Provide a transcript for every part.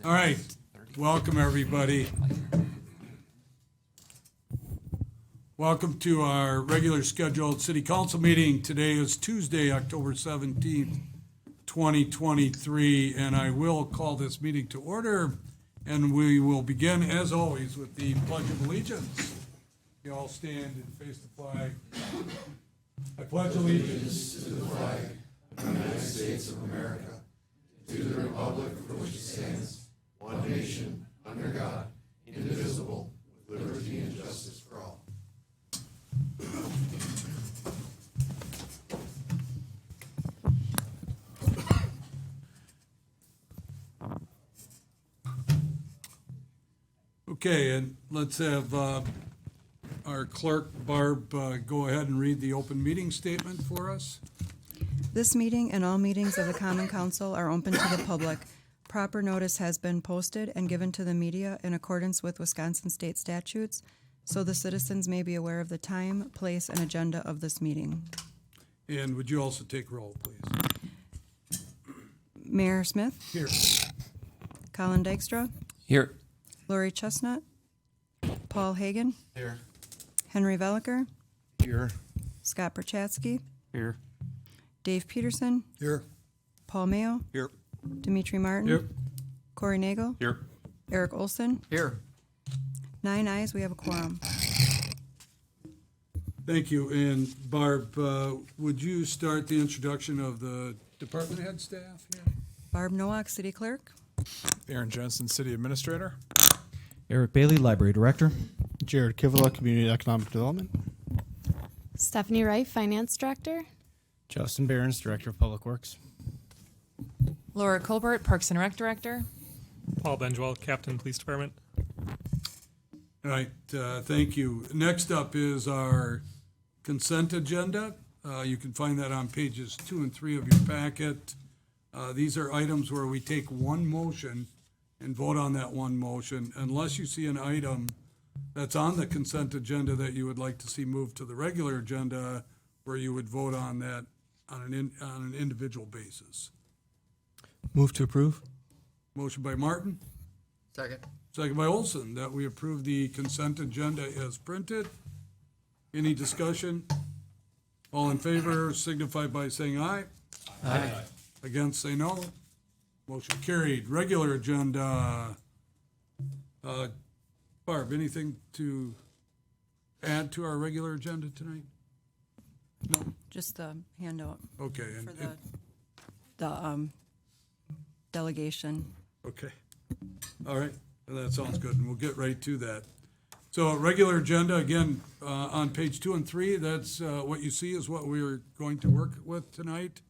All right, welcome everybody. Welcome to our regular scheduled city council meeting. Today is Tuesday, October 17th, 2023, and I will call this meeting to order, and we will begin, as always, with the Pledge of Allegiance. You all stand and face the flag. I pledge allegiance to the flag of the United States of America, to the republic for which it stands, one nation, under God, indivisible, with liberty and justice for all. Okay, and let's have our clerk, Barb, go ahead and read the open meeting statement for us. This meeting and all meetings of the Common Council are open to the public. Proper notice has been posted and given to the media in accordance with Wisconsin state statutes, so the citizens may be aware of the time, place, and agenda of this meeting. And would you also take roll, please? Mayor Smith? Here. Colin Dykstra? Here. Lori Chestnut? Paul Hagan? Here. Henry Velliker? Here. Scott Perchatsky? Here. Dave Peterson? Here. Paul Mayo? Here. Dimitri Martin? Here. Corey Nagel? Here. Eric Olson? Here. 9 ayes, we have a quorum. Thank you. And Barb, would you start the introduction of the department head staff here? Barb Nowak, City Clerk. Aaron Jensen, City Administrator. Eric Bailey, Library Director. Jared Kivala, Community Economic Development. Stephanie Wright, Finance Director. Justin Behrens, Director of Public Works. Laura Colbert, Parks and Rec Director. Paul Benjwell, Captain, Police Department. All right, thank you. Next up is our consent agenda. You can find that on pages 2 and 3 of your packet. These are items where we take one motion and vote on that one motion, unless you see an item that's on the consent agenda that you would like to see moved to the regular agenda, where you would vote on that on an individual basis. Move to approve. Motion by Martin, Second. second by Olson, that we approve the consent agenda as printed. Any discussion? All in favor signify by saying aye. Aye. Against, say no. Motion carried. Regular agenda. Barb, anything to add to our regular agenda tonight? No? Just the handout Okay. for the delegation. Okay. All right. That sounds good, and we'll get right to that. So regular agenda, again, on page 2 and 3, that's what you see is what we're going to work with tonight.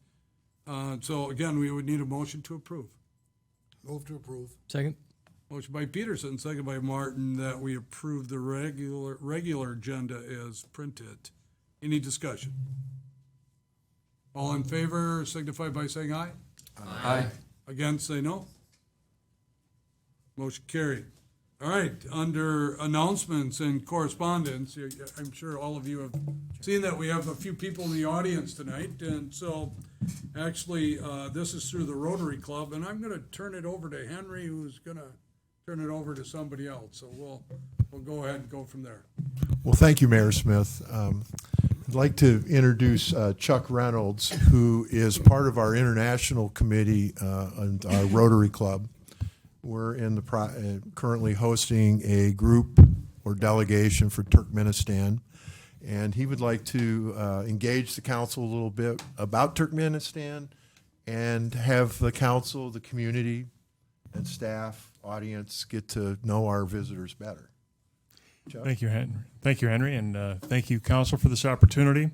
So again, we would need a motion to approve. Move to approve. Second. Motion by Peterson, second by Martin, that we approve the regular agenda as printed. Any discussion? All in favor signify by saying aye. Aye. Against, say no. Motion carried. All right, under announcements and correspondence, I'm sure all of you have seen that we have a few people in the audience tonight, and so actually, this is through the Rotary Club, and I'm going to turn it over to Henry, who's going to turn it over to somebody else. So we'll go ahead and go from there. Well, thank you, Mayor Smith. I'd like to introduce Chuck Reynolds, who is part of our international committee and our Rotary Club. We're in the currently hosting a group or delegation for Turkmenistan, and he would like to engage the council a little bit about Turkmenistan and have the council, the community, and staff, audience get to know our visitors better. Chuck? Thank you, Henry. Thank you, Henry, and thank you, Council, for this opportunity.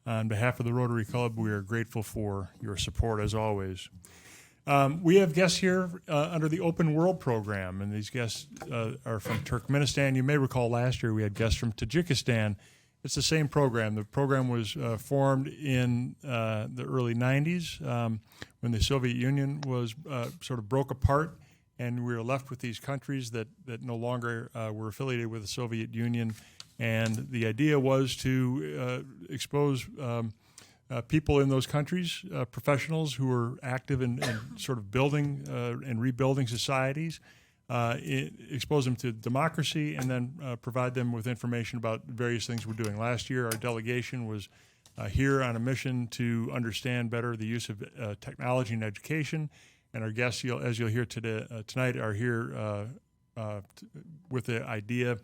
On behalf of the Rotary Club, we are grateful for your support, as always. We have guests here under the Open World program, and these guests are from Turkmenistan. You may recall last year we had guests from Tajikistan. It's the same program. The program was formed in the early 90s when the Soviet Union was sort of broke apart, and we were left with these countries that no longer were affiliated with the Soviet Union. And the idea was to expose people in those countries, professionals who are active in sort of building and rebuilding societies, expose them to democracy, and then provide them with information about various things we're doing. Last year, our delegation was here on a mission to understand better the use of technology in education, and our guests, as you'll hear tonight, are here with the idea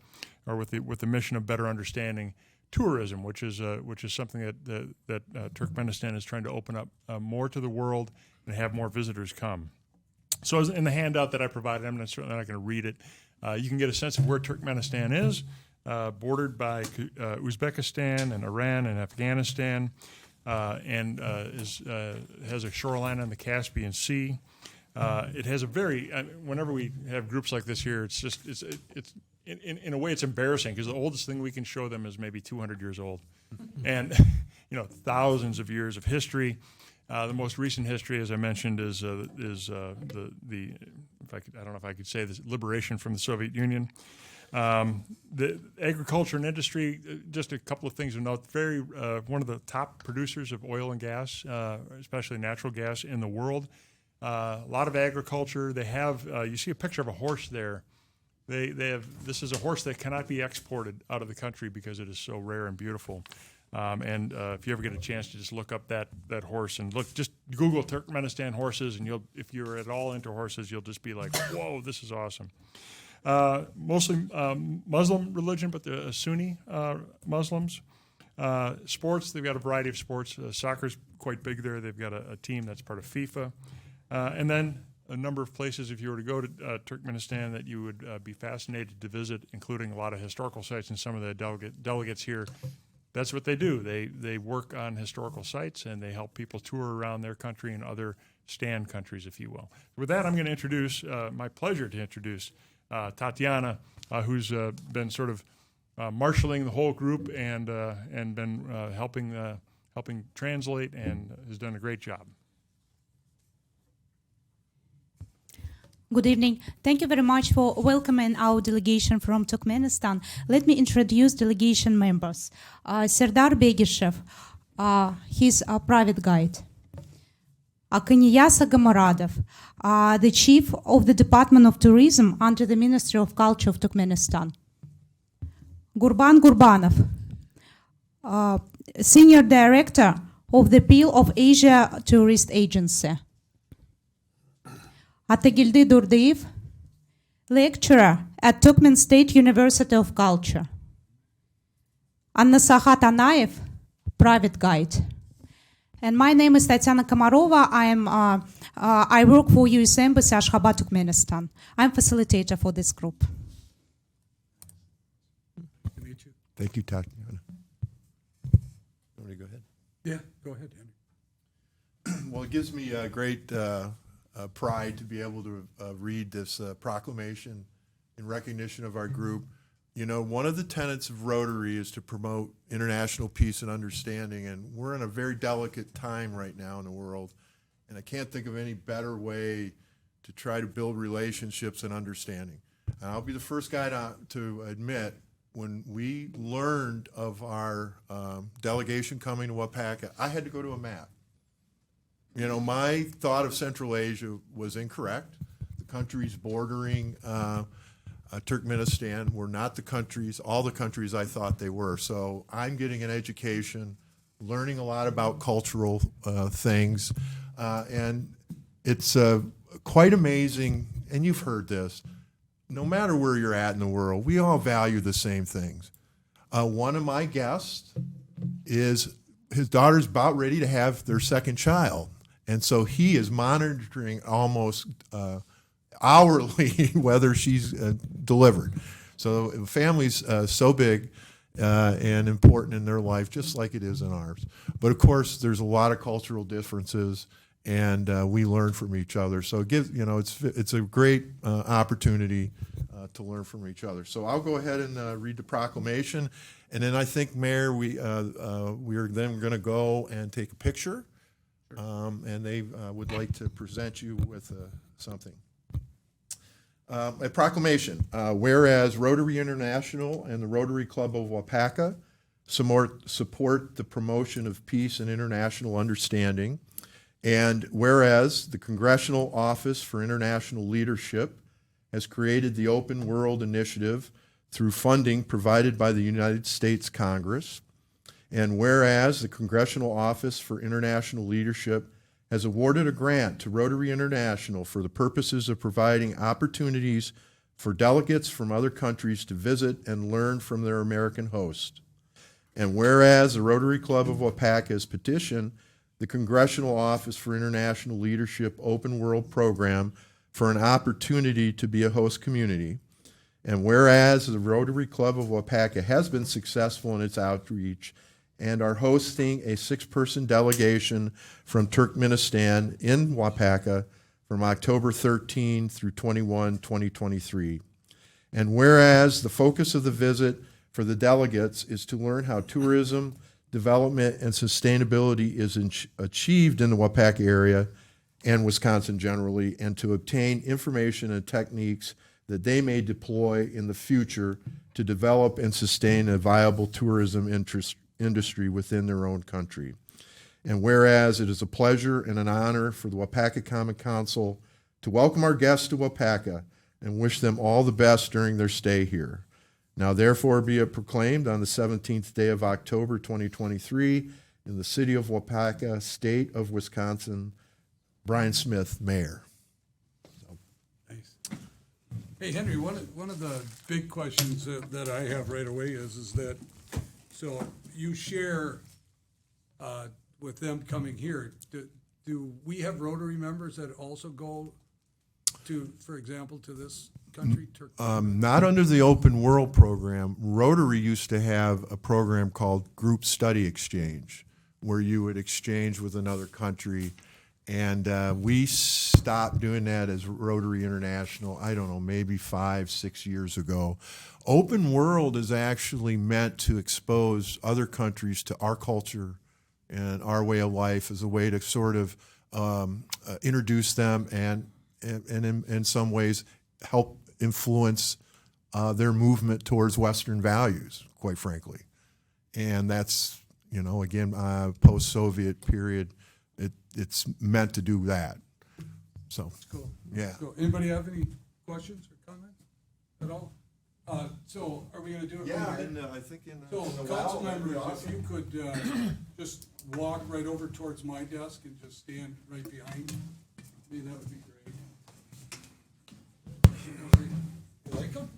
or with the mission of better understanding tourism, which is something that Turkmenistan is trying to open up more to the world and have more visitors come. So as in the handout that I provided, I'm certainly not going to read it. You can get a sense of where Turkmenistan is, bordered by Uzbekistan and Iran and Afghanistan, and has a shoreline on the Caspian Sea. It has a very, whenever we have groups like this here, it's in a way it's embarrassing because the oldest thing we can show them is maybe 200 years old. And, thousands of years of history. The most recent history, as I mentioned, is the I don't know if I could say this, liberation from the Soviet Union. The agriculture and industry, just a couple of things to note. One of the top producers of oil and gas, especially natural gas in the world. A lot of agriculture. They have. You see a picture of a horse there. They have. This is a horse that cannot be exported out of the country because it is so rare and beautiful. And if you ever get a chance to just look up that horse and just Google Turkmenistan horses, and if you're at all into horses, you'll just be like, whoa, this is awesome. Mostly Muslim religion, but the Sunni Muslims. Sports, they've got a variety of sports. Soccer's quite big there. They've got a team that's part of FIFA. And then a number of places, if you were to go to Turkmenistan, that you would be fascinated to visit, including a lot of historical sites. And some of the delegates here, that's what they do. They work on historical sites, and they help people tour around their country and other stand countries, if you will. With that, I'm going to introduce, my pleasure to introduce Tatiana, who's been sort of marshaling the whole group and been helping translate, and has done a great job. Good evening. Thank you very much for welcoming our delegation from Turkmenistan. Let me introduce delegation members. Serdar Begishev, he's a private guide. Akaniyasa Gamaradov, the chief of the Department of Tourism under the Ministry of Culture of Turkmenistan. Gurban Gurbanov, senior director of the Peel of Asia Tourist Agency. Atagildi Durdeev, lecturer at Turkmen State University of Culture. Anna Sahat Anayev, private guide. And my name is Tatiana Komarova. I work for U.S. Embassy, Ashgabat, Turkmenistan. I'm facilitator for this group. Nice to meet you. Thank you, Tatiana. Want me to go ahead? Yeah, go ahead, Andy. Well, it gives me great pride to be able to read this proclamation in recognition of our group. You know, one of the tenets of Rotary is to promote international peace and understanding, and we're in a very delicate time right now in the world, and I can't think of any better way to try to build relationships and understanding. And I'll be the first guy to admit, when we learned of our delegation coming to Waupaca, I had to go to a map. You know, my thought of Central Asia was incorrect. The countries bordering Turkmenistan were not all the countries I thought they were. So I'm getting an education, learning a lot about cultural things, and it's quite amazing, and you've heard this, no matter where you're at in the world, we all value the same things. One of my guests his daughter's about ready to have their second child. And so he is monitoring almost hourly whether she's delivered. So the family's so big and important in their life, just like it is in ours. But of course, there's a lot of cultural differences, and we learn from each other. So it gives, it's a great opportunity to learn from each other. So I'll go ahead and read the proclamation, and then I think, Mayor, we are then going to go and take a picture. And they would like to present you with something. A proclamation. Whereas Rotary International and the Rotary Club of Waupaca support the promotion of peace and international understanding. And whereas the Congressional Office for International Leadership has created the Open World Initiative through funding provided by the United States Congress, and whereas the Congressional Office for International Leadership has awarded a grant to Rotary International for the purposes of providing opportunities for delegates from other countries to visit and learn from their American host. And whereas the Rotary Club of Waupaca has petitioned the Congressional Office for International Leadership Open World Program for an opportunity to be a host community, and whereas the Rotary Club of Waupaca has been successful in its outreach and are hosting a 6-person delegation from Turkmenistan in Waupaca from October 13 through 21, 2023. And whereas the focus of the visit for the delegates is to learn how tourism, development, and sustainability is achieved in the Waupaca area and Wisconsin generally, and to obtain information and techniques that they may deploy in the future to develop and sustain a viable tourism industry within their own country. And whereas it is a pleasure and an honor for the Waupaca Common Council to welcome our guests to Waupaca and wish them all the best during their stay here. Now therefore be it proclaimed on the 17th day of October 2023 in the city of Waupaca, state of Wisconsin, Brian Smith, Mayor. Nice. Hey, Henry, one of the big questions that I have right away is that, so you share with them coming here. Do we have Rotary members that also go to, for example, to this country? Not under the Open World program. Rotary used to have a program called Group Study Exchange, where you would exchange with another country. And we stopped doing that as Rotary International, I don't know, maybe 5-6 years ago. Open World is actually meant to expose other countries to our culture and our way of life as a way to sort of introduce them and in some ways help influence their movement towards Western values, quite frankly. And that's, again, post-Soviet period, it's meant to do that. So, Cool. yeah. Cool. Anybody have any questions or comments at all? So are we gonna do it? right here? I think So, council members, if you could just walk right over towards my desk and just stand right behind me, that would be great. You like them?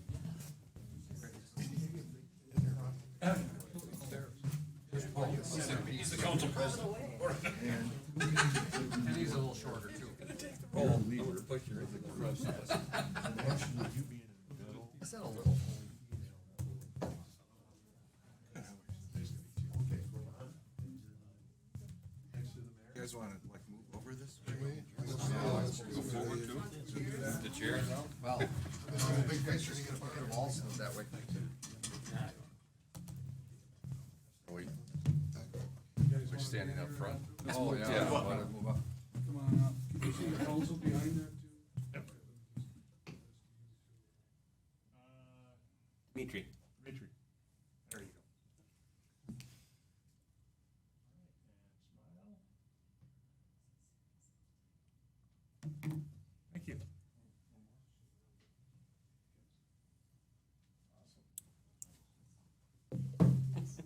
He's the council president. And he's a little shorter, too. Is that a little? You guys want to move over this way? Go forward, too? The chair? Well, big picture, you gotta put the walls that way. We're standing up front. Oh, yeah. Want to move up? Come on up. Can you see the council behind that too? Dimitri. There you go. Thank you.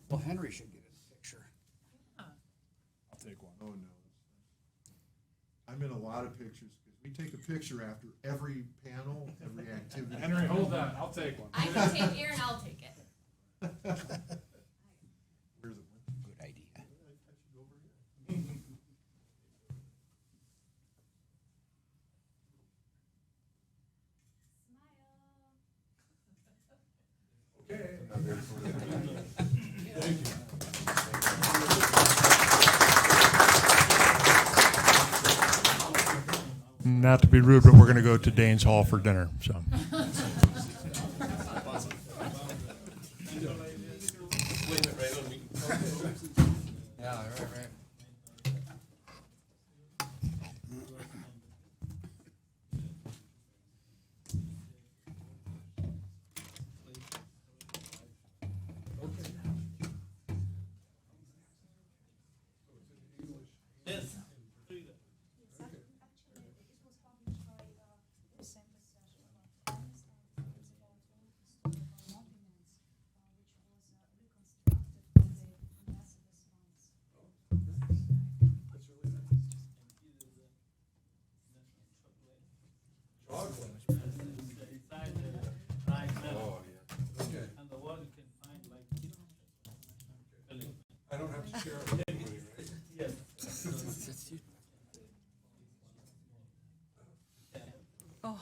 Well, Henry should get a picture. I'll take one. Oh, no. I'm in a lot of pictures because we take a picture after every panel, every activity. Henry, hold that. I'll take one. I can take here and I'll take it. Where's it? Good idea. Thank you. Not to be rude, but we're going to go to Danes Hall for dinner, so. Yeah, right. Oh.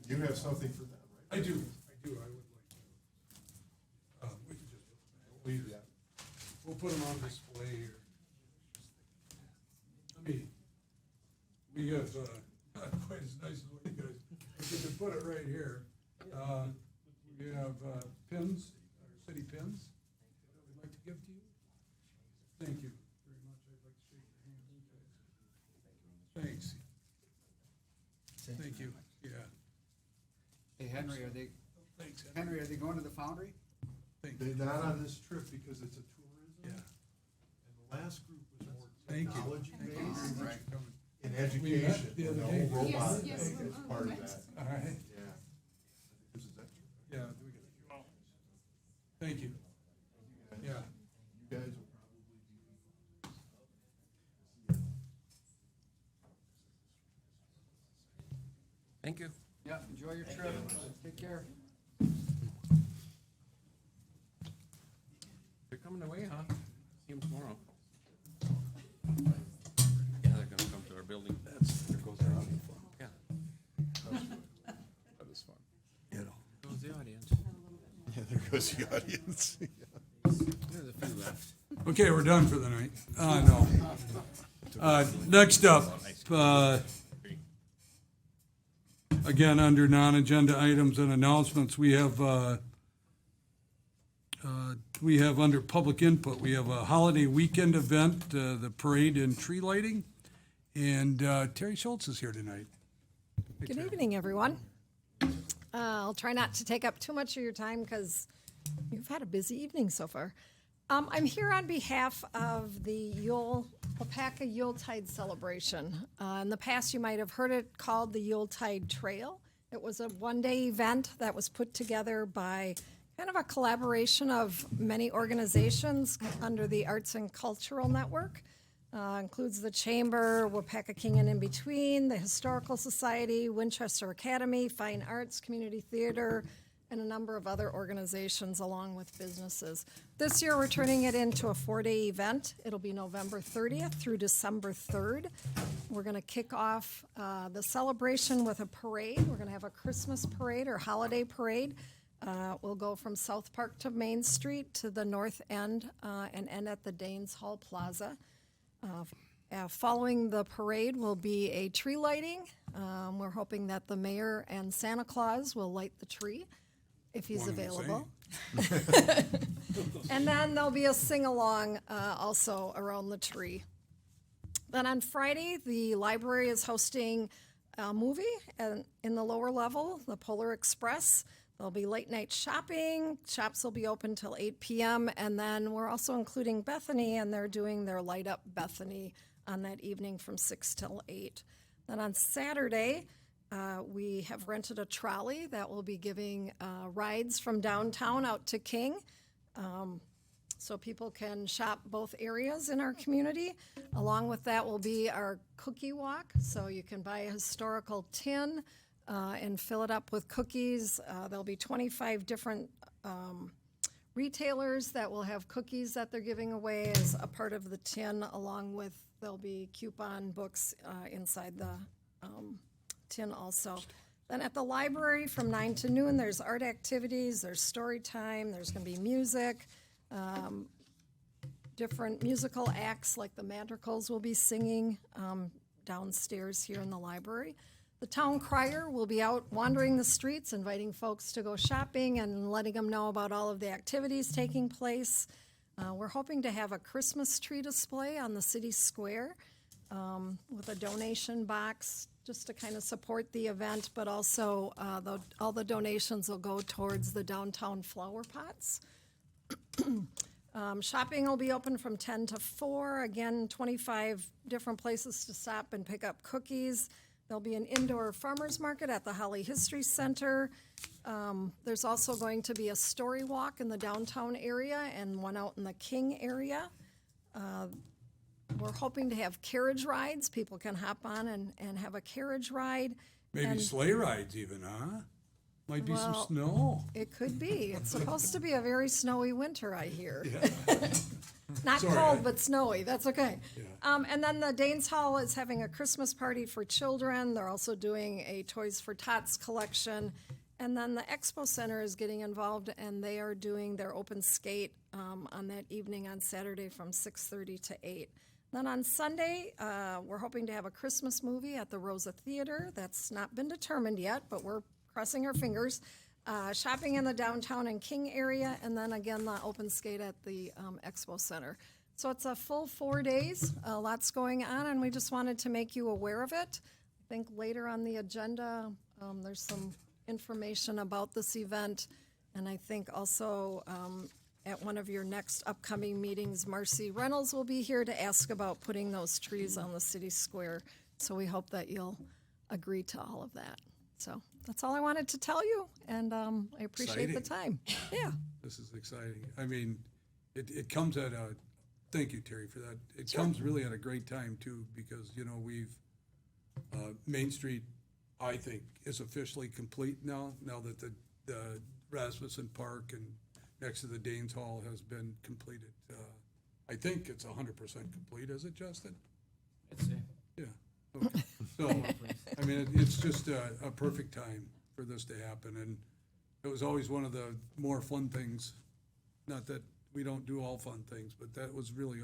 You have something for them, right? I do, I would like to. We can just leave that. We'll put them on display here. We have, not quite as nice as what you guys, but you can put it right here. We have pins, our city pins, that we'd like to give to you. Thank you very much. I'd like to shake your hand, guys. Thanks. Thank you, yeah. Hey, Henry, Thanks. Henry, are they going to the Foundry? They're not on this trip because it's a tourism. Yeah. And the last group was more Thank you. technology Thank you very based much for coming. in We met education. the other and day. whole robot Yes, thing is part of that. All right. Yeah. This is extra. Yeah, thank you. Yeah. You guys will probably be. Thank you. Yeah, enjoy your trip. Take care. They're coming away, huh? See them tomorrow. Yeah, they're gonna come to our building. There goes our audience. Yeah. That is fun. Goes the audience. Yeah, there goes the audience. There's a few left. Okay, we're done for the night. No. Next up, again, under non-agenda items and announcements, we have under public input, we have a holiday weekend event, the parade and tree lighting. And Terry Schultz is here tonight. Good evening, everyone. I'll try not to take up too much of your time because you've had a busy evening so far. I'm here on behalf of the Waupaca Yuletide celebration. In the past, you might have heard it called the Yuletide Trail. It was a one-day event that was put together by kind of a collaboration of many organizations under the Arts and Cultural Network. Includes the Chamber, Waupaca King and In Between, the Historical Society, Winchester Academy, Fine Arts, Community Theater, and a number of other organizations along with businesses. This year, we're turning it into a 4-day event. It'll be November 30th through December 3rd. We're gonna kick off the celebration with a parade. We're gonna have a Christmas parade or holiday parade. We'll go from South Park to Main Street to the north end and end at the Danes Hall Plaza. Following the parade will be a tree lighting. We're hoping that the mayor and Santa Claus will light the tree if he's available. And then there'll be a sing-along also around the tree. Then on Friday, the library is hosting a movie in the lower level, the Polar Express. There'll be late night shopping. Shops will be open till 8 p.m. And then we're also including Bethany, and they're doing their Light Up Bethany on that evening from 6 till 8. Then on Saturday, we have rented a trolley that will be giving rides from downtown out to King. So people can shop both areas in our community. Along with that will be our cookie walk. So you can buy a historical tin and fill it up with cookies. There'll be 25 different retailers that will have cookies that they're giving away as a part of the tin, along with there'll be coupon books inside the tin also. Then at the library from 9 to noon, there's art activities, there's story time, there's going to be music. Different musical acts like the Madrigals will be singing downstairs here in the library. The town crier will be out wandering the streets, inviting folks to go shopping and letting them know about all of the activities taking place. We're hoping to have a Christmas tree display on the city square with a donation box just to kind of support the event, but also all the donations will go towards the downtown flower pots. Shopping will be open from 10 to 4. Again, 25 different places to stop and pick up cookies. There'll be an indoor farmers market at the Holly History Center. There's also going to be a story walk in the downtown area and one out in the King area. We're hoping to have carriage rides. People can hop on and have a carriage ride. Maybe And- sleigh rides even, huh? Might be some Well, snow. It could be. It's supposed to be a very snowy winter, I hear. Not Sorry, cold, but snowy. That's okay. Yeah. And then the Danes Hall is having a Christmas party for children. They're also doing a Toys for Tots collection. And then the Expo Center is getting involved, and they are doing their open skate on that evening on Saturday from 6:30 to 8. Then on Sunday, we're hoping to have a Christmas movie at the Rosa Theater. That's not been determined yet, but we're crossing our fingers. Shopping in the downtown and King area, and then again, the open skate at the Expo Center. So it's a full 4 days, lots going on, and we just wanted to make you aware of it. I think later on the agenda, there's some information about this event, and I think also at one of your next upcoming meetings, Marcy Reynolds will be here to ask about putting those trees on the city square. So we hope that you'll agree to all of that. So that's all I wanted to tell you, and I appreciate the time. Yeah. This is exciting. I mean, it comes at a, thank you, Terry, for that. It comes really at a great time, too, because, you know, we've, Main Street, I think, is officially complete now that the Rasmussen Park and next to the Danes Hall has been completed. I think it's 100% complete, is it, Justin? I'd say. Yeah. Okay. So, I mean, it's just a perfect time for this to happen, and it was always one of the more fun things. Not that we don't do all fun things, but that was really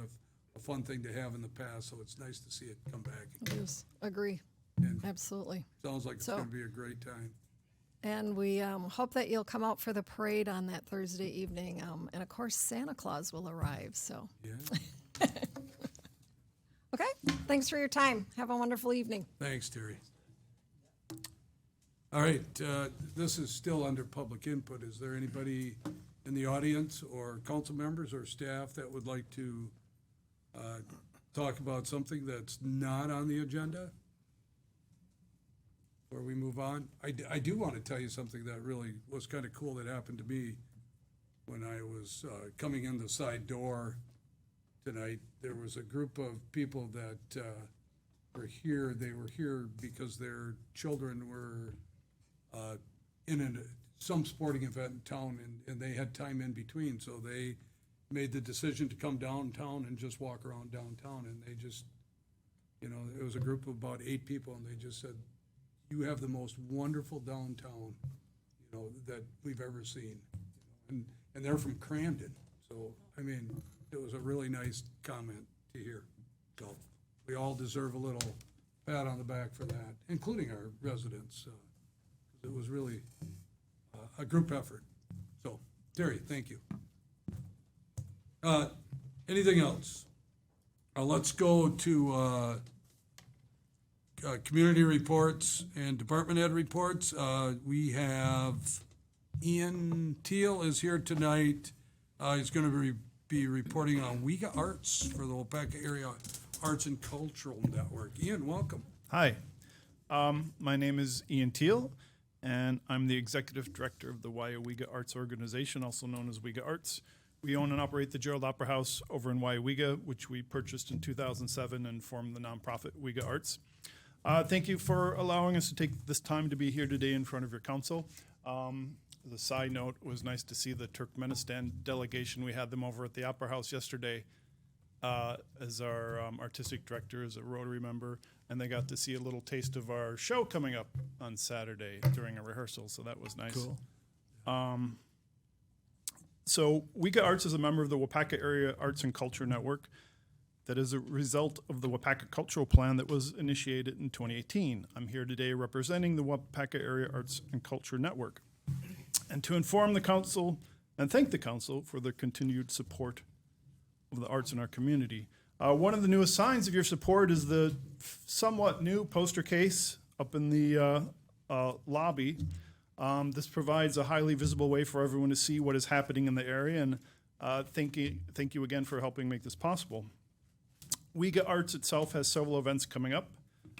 a fun thing to have in the past, so it's nice to see it come back again. Yes, agree. And Absolutely. sounds like it's So- gonna be a great time. And we hope that you'll come out for the parade on that Thursday evening. And of course, Santa Claus will arrive, so. Yeah. Okay, thanks for your time. Have a wonderful evening. Thanks, Terry. All right, this is still under public input. Is there anybody in the audience or council members or staff that would like to talk about something that's not on the agenda? Before we move on, I do want to tell you something that really was kind of cool that happened to me when I was coming in the side door tonight. There was a group of people that were here. They were here because their children were in some sporting event in town, and they had time in between, so they made the decision to come downtown and just walk around downtown, and they just, you know, it was a group of about 8 people, and they just said, "You have the most wonderful downtown, you know, that we've ever seen." And they're from Crandon, so, I mean, it was a really nice comment to hear. So we all deserve a little pat on the back for that, including our residents. It was really a group effort. So, Terry, thank you. Anything else? Let's go to community reports and department head reports. We have Ian Teal is here tonight. He's going to be reporting on WIGA Arts for the Waupaca Area Arts and Cultural Network. Ian, welcome. Hi, my name is Ian Teal, and I'm the Executive Director of the Waupaca Arts Organization, also known as WIGA Arts. We own and operate the Gerald Opera House over in Waupaca, which we purchased in 2007 and formed the nonprofit WIGA Arts. Thank you for allowing us to take this time to be here today in front of your council. As a side note, it was nice to see the Turkmenistan delegation. We had them over at the Opera House yesterday as our artistic director, as a Rotary member, and they got to see a little taste of our show coming up on Saturday during a rehearsal, so that was nice. Cool. So WIGA Arts is a member of the Waupaca Area Arts and Culture Network that is a result of the Waupaca Cultural Plan that was initiated in 2018. I'm here today representing the Waupaca Area Arts and Culture Network and to inform the council and thank the council for the continued support of the arts in our community. One of the newest signs of your support is the somewhat new poster case up in the lobby. This provides a highly visible way for everyone to see what is happening in the area, and thank you again for helping make this possible. WIGA Arts itself has several events coming up.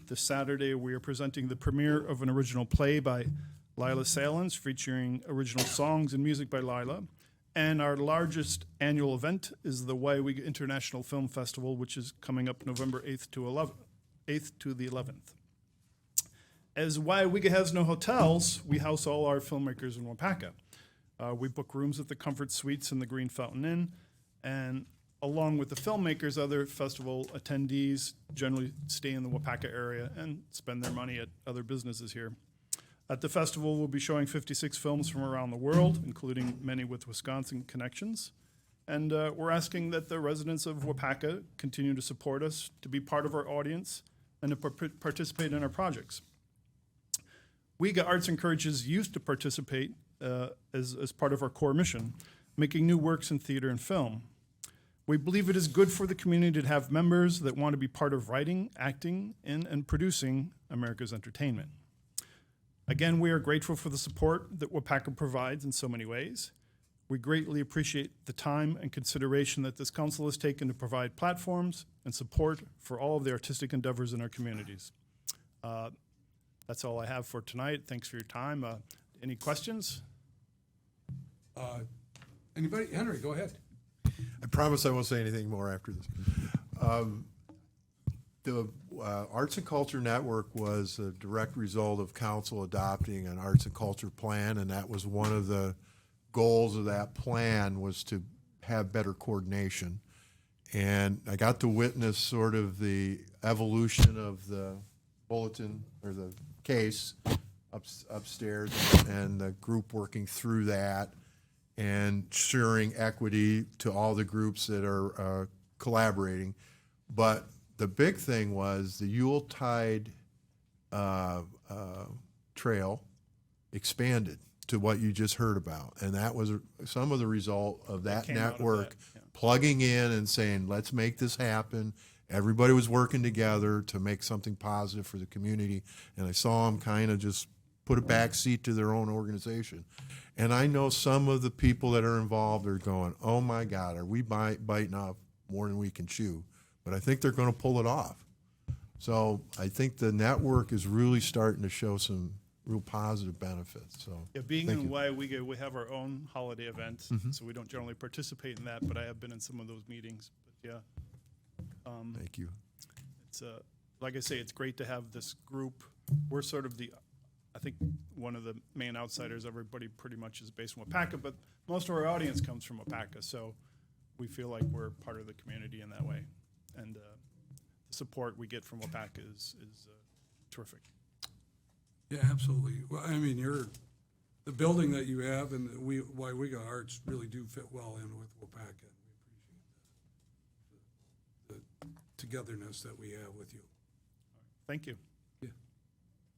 this Saturday, we are presenting the premiere of an original play by Lila Salins, featuring original songs and music by Lila. And our largest annual event is the Waupaca International Film Festival, which is coming up November 8th to the 11th. As Waupaca has no hotels, we house all our filmmakers in Waupaca. We book rooms at the Comfort Suites and the Green Fountain Inn, and along with the filmmakers, other festival attendees generally stay in the Waupaca area and spend their money at other businesses here. At the festival, we'll be showing 56 films from around the world, including many with Wisconsin connections. And we're asking that the residents of Waupaca continue to support us, to be part of our audience, and to participate in our projects. WIGA Arts encourages youth to participate as part of our core mission, making new works in theater and film. We believe it is good for the community to have members that want to be part of writing, acting, in, and producing America's entertainment. Again, we are grateful for the support that Waupaca provides in so many ways. We greatly appreciate the time and consideration that this council has taken to provide platforms and support for all of the artistic endeavors in our communities. That's all I have for tonight. Thanks for your time. Any questions? Anybody? Henry, go ahead. I promise I won't say anything more after this. The Arts and Culture Network was a direct result of council adopting an arts and culture plan, and that was one of the goals of that plan, was to have better coordination. And I got to witness sort of the evolution of the bulletin or the case upstairs, and the group working through that and ensuring equity to all the groups that are collaborating. But the big thing was the Yuletide trail expanded to what you just heard about. And that was some of the result of that network plugging in and saying, let's make this happen. Everybody was working together to make something positive for the community. And I saw them kind of just put a back seat to their own organization. And I know some of the people that are involved are going, oh my God, are we biting off more than we can chew? But I think they're going to pull it off. So I think the network is really starting to show some real positive benefits. So yeah, being in Waupaca, we have our own holiday events, so we don't generally participate in that, but I have been in some of those meetings. But yeah. Thank you. It's like I say, it's great to have this group. We're sort of I think one of the main outsiders. Everybody pretty much is based in Waupaca, but most of our audience comes from Waupaca, so we feel like we're part of the community in that way. And the support we get from Waupaca is terrific. Yeah, absolutely. Well, I mean, the building that you have and Waupaca Arts really do fit well in with Waupaca. We appreciate the togetherness that we have with you. Thank you. Yeah.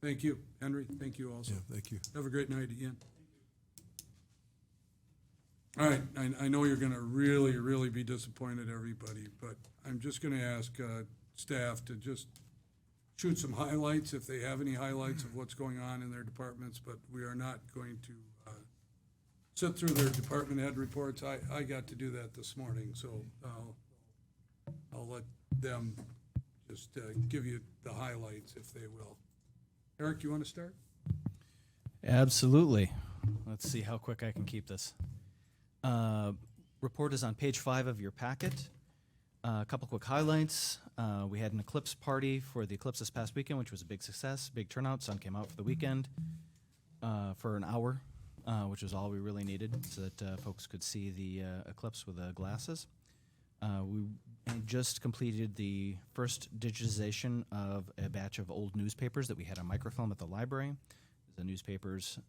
Thank you. Henry, thank you also. Yeah, thank you. Have a great night again. All right, I know you're going to really, really be disappointed, everybody, but I'm just going to ask staff to just shoot some highlights if they have any highlights of what's going on in their departments, but we are not going to sit through their department head reports. I got to do that this morning, so I'll let them just give you the highlights if they will. Eric, you want to start? Absolutely. Let's see how quick I can keep this. Report is on page 5 of your packet. A couple quick highlights. We had an eclipse party for the eclipse this past weekend, which was a big success, big turnout. Sun came out for the weekend for an hour, which was all we really needed so that folks could see the eclipse with glasses. We just completed the first digitization of a batch of old newspapers that we had on microfilm at the library. The newspapers,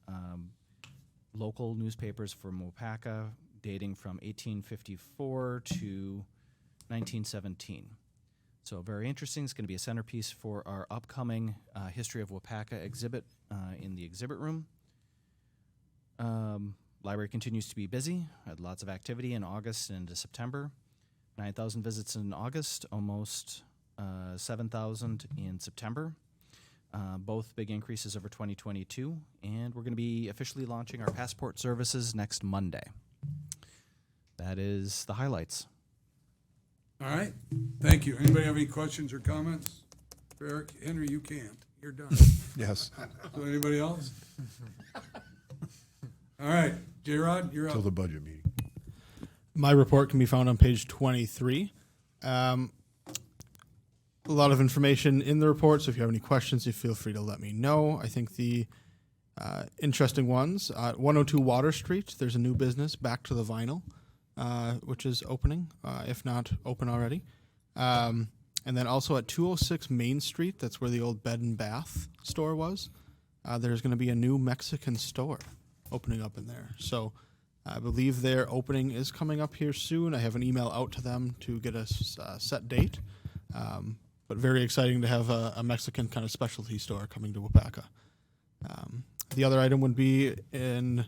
local newspapers from Waupaca, dating from 1854 to 1917. So very interesting. It's going to be a centerpiece for our upcoming History of Waupaca exhibit in the exhibit room. Library continues to be busy. Had lots of activity in August and into September. 9,000 visits in August, almost 7,000 in September. Both big increases over 2022. And we're going to be officially launching our passport services next Monday. That is the highlights. All right. Thank you. Anybody have any questions or comments Eric, Henry, you can't. You're done. Yes, So anybody else? All right, J-Rod, you're till up. the budget meeting. My report can be found on page 23. A lot of information in the report, so if you have any questions, you feel free to let me know. I think the interesting ones, 102 Water Street, there's a new business, Back to the Vinyl, which is opening, if not open already. And then also at 206 Main Street, that's where the old Bed and Bath store was, there's going to be a new Mexican store opening up in there. So I believe their opening is coming up here soon. I have an email out to them to get a set date. But very exciting to have a Mexican kind of specialty store coming to Waupaca. The other item would be in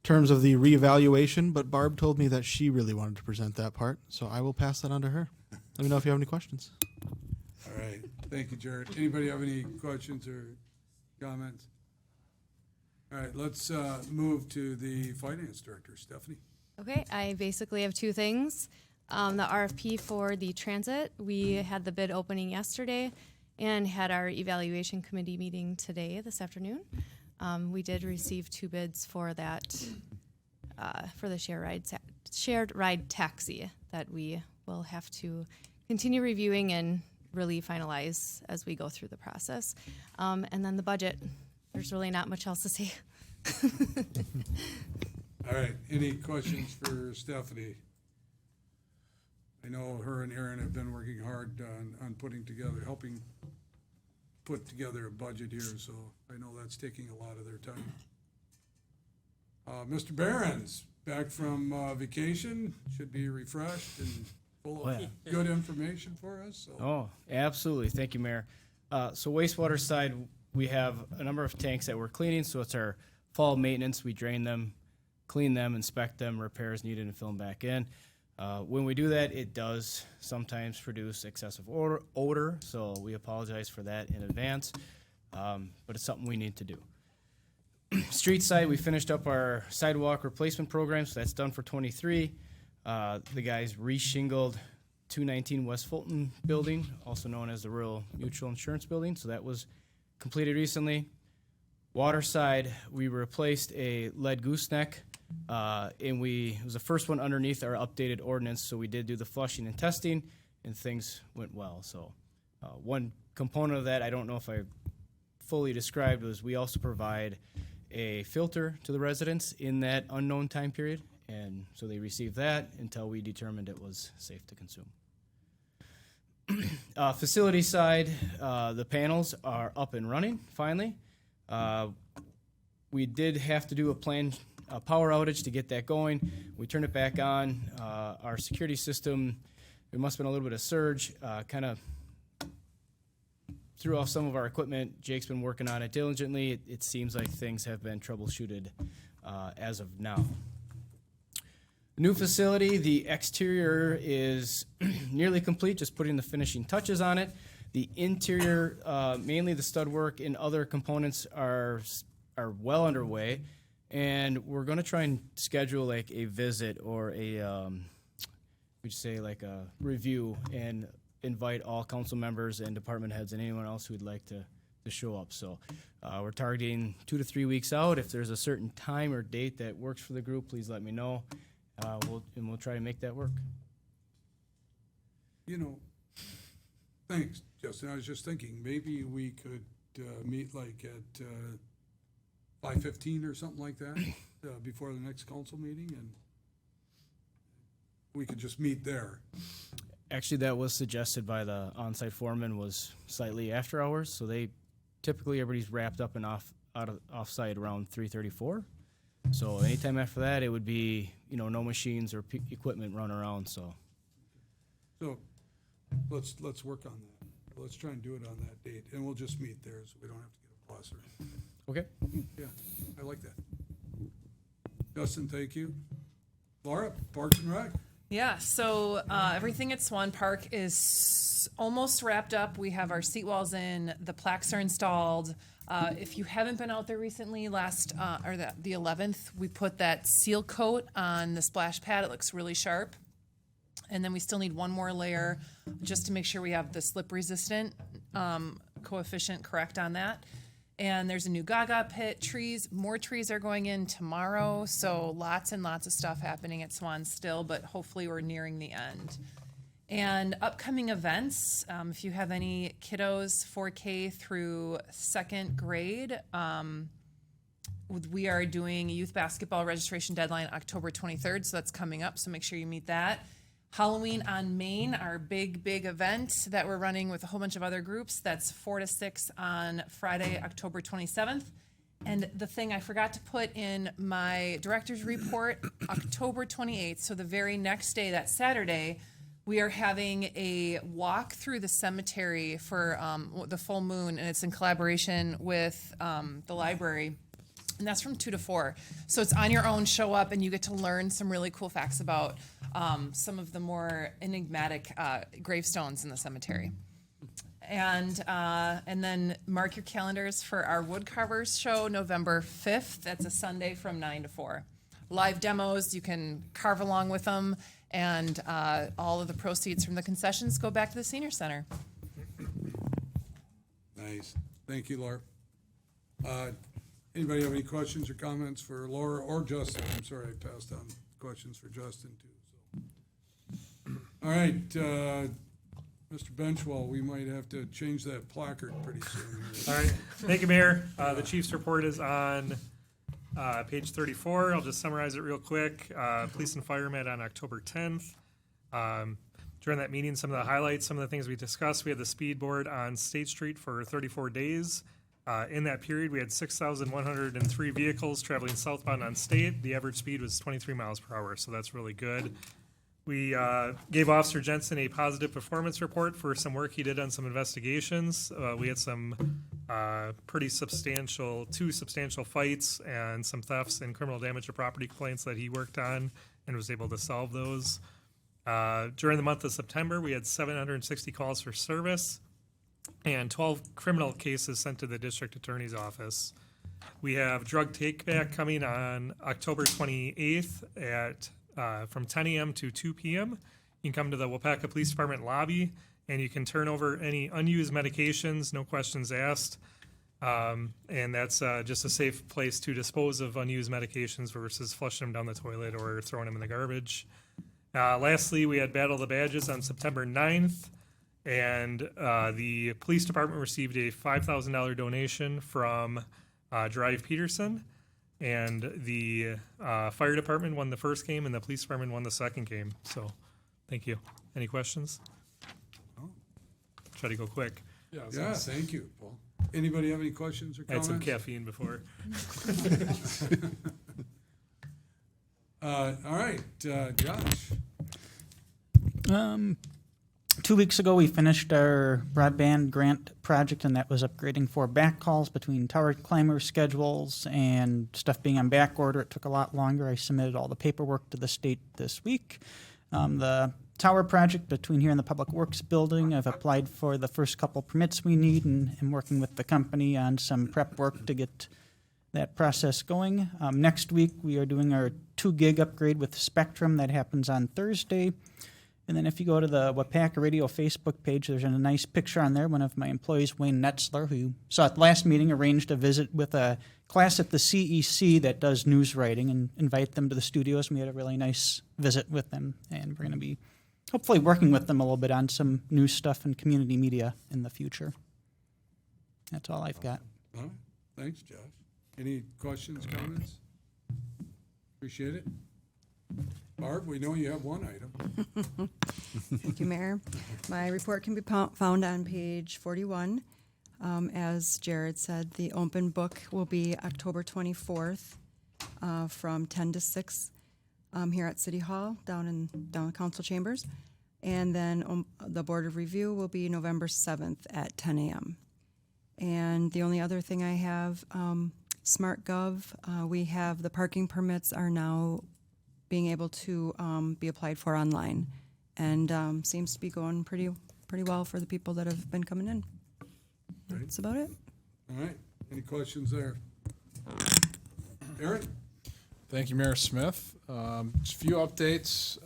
terms of the reevaluation, but Barb told me that she really wanted to present that part, so I will pass that on to her. Let me know if you have any questions. All right, thank you, Jared. Anybody have any questions or comments? All right, let's move to the finance director, Stephanie. Okay, I basically have two things. The RFP for the transit, we had the bid opening yesterday and had our evaluation committee meeting today, this afternoon. We did receive 2 bids for that, for the shared ride taxi that we will have to continue reviewing and really finalize as we go through the process. And then the budget, there's really not much else to say. All right, any questions for Stephanie? I know her and Aaron have been working hard on putting together, helping put together a budget here, so I know that's taking a lot of their time. Mr. Behrens, back from vacation, should be refreshed and full of good information for us. So. Oh, absolutely. Thank you, Mayor. So wastewater side, we have a number of tanks that we're cleaning, so it's our fall maintenance. We drain them, clean them, inspect them, repairs needed, and fill them back in. When we do that, it does sometimes produce excessive odor, so we apologize for that in advance, but it's something we need to do. Street side, we finished up our sidewalk replacement program, so that's done for 23. The guys re-shingled 219 West Fulton building, also known as the Rural Mutual Insurance Building, so that was completed recently. Water side, we replaced a lead gooseneck, and it was the first one underneath our updated ordinance, so we did do the flushing and testing, and things went well. So one component of that, I don't know if I fully described, was we also provide a filter to the residents in that unknown time period, and so they received that until we determined it was safe to consume. Facility side, the panels are up and running finally. We did have to do a planned power outage to get that going. We turned it back on. Our security system, there must have been a little bit of surge, kind of threw off some of our equipment. Jake's been working on it diligently. It seems like things have been troubleshooted as of now. New facility, the exterior is nearly complete, just putting the finishing touches on it. The interior, mainly the stud work and other components are well underway, and we're going to try and schedule like a visit or a, we'd say like a review, and invite all council members and department heads and anyone else who'd like to show up. So we're targeting 2 to 3 weeks out. If there's a certain time or date that works for the group, please let me know. We'll try to make that work. You know, thanks, Justin. I was just thinking maybe we could meet like at 5:15 or something like that before the next council meeting, and we could just meet there. Actually, that was suggested by the on-site foreman, was slightly after hours, so they typically everybody's wrapped up and off-site around 3:34. So anytime after that, it would be, no machines or equipment run around. So let's work on that. Let's try and do it on that date, and we'll just meet there, so we don't have to get a bus or anything. Okay. Yeah, I like that. Justin, thank you. Laura, Parks and Rec. Yeah, so everything at Swan Park is almost wrapped up. We have our seat walls in, the plaques are installed. If you haven't been out there recently, the 11th, we put that seal coat on the splash pad. It looks really sharp. And then we still need one more layer just to make sure we have the slip resistant coefficient correct on that. And there's a new Gaga pit, more trees are going in tomorrow, so lots and lots of stuff happening at Swan still, but hopefully we're nearing the end. And upcoming events, if you have any kiddos 4K through 2nd grade, we are doing a youth basketball registration deadline October 23rd, so that's coming up, so make sure you meet that. Halloween on Main, our big event that we're running with a whole bunch of other groups. That's 4 to 6 on Friday, October 27th. And the thing I forgot to put in my director's report, October 28th, so the very next day, that Saturday, we are having a walk through the cemetery for the full moon, and it's in collaboration with the library. And that's from 2 to 4. So it's on your own, show up, and you get to learn some really cool facts about some of the more enigmatic gravestones in the cemetery. And then mark your calendars for our woodcarvers show, November 5th. That's a Sunday from 9 to 4. Live demos, you can carve along with them, and all of the proceeds from the concessions go back to the senior center. Nice. Thank you, Laura. Anybody have any questions or comments for Laura or Justin? I'm sorry, I passed on questions for Justin too. So. All right, Mr. Benchwell, we might have to change that placard pretty soon. All right, thank you, Mayor. The chief's report is on page 34. I'll just summarize it real quick. Police and fire met on October 10th. During that meeting, some of the highlights, some of the things we discussed, we had the speed board on State Street for 34 days. In that period, we had 6,103 vehicles traveling southbound on State. The average speed was 23 miles per hour, so that's really good. We gave Officer Jensen a positive performance report for some work he did on some investigations. We had some two substantial fights and some thefts and criminal damage to property complaints that he worked on and was able to solve those. During the month of September, we had 760 calls for service and 12 criminal cases sent to the district attorney's office. We have drug take-back coming on October 28th at from 10 a.m. to 2 p.m. You can come to the Waupaca Police Department lobby, and you can turn over any unused medications, no questions asked. And that's just a safe place to dispose of unused medications versus flushing them down the toilet or throwing them in the garbage. Lastly, we had Battle of the Badges on September 9th. And the police department received a $5,000 donation from Drive Peterson. And the fire department won the first game, and the police department won the second game. So, thank you. Any questions? Oh. Try to go quick. Yeah, thank you, Paul. Anybody have any questions or I had comments? some caffeine before. All right, Josh. 2 weeks ago, we finished our broadband grant project, and that was upgrading 4 backhauls between tower climber schedules and stuff being on back order. It took a lot longer. I submitted all the paperwork to the state this week. The tower project between here and the Public Works building, I've applied for the first couple permits we need and am working with the company on some prep work to get that process going. Next week, we are doing our 2 gig upgrade with Spectrum. That happens on Thursday. And then if you go to the Waupaca Radio Facebook page, there's a nice picture on there. One of my employees, Wayne Netzler, who you saw at the last meeting, arranged a visit with a class at the CEC that does news writing and invite them to the studios. And we had a really nice visit with them. And we're going to be hopefully working with them a little bit on some news stuff and community media in the future. That's all I've got. All right. Thanks, Josh. Any questions, comments? Appreciate it. Barb, we know you have one item. Thank you, Mayor. My report can be found on page 41. As Jared said, the open book will be October 24th from 10 to 6 here at City Hall, down in council chambers. And then the Board of Review will be November 7th at 10 a.m. And the only other thing I have, SmartGov, we have the parking permits are now being able to be applied for online, and seems to be going pretty well for the people that have been coming in. Right. That's about it. All right. Any questions there? Aaron? Thank you, Mayor Smith. Just a few updates.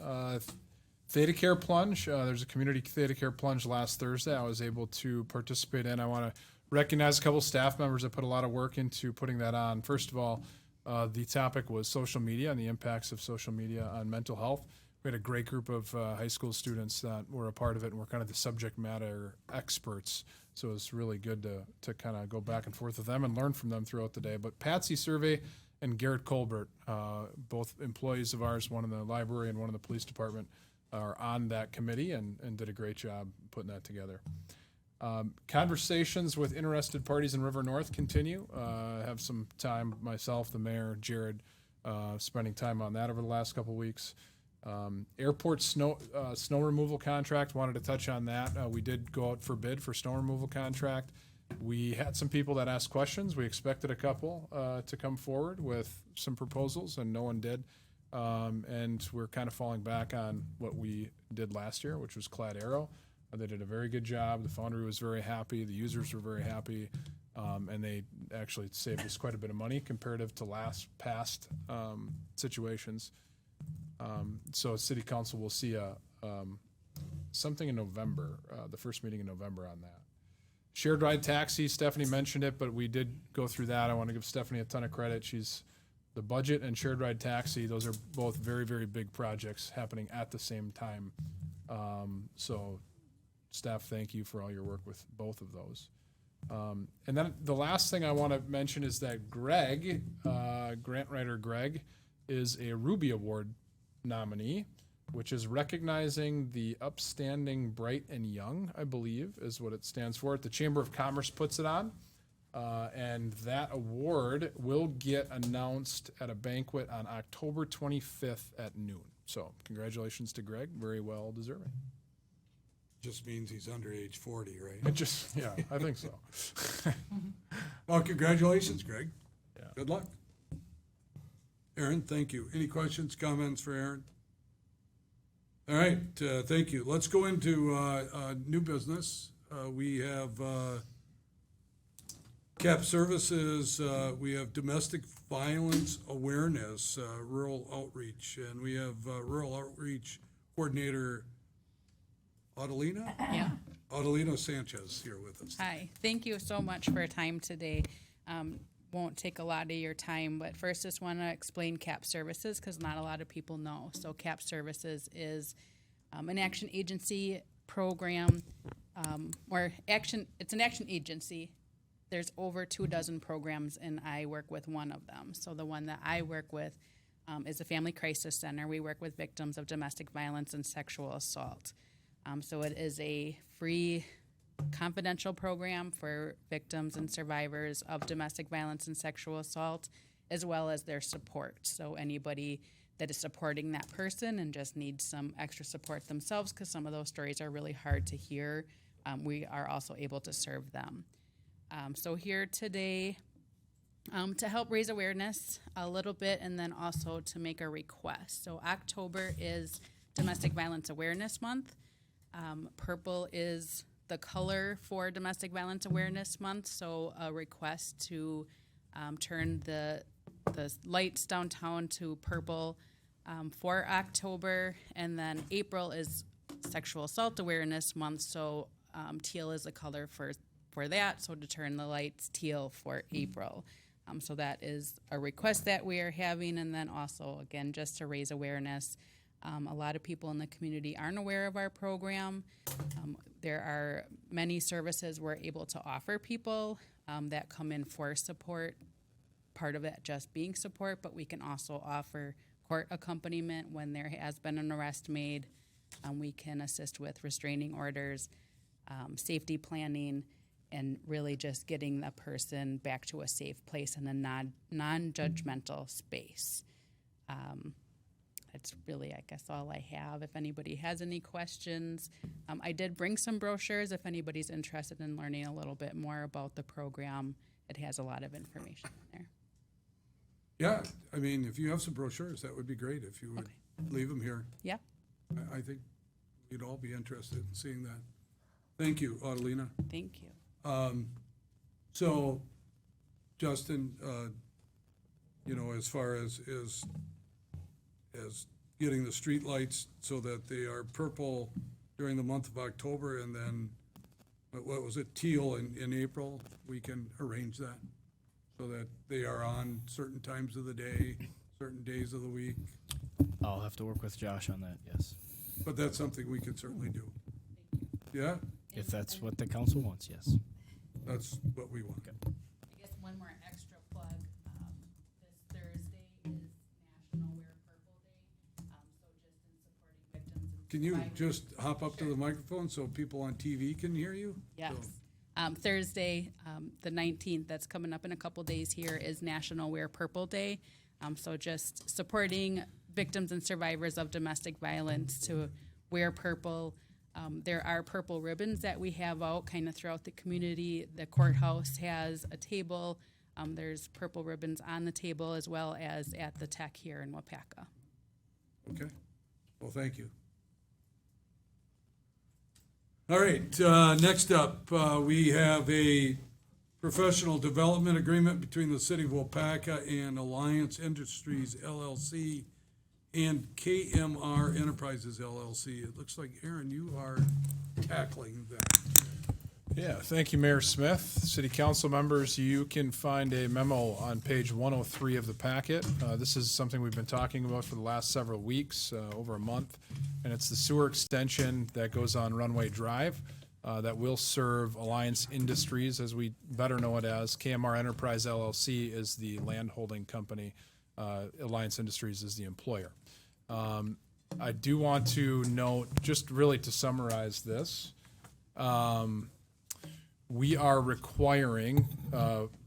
Theta Care Plunge. There's a community Theta Care Plunge last Thursday. I was able to participate in. I want to recognize a couple staff members that put a lot of work into putting that on. First of all, the topic was social media and the impacts of social media on mental health. We had a great group of high school students that were a part of it, and we're kind of the subject matter experts. So it was really good to kind of go back and forth with them and learn from them throughout the day. But Patsy Survey and Garrett Colbert, both employees of ours, one in the library and one in the police department, are on that committee and did a great job putting that together. Conversations with interested parties in River North continue. I have some time, myself, the mayor, Jared, spending time on that over the last couple of weeks. Airport snow removal contract, wanted to touch on that. We did go out for bid for snow removal contract. We had some people that asked questions. We expected a couple to come forward with some proposals, and no one did. And we're kind of falling back on what we did last year, which was Clad Arrow. They did a very good job. The foundry was very happy. The users were very happy. And they actually saved us quite a bit of money comparative to past situations. So City Council will see something in November, the first meeting in November on that. Shared ride taxi, Stephanie mentioned it, but we did go through that. I want to give Stephanie a ton of credit. The budget and shared ride taxi, those are both very, very big projects happening at the same time. So staff, thank you for all your work with both of those. And then the last thing I want to mention is that Greg, grant writer Greg, is a Ruby Award nominee, which is recognizing the upstanding, bright, and young, I believe, is what it stands for. The Chamber of Commerce puts it on. And that award will get announced at a banquet on October 25th at noon. So congratulations to Greg, very well deserving. Just means he's under age 40, right? Yeah, I think so. Well, congratulations, Greg. Yeah. Good luck. Aaron, thank you. Any questions, comments for Aaron? All right, thank you. Let's go into new business. We have CAP services, we have domestic violence awareness, rural outreach, and we have rural outreach coordinator Adelina? Yeah. Adelina Sanchez here with us. Hi, thank you so much for your time today. Won't take a lot of your time, but first just want to explain CAP Services because not a lot of people know. So CAP Services is an action agency program, it's an action agency. There's over 24 programs, and I work with one of them. So the one that I work with is a family crisis center. We work with victims of domestic violence and sexual assault. So it is a free, confidential program for victims and survivors of domestic violence and sexual assault, as well as their support. So anybody that is supporting that person and just needs some extra support themselves, because some of those stories are really hard to hear, we are also able to serve them. So here today to help raise awareness a little bit and then also to make a request. So October is Domestic Violence Awareness Month. Purple is the color for Domestic Violence Awareness Month, so a request to turn the lights downtown to purple for October, and then April is Sexual Assault Awareness Month, so teal is the color for that, so to turn the lights teal for April. So that is a request that we are having, and then also, again, just to raise awareness. A lot of people in the community aren't aware of our program. There are many services we're able to offer people that come in for support, part of it just being support, but we can also offer court accompaniment when there has been an arrest made. We can assist with restraining orders, safety planning, and really just getting the person back to a safe place in a non-judgmental space. That's really, I guess, all I have. If anybody has any questions, I did bring some brochures. If anybody's interested in learning a little bit more about the program, it has a lot of information in there. Yeah, I mean, if you have some brochures, that would be great if you would leave them here. Yeah. I think we'd all be interested in seeing that. Thank you, Adelina. Thank you. So, Justin, as far as getting the street lights so that they are purple during the month of October, and then, what was it, teal in April, we can arrange that so that they are on certain times of the day, certain days of the week. I'll have to work with Josh on that, yes. But that's something we could certainly do. Yeah, If that's what the council wants, yes. that's what we want. I guess one more extra plug. This Thursday is National Wear Purple Day. So just in supporting victims and Can you survivors. just hop up to the microphone so people on TV can hear you? Yes. So- Thursday, the 19th, that's coming up in a couple days here, is National Wear Purple Day. So just supporting victims and survivors of domestic violence to wear purple. There are purple ribbons that we have out kind of throughout the community. The courthouse has a table. There's purple ribbons on the table as well as at the tech here in Waupaca. Okay, well, thank you. All right, next up, we have a professional development agreement between the City of Waupaca and Alliance Industries LLC and KMR Enterprises LLC. It looks like, Aaron, you are tackling that. Yeah, thank you, Mayor Smith. City Council members, you can find a memo on page 103 of the packet. This is something we've been talking about for the last several weeks, over a month, and it's the sewer extension that goes on Runway Drive that will serve Alliance Industries, as we better know it as. KMR Enterprise LLC is the land holding company. Alliance Industries is the employer. I do want to note, just really to summarize this, we are requiring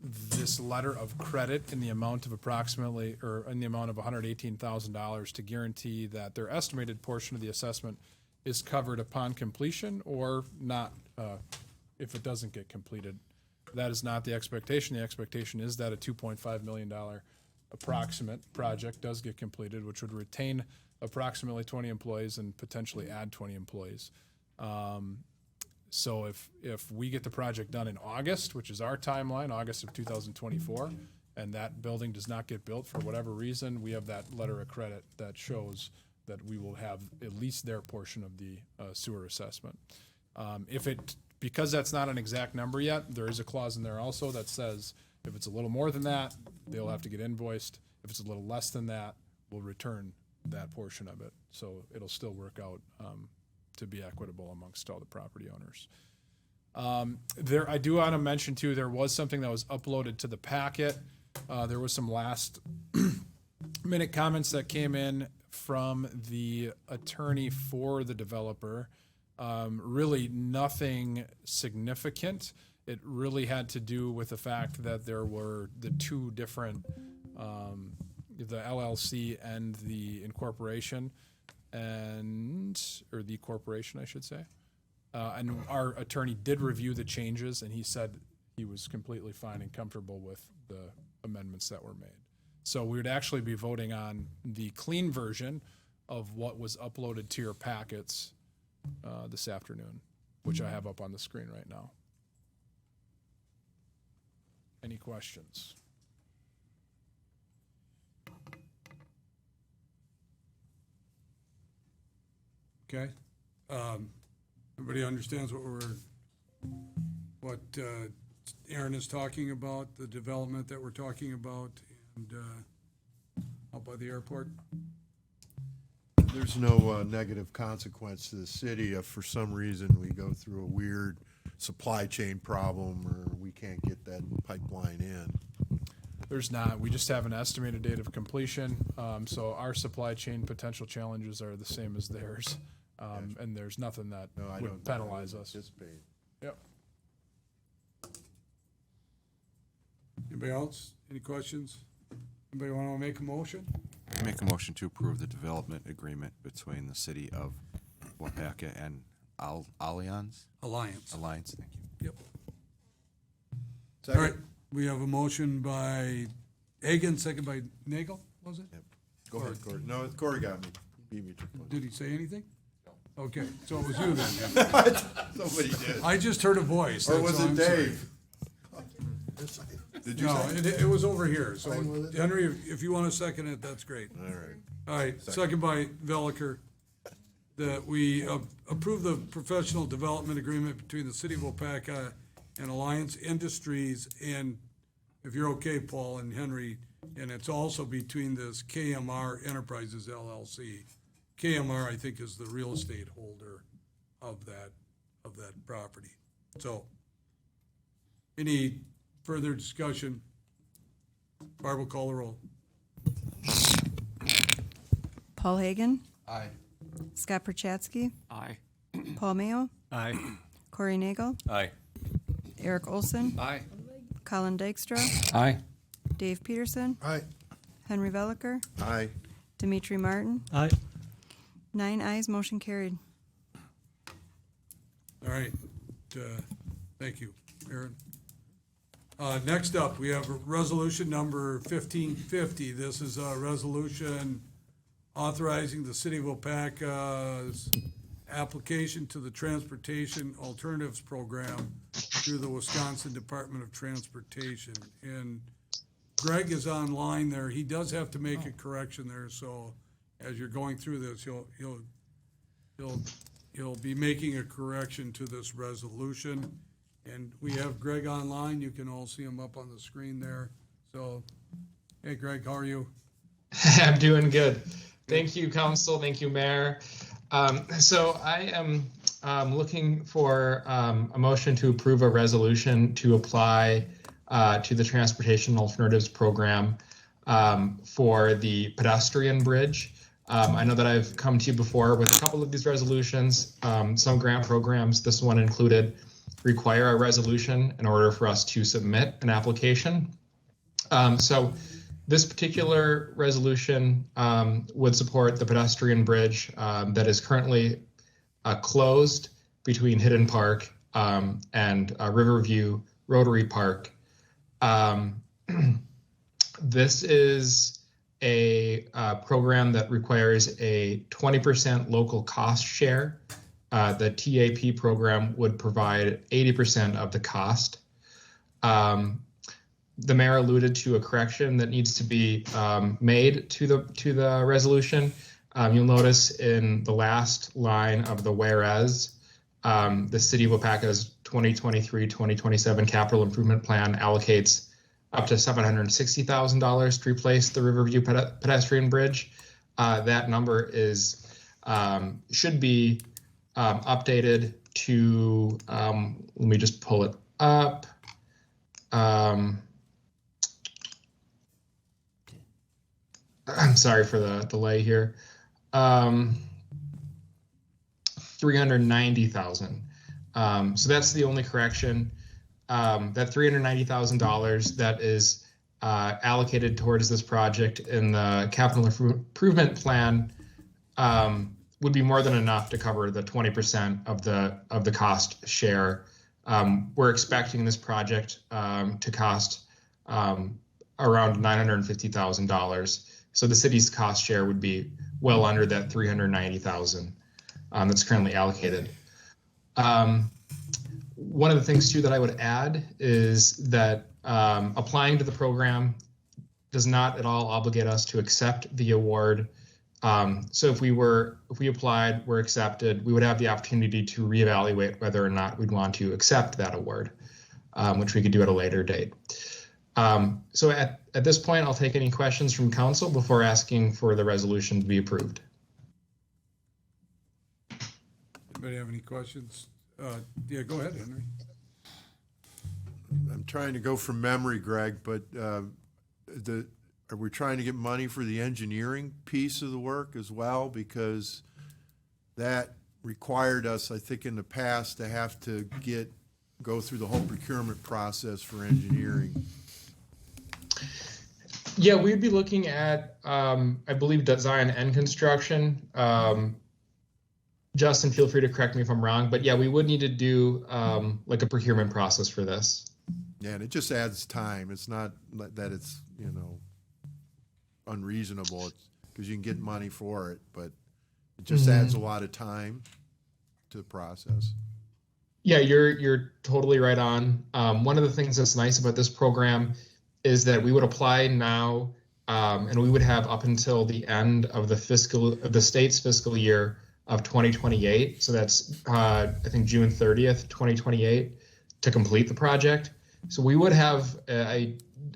this letter of credit in the amount of approximately, or in the amount of $118,000 to guarantee that their estimated portion of the assessment is covered upon completion or not, if it doesn't get completed. That is not the expectation. The expectation is that a $2.5 million approximate project does get completed, which would retain approximately 20 employees and potentially add 20 employees. So if we get the project done in August, which is our timeline, August of 2024, and that building does not get built for whatever reason, we have that letter of credit that shows that we will have at least their portion of the sewer assessment. Because that's not an exact number yet, there is a clause in there also that says if it's a little more than that, they'll have to get invoiced. If it's a little less than that, we'll return that portion of it. So it'll still work out to be equitable amongst all the property owners. I do want to mention too, there was something that was uploaded to the packet. There was some last minute comments that came in from the attorney for the developer. Really nothing significant. It really had to do with the fact that there were the two different, the LLC and the incorporation, or the corporation, I should say. And our attorney did review the changes, and he said he was completely fine and comfortable with the amendments that were made. So we would actually be voting on the clean version of what was uploaded to your packets this afternoon, which I have up on the screen right now. Any questions? Okay. Everybody understands what Aaron is talking about, the development that we're talking about, and out by the airport? There's no negative consequence to the city if for some reason we go through a weird supply chain problem or we can't get that pipeline in. There's not. We just have an estimated date of completion. So our supply chain potential challenges are the same as theirs. And there's nothing that would penalize us. Anticipate. Yep. Anybody else? Any questions? Anybody want to make a motion? Make a motion to approve the development agreement between the city of Waupaca and Alliance. Alliance. Thank you. Yep. All right, we have a motion by Hagan, second by Nagel, was it? Yep. Go ahead, Corey. No, Corey got me. He beat me to the punch. Did he say anything? No. Okay, so it was you then. Somebody did. I just heard a voice. Or that's was all it I'm saying. Dave? Did you No, say? it was over here. So Fine with it. Henry, if you want to second it, that's great. All right. All right, second by Veliker, that we approve the professional development agreement between the City of Waupaca and Alliance Industries, and if you're okay, Paul and Henry, and it's also between this KMR Enterprises LLC. KMR, I think, is the real estate holder of that property. So, any further discussion? Barb will call the roll. Paul Hagan, Aye. Scott Perchatsky, Aye. Paul Mayo, Aye. Corey Nagel, Aye. Eric Olson, Aye. Colin Dykstra, Aye. Dave Peterson, Aye. Henry Veliker, Aye. Dimitri Martin. Aye. 9 ayes, motion carried. All right, thank you, Aaron. Next up, we have resolution number 1550. This is a resolution authorizing the City of Waupaca's application to the Transportation Alternatives Program through the Wisconsin Department of Transportation. And Greg is online there. He does have to make a correction there, so as you're going through this, he'll be making a correction to this resolution. And we have Greg online. You can all see him up on the screen there. So, hey, Greg, how are you? I'm doing good. Thank you, Council. Thank you, Mayor. So I am looking for a motion to approve a resolution to apply to the Transportation Alternatives Program for the pedestrian bridge. I know that I've come to you before with a couple of these resolutions. Some grant programs, this one included, require a resolution in order for us to submit an application. So this particular resolution would support the pedestrian bridge that is currently closed between Hidden Park and Riverview Rotary Park. This is a program that requires a 20% local cost share. The TAP program would provide 80% of the cost. The mayor alluded to a correction that needs to be made to the resolution. You'll notice in the last line of the whereas, the City of Waupaca's 2023-2027 capital improvement plan allocates up to $760,000 to replace the Riverview pedestrian bridge. That number is should be updated to, let me just pull it up. I'm sorry for the delay here. 390,000. So that's the only correction. That $390,000 that is allocated towards this project in the capital improvement plan would be more than enough to cover the 20% of the cost share. We're expecting this project to cost around $950,000. So the city's cost share would be well under that $390,000 that's currently allocated. One of the things too that I would add is that applying to the program does not at all obligate us to accept the award. So if we applied, were accepted, we would have the opportunity to reevaluate whether or not we'd want to accept that award, which we could do at a later date. So at this point, I'll take any questions from council before asking for the resolution to be approved. Anybody have any questions? Yeah, go ahead, Henry. I'm trying to go from memory, Greg, but are we trying to get money for the engineering piece of the work as well? Because that required us, I think, in the past to have to go through the whole procurement process for engineering. Yeah, we'd be looking at, I believe, design and construction. Justin, feel free to correct me if I'm wrong, but yeah, we would need to do like a procurement process for this. Yeah, and it just adds time. It's not that it's, unreasonable, because you can get money for it, but it just adds a lot of time to the process. Yeah, you're totally right on. One of the things that's nice about this program is that we would apply now and we would have up until the end of the state's fiscal year of 2028. So that's I think June 30th, 2028, to complete the project. So we would have a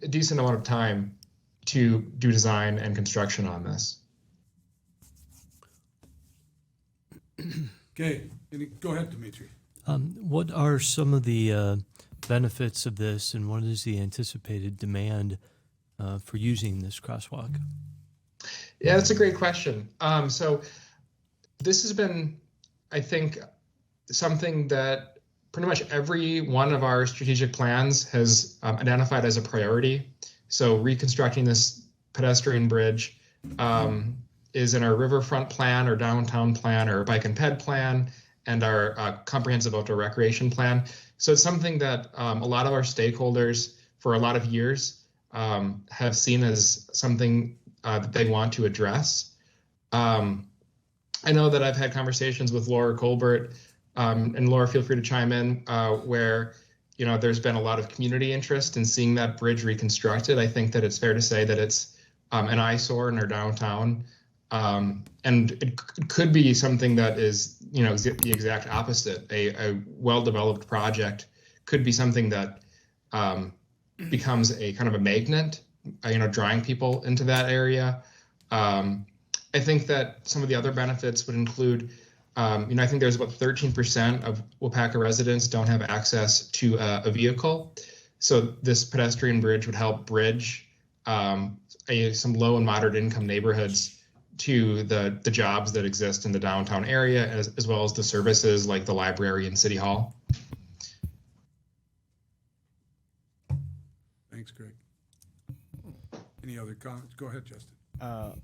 decent amount of time to do design and construction on this. Okay, go ahead, Dimitri. What are some of the benefits of this, and what is the anticipated demand for using this crosswalk? Yeah, that's a great question. So this has been, I think, something that pretty much every one of our strategic plans has identified as a priority. So reconstructing this pedestrian bridge is in our riverfront plan, or downtown plan, or bike and ped plan, and our comprehensive outdoor recreation plan. So it's something that a lot of our stakeholders for a lot of years have seen as something that they want to address. I know that I've had conversations with Laura Colbert, and Laura, feel free to chime in, where there's been a lot of community interest in seeing that bridge reconstructed. I think that it's fair to say that it's an eyesore in our downtown, and it could be something that is the exact opposite. A well-developed project could be something that becomes a kind of a magnet, drawing people into that area. I think that some of the other benefits would include, I think there's about 13% of Waupaca residents don't have access to a vehicle. So this pedestrian bridge would help bridge some low and moderate income neighborhoods to the jobs that exist in the downtown area, as well as the services like the library and city hall. Thanks, Greg. Any other comments? Go ahead, Justin.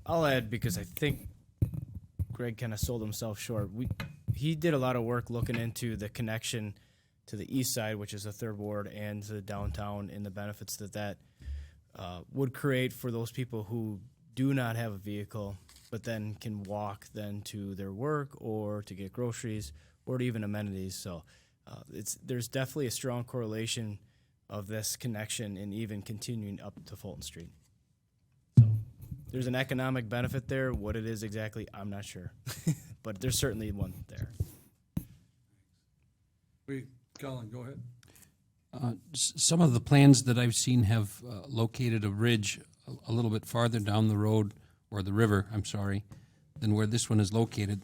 I'll add, because I think Greg kind of sold himself short. He did a lot of work looking into the connection to the east side, which is the third ward, and to the downtown, and the benefits that would create for those people who do not have a vehicle, but then can walk then to their work, or to get groceries, or to even amenities. So there's definitely a strong correlation of this connection, and even continuing up to Fulton Street. So there's an economic benefit there. What it is exactly, I'm not sure, but there's certainly one there. Wait, Colin, go ahead. Some of the plans that I've seen have located a bridge a little bit farther down the road, or the river, I'm sorry, than where this one is located.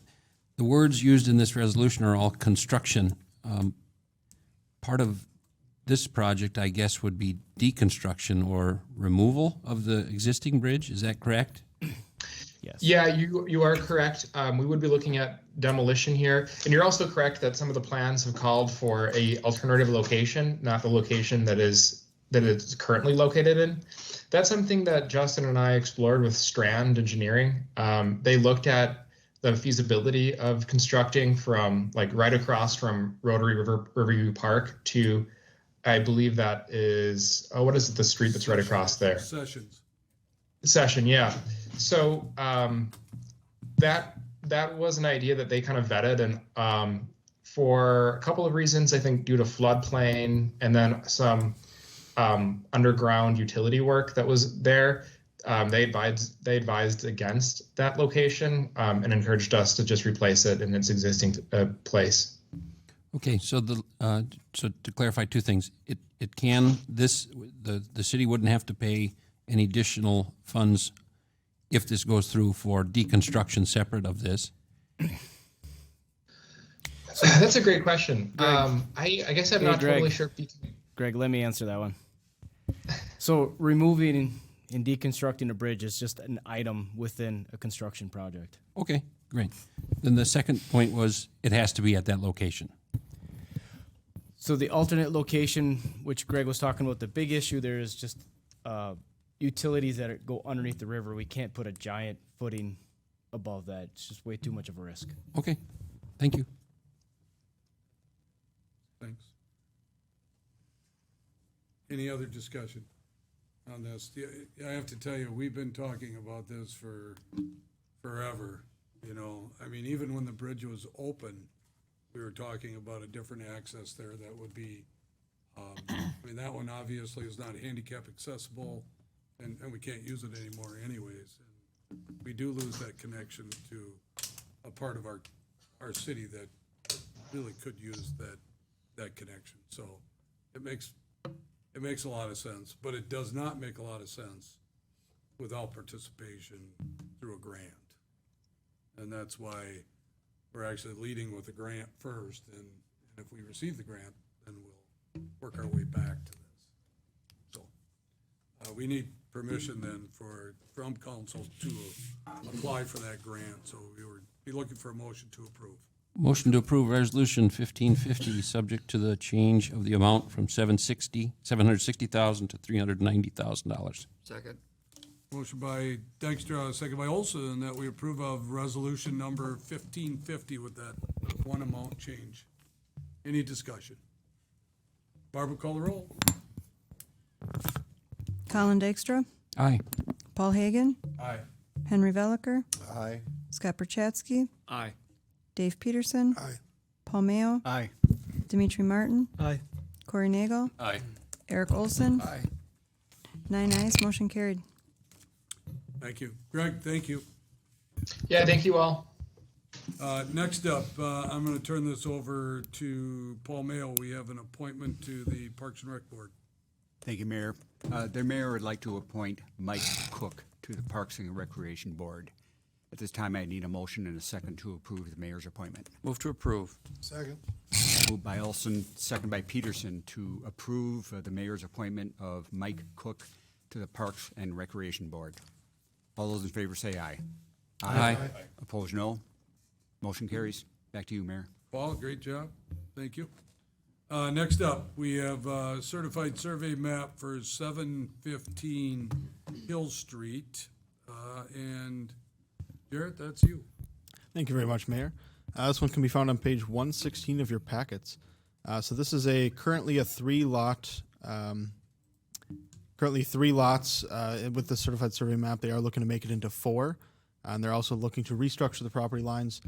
The words used in this resolution are all construction. Part of this project, I guess, would be deconstruction or removal of the existing bridge. Is that correct? Yes. Yeah, you are correct. We would be looking at demolition here. And you're also correct that some of the plans have called for a alternative location, not the location that it's currently located in. That's something that Justin and I explored with Strand Engineering. They looked at the feasibility of constructing from right across from Rotary Riverview Park to, I believe that is, what is it, the street that's right across there? Session, yeah. So that was an idea that they kind of vetted, and for a couple of reasons, I think due to floodplain and then some underground utility work that was there, they advised against that location, and encouraged us to just replace it in its existing place. Okay, so so to clarify two things, the city wouldn't have to pay any additional funds if this goes through for deconstruction separate of this. That's a great question. I guess I'm not totally sure. Greg, let me answer that one. So removing and deconstructing a bridge is just an item within a construction project. Okay, great. Then the second point was it has to be at that location. So the alternate location, which Greg was talking about, the big issue there is just utilities that go underneath the river. We can't put a giant footing above that. It's just way too much of a risk. Okay, thank you. Thanks. Any other discussion on this? I have to tell you, we've been talking about this for forever. I mean, even when the bridge was open, we were talking about a different access there that would be, that one obviously is not handicap accessible, and we can't use it anymore anyways. And we do lose that connection to a part of our city that really could use that connection. So it makes a lot of sense, but it does not make a lot of sense without participation through a grant. And that's why we're actually leading with a grant first, and if we receive the grant, then we'll work our way back to this. So we need permission then from council to apply for that grant, so we would be looking for a motion to approve. Motion to approve Resolution 1550, subject to the change of the amount from $760,000 to $390,000. Second. Motion by Dykstra, second by Olson, that we approve of resolution number 1550 with that one amount change. Any discussion? Barbara, call the roll. Colin Dykstra, Aye. Paul Hagan, Aye. Henry Veliker, Aye. Scott Perchatsky, Aye. Dave Peterson, Aye. Paul Mayo, Aye. Dimitri Martin, Aye. Corey Nagel, Aye. Eric Olson. Aye. 9 ayes, motion carried. Thank you. Greg, thank you. Yeah, thank you all. Next up, I'm going to turn this over to Paul Mayo. We have an appointment to the Parks and Rec Board. Thank you, Mayor. The mayor would like to appoint Mike Cook to the Parks and Recreation Board. At this time, I need a motion and a second to approve the mayor's appointment. Move to approve. Second. Moved by Olson, second by Peterson, to approve the mayor's appointment of Mike Cook to the Parks and Recreation Board. All those in favor say aye. Aye. Opposed, no. Motion carries. Back to you, Mayor. Paul, great job. Thank you. Next up, we have a certified survey map for 715 Hill Street. And Jarrett, that's you. Thank you very much, Mayor. This one can be found on page 116 of your packets. So this is currently a 3-lot, with the certified survey map. They are looking to make it into 4, and they're also looking to restructure the property lines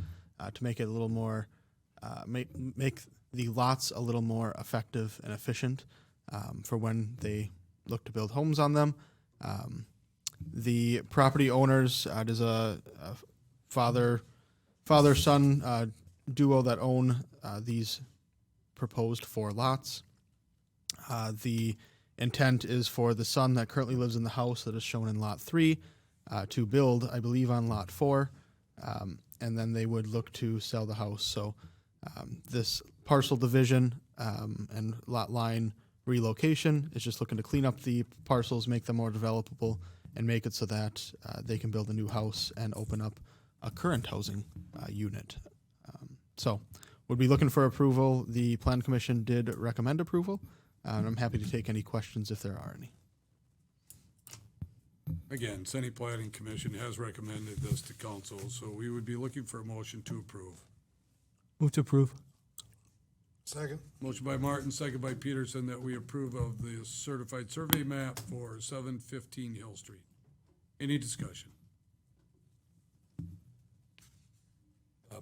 to make it a little more, make the lots a little more effective and efficient for when they look to build homes on them. The property owners, there's a father-son duo that own these proposed 4 lots. The intent is for the son that currently lives in the house that is shown in Lot 3 to build, I believe, on Lot 4, and then they would look to sell the house. So this parcel division and lot line relocation is just looking to clean up the parcels, make them more developable, and make it so that they can build a new house and open up a current housing unit. So would be looking for approval. The Plan Commission did recommend approval, and I'm happy to take any questions if there are any. Again, Senate Planning Commission has recommended this to council, so we would be looking for a motion to approve. Move to approve. Second. Motion by Martin, second by Peterson, that we approve of the certified survey map for 715 Hill Street. Any discussion?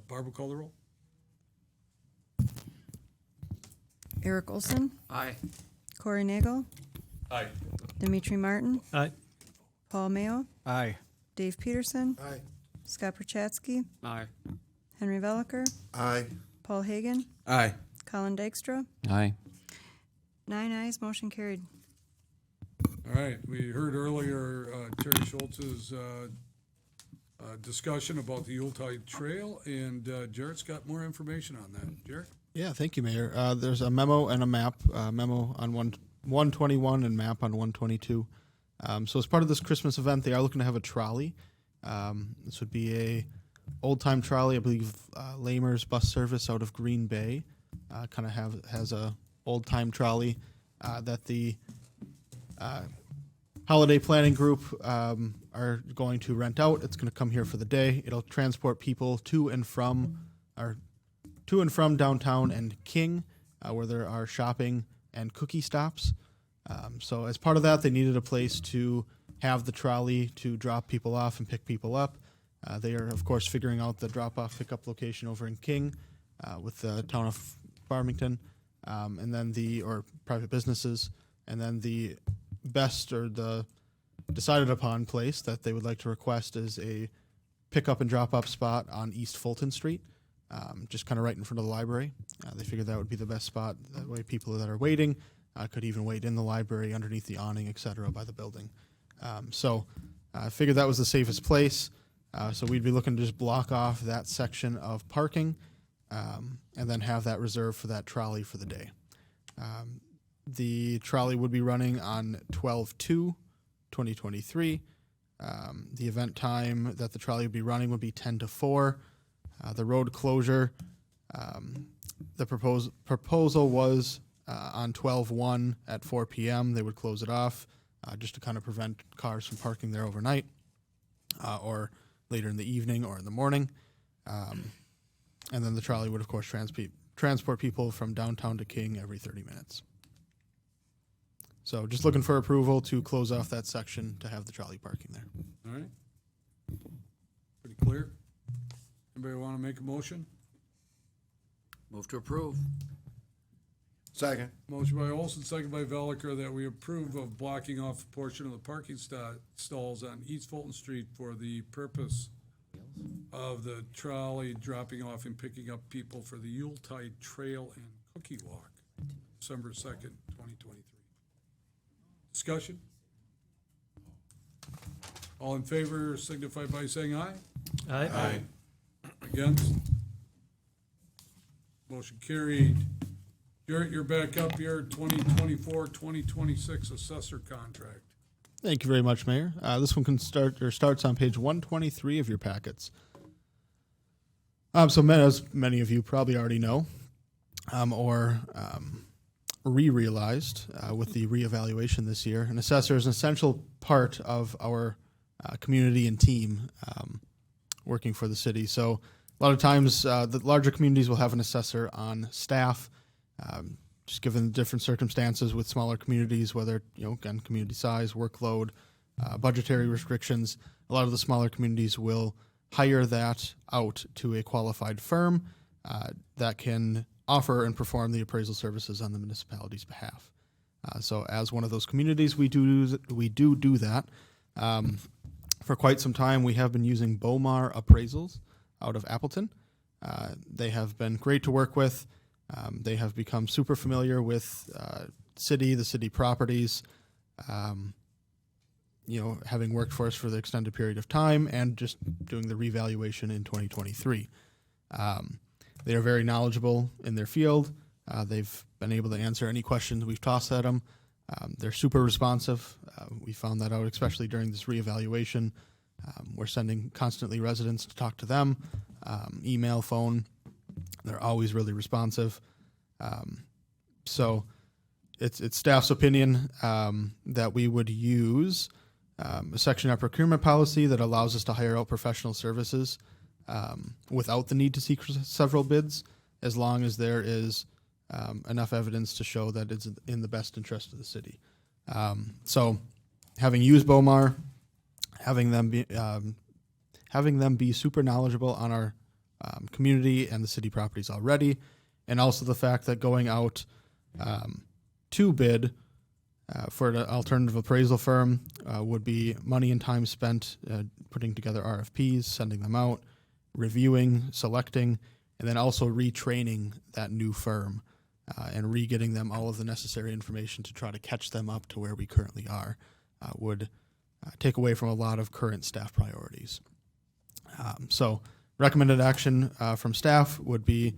Barbara, call the roll. Eric Olson, Aye. Corey Nagel, Aye. Dimitri Martin, Aye. Paul Mayo, Aye. Dave Peterson, Aye. Scott Perchatsky, Aye. Henry Veliker, Aye. Paul Hagan, Aye. Colin Dykstra. Aye. 9 ayes, motion carried. All right, we heard earlier Terry Schultz's discussion about the Yuletide Trail, and Jarrett's got more information on that. Jarrett? Yeah, thank you, Mayor. There's a memo and a map, memo on 121 and map on 122. So as part of this Christmas event, they are looking to have a trolley. This would be a old-time trolley, I believe Lamer's bus service out of Green Bay kind of has a old-time trolley that the holiday planning group are going to rent out. It's going to come here for the day. It'll transport people to and from downtown and King, where there are shopping and cookie stops. So as part of that, they needed a place to have the trolley to drop people off and pick people up. They are, of course, figuring out the drop-off pickup location over in King with the town of Farmington, and then or private businesses, and then the best or the decided upon place that they would like to request is a pick-up and drop-off spot on East Fulton Street, just kind of right in front of the library. They figured that would be the best spot. That way people that are waiting could even wait in the library, underneath the awning, et cetera, by the building. So I figured that was the safest place. So we'd be looking to just block off that section of parking and then have that reserved for that trolley for the day. The trolley would be running on 12/2/2023. The event time that the trolley would be running would be 10 to 4. The road closure, the proposal was on 12/1 at 4 p.m. They would close it off just to kind of prevent cars from parking there overnight or later in the evening or in the morning. And then the trolley would, of course, transport people from downtown to King every 30 minutes. So just looking for approval to close off that section to have the trolley parking there. All right. Pretty clear. Anybody want to make a motion? Move to approve. Second. Motion by Olson, second by Veliker, that we approve of blocking off a portion of the parking stalls on East Fulton Street for the purpose of the trolley dropping off and picking up people for the Yuletide Trail and Cookie Walk, December 2nd, 2023. Discussion? All in favor signify by saying aye. Aye. Aye. Against? Motion carried. Jarrett, you're back up here, 2024-2026 assessor contract. Thank you very much, Mayor. This one starts on page 123 of your packets. So as many of you probably already know, or realized with the reevaluation this year, an assessor is an essential part of our community and team working for the city. So a lot of times the larger communities will have an assessor on staff, just given the different circumstances with smaller communities, whether, again, community size, workload, budgetary restrictions. A lot of the smaller communities will hire that out to a qualified firm that can offer and perform the appraisal services on the municipality's behalf. So as one of those communities, we do that. For quite some time, we have been using Bomar Appraisals out of Appleton. They have been great to work with. They have become super familiar with the city properties, having worked for us for the extended period of time and just doing the revaluation in 2023. They are very knowledgeable in their field. They've been able to answer any questions we've tossed at them. They're super responsive. We found that out, especially during this reevaluation. We're sending constantly residents to talk to them, email, phone. They're always really responsive. So it's staff's opinion that we would use a section of procurement policy that allows us to hire out professional services without the need to seek several bids, as long as there is enough evidence to show that it's in the best interest of the city. So having used Bomar, having them be super knowledgeable on our community and the city properties already, and also the fact that going out to bid for an alternative appraisal firm would be money and time spent putting together RFPs, sending them out, reviewing, selecting, and then also retraining that new firm and re-getting them all of the necessary information to try to catch them up to where we currently are would take away from a lot of current staff priorities. So recommended action from staff would be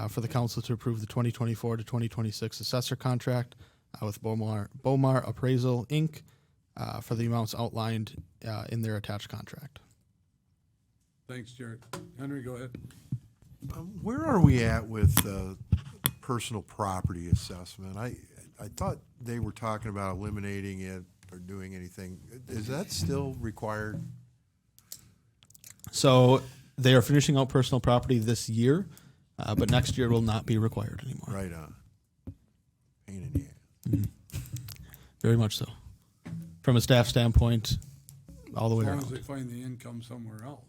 for the council to approve the 2024 to 2026 assessor contract with Bomar Appraisal, Inc. For the amounts outlined in their attached contract. Thanks, Jared. Henry, go ahead. Where are we at with personal property assessment? I thought they were talking about eliminating it or doing anything. Is that still required? So they are finishing out personal property this year, but next year will not be required anymore. Right on. Pain in the ass. Mm-hmm. Very much so. From a staff standpoint, all the way As long around. as they find the income somewhere else.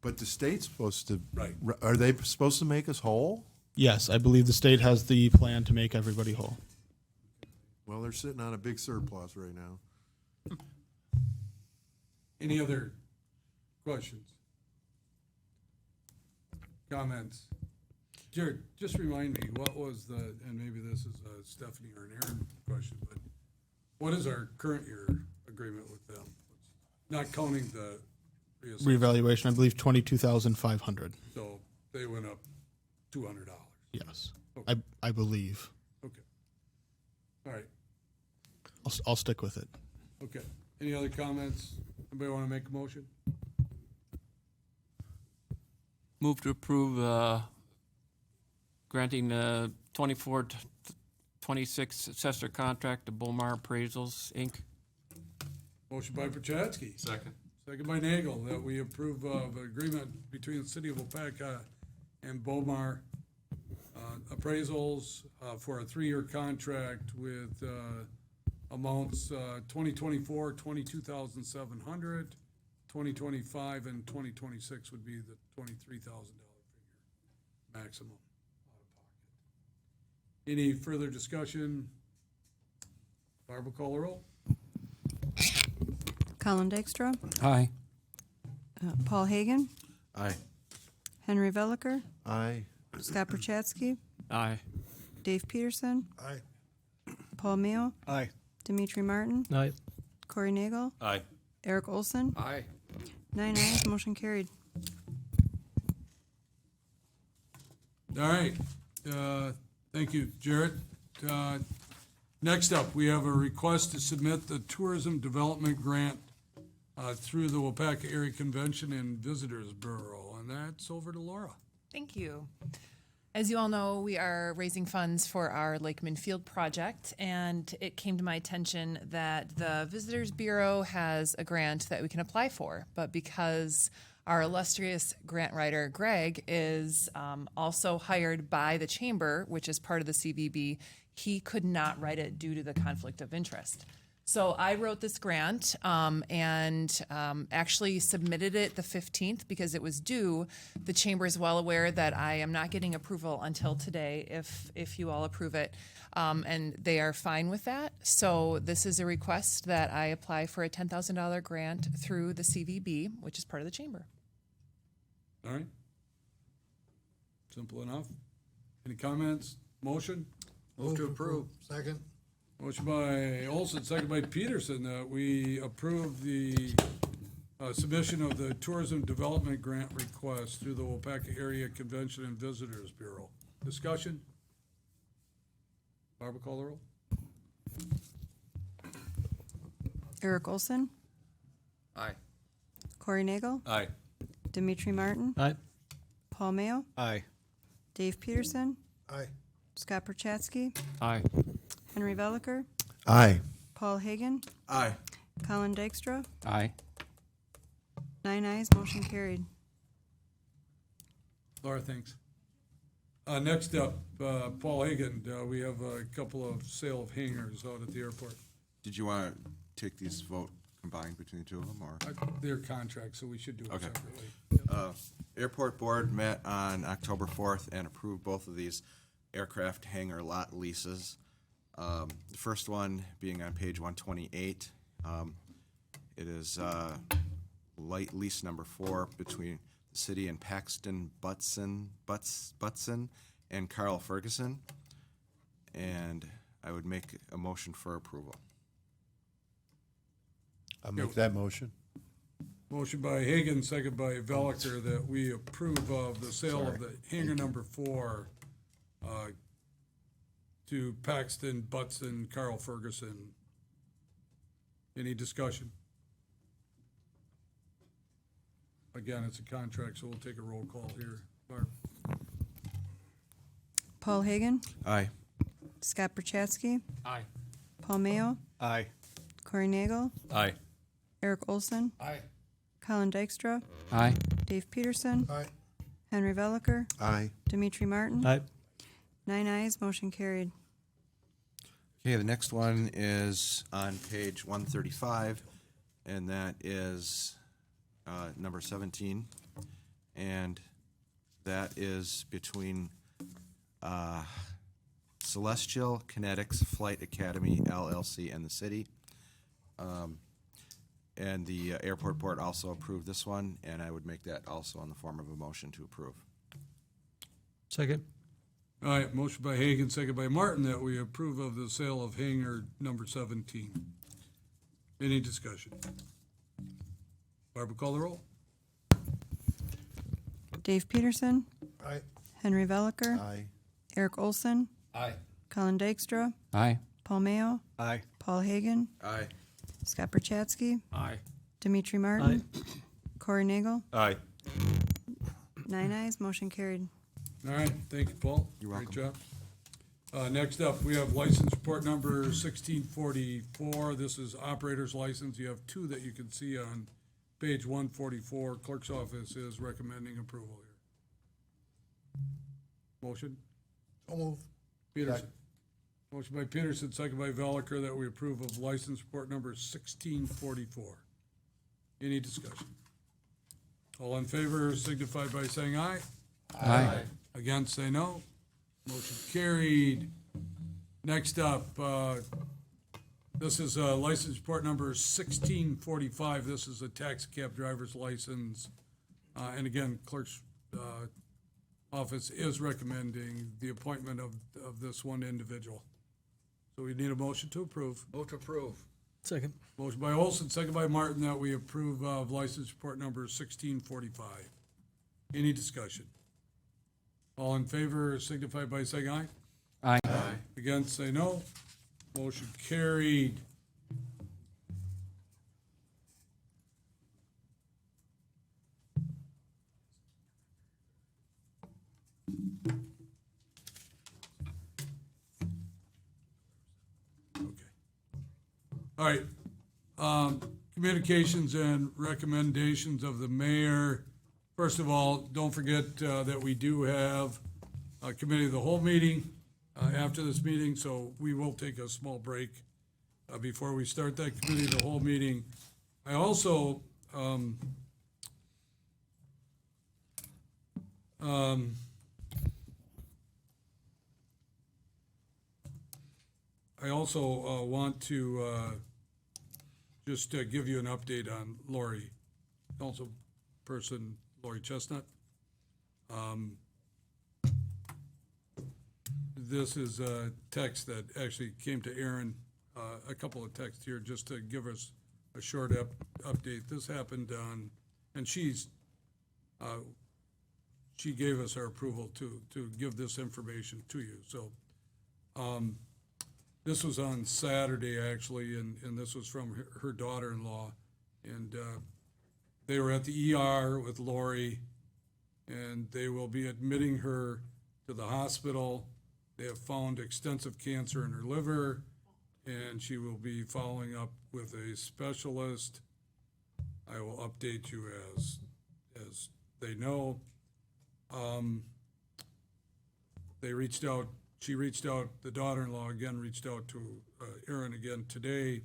But the state's supposed to. Right. Are they supposed to make us whole? Yes, I believe the state has the plan to make everybody whole. Well, they're sitting on a big surplus right now. Any other questions? Comments? Jared, just remind me, what was the, and maybe this is a Stephanie or an Aaron question, but what is our current year agreement with them? Not counting the reassessment. Reevaluation, I believe 22,500. So they went up $200. Yes, Okay. I believe. Okay. All right. I'll stick with it. Okay. Any other comments? Anybody want to make a motion? Move to approve granting 24-26 assessor contract to Bomar Appraisals, Inc. Motion by Prochatsky. Second. Second by Nagel, that we approve of agreement between the city of Waupaca and Bomar Appraisals for a 3-year contract with amounts 2024, 22,700, 2025, and 2026 would be the $23,000 figure maximum out of pocket. Any further discussion? Barbara, call the roll. Colin Dykstra, Aye. Paul Hagan, Aye. Henry Veliker, Aye. Scott Perchatsky, Aye. Dave Peterson, Aye. Paul Mayo, Aye. Dimitri Martin, Aye. Corey Nagel, Aye. Eric Olson. Aye. 9 ayes, motion carried. All right, thank you, Jarrett. Next up, we have a request to submit the Tourism Development Grant through the Waupaca Area Convention and Visitors Bureau, and that's over to Laura. Thank you. As you all know, we are raising funds for our Lakeman Field project, and it came to my attention that the Visitors Bureau has a grant that we can apply for, but because our illustrious grant writer, Greg, is also hired by the Chamber, which is part of the CVB, he could not write it due to the conflict of interest. So I wrote this grant and actually submitted it the 15th because it was due. The Chamber is well aware that I am not getting approval until today if you all approve it, and they are fine with that. So this is a request that I apply for a $10,000 grant through the CVB, which is part of the Chamber. All right. Simple enough. Any comments? Motion? Move to approve. Second. Motion by Olson, second by Peterson, that we approve the submission of the Tourism Development Grant request through the Waupaca Area Convention and Visitors Bureau. Discussion? Barbara, call the roll. Eric Olson, Aye. Corey Nagel, Aye. Dimitri Martin, Aye. Paul Mayo, Aye. Dave Peterson, Aye. Scott Perchatsky, Aye. Henry Veliker, Aye. Paul Hagan, Aye. Colin Dykstra. Aye. 9 ayes, motion carried. Laura, thanks. Next up, Paul Hagan, we have a couple of sale of hangars out at the airport. Did you want to take these vote combined between the two of them, or? Their contract, so we should do it Okay. separately. Airport Board met on October 4th and approved both of these aircraft hangar lot leases. The first one being on page 128. It is light lease number 4 between the city and Paxton Butson and Carl Ferguson. And I would make a motion for approval. I'll make that motion. Motion by Hagan, second by Veliker, that we approve of the sale of the hangar number 4 to Paxton, Butson, Carl Ferguson. Any discussion? Again, it's a contract, so we'll take a roll call here. Barb? Paul Hagan, Aye. Scott Perchatsky, Aye. Paul Mayo, Aye. Corey Nagel, Aye. Eric Olson, Aye. Colin Dykstra, Aye. Dave Peterson, Aye. Henry Veliker, Aye. Dimitri Martin. Aye. 9 ayes, motion carried. Okay, the next one is on page 135, and that is number 17. And that is between Celestial Kinetics Flight Academy, LLC, and the city. And the airport board also approved this one, and I would make that also in the form of a motion to approve. Second. All right, motion by Hagan, second by Martin, that we approve of the sale of hangar number 17. Any discussion? Barbara, call the roll. Dave Peterson. Aye. Henry Veliker. Aye. Eric Olson. Aye. Colin Dykstra. Aye. Paul Mayo. Aye. Paul Hagan. Aye. Scott Perchatsky. Aye. Dimitri Martin. Corey Nagel. Aye. 9 ayes, motion carried. All right, thank you, Paul. You're Great welcome. job. Next up, we have license report number 1644. This is operator's license. You have two that you can see on page 144. Clerk's office is recommending approval here. Motion? So move. Peterson. Motion by Peterson, second by Veliker, that we approve of license report number 1644. Any discussion? All in favor signify by saying aye. Aye. Against, say no. Motion carried. Next up, this is license report number 1645. This is a taxi cab driver's license. And again, clerk's office is recommending the appointment of this one individual. So we need a motion to approve. Vote to approve. Second. Motion by Olson, second by Martin, that we approve of license report number 1645. Any discussion? All in favor signify by saying aye. Aye. Against, say no. Motion carried. Okay. All right. Communications and recommendations of the mayor. First of all, don't forget that we do have a committee of the whole meeting after this meeting, so we will take a small break before we start that committee of the whole meeting. I also want to just give you an update on Lori, Councilperson Lori Chestnut. This is a text that actually came to Aaron, a couple of texts here, just to give us a short update. This happened on, and she gave us our approval to give this information to you. So this was on Saturday, actually, and this was from her daughter-in-law. And they were at the ER with Lori, and they will be admitting her to the hospital. They have found extensive cancer in her liver, and she will be following up with a specialist. I will update you as they know. They reached out. She reached out. The daughter-in-law again reached out to Aaron again today,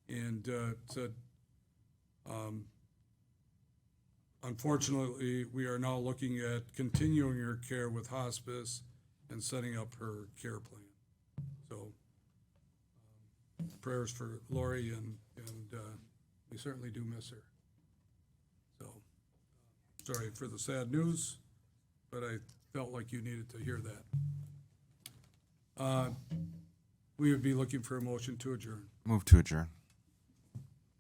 and said, unfortunately, we are now looking at continuing her care with hospice and setting up her care plan. So prayers for Lori, and we certainly do miss her. So sorry for the sad news, but I felt like you needed to hear that. We would be looking for a motion to adjourn. Move to adjourn.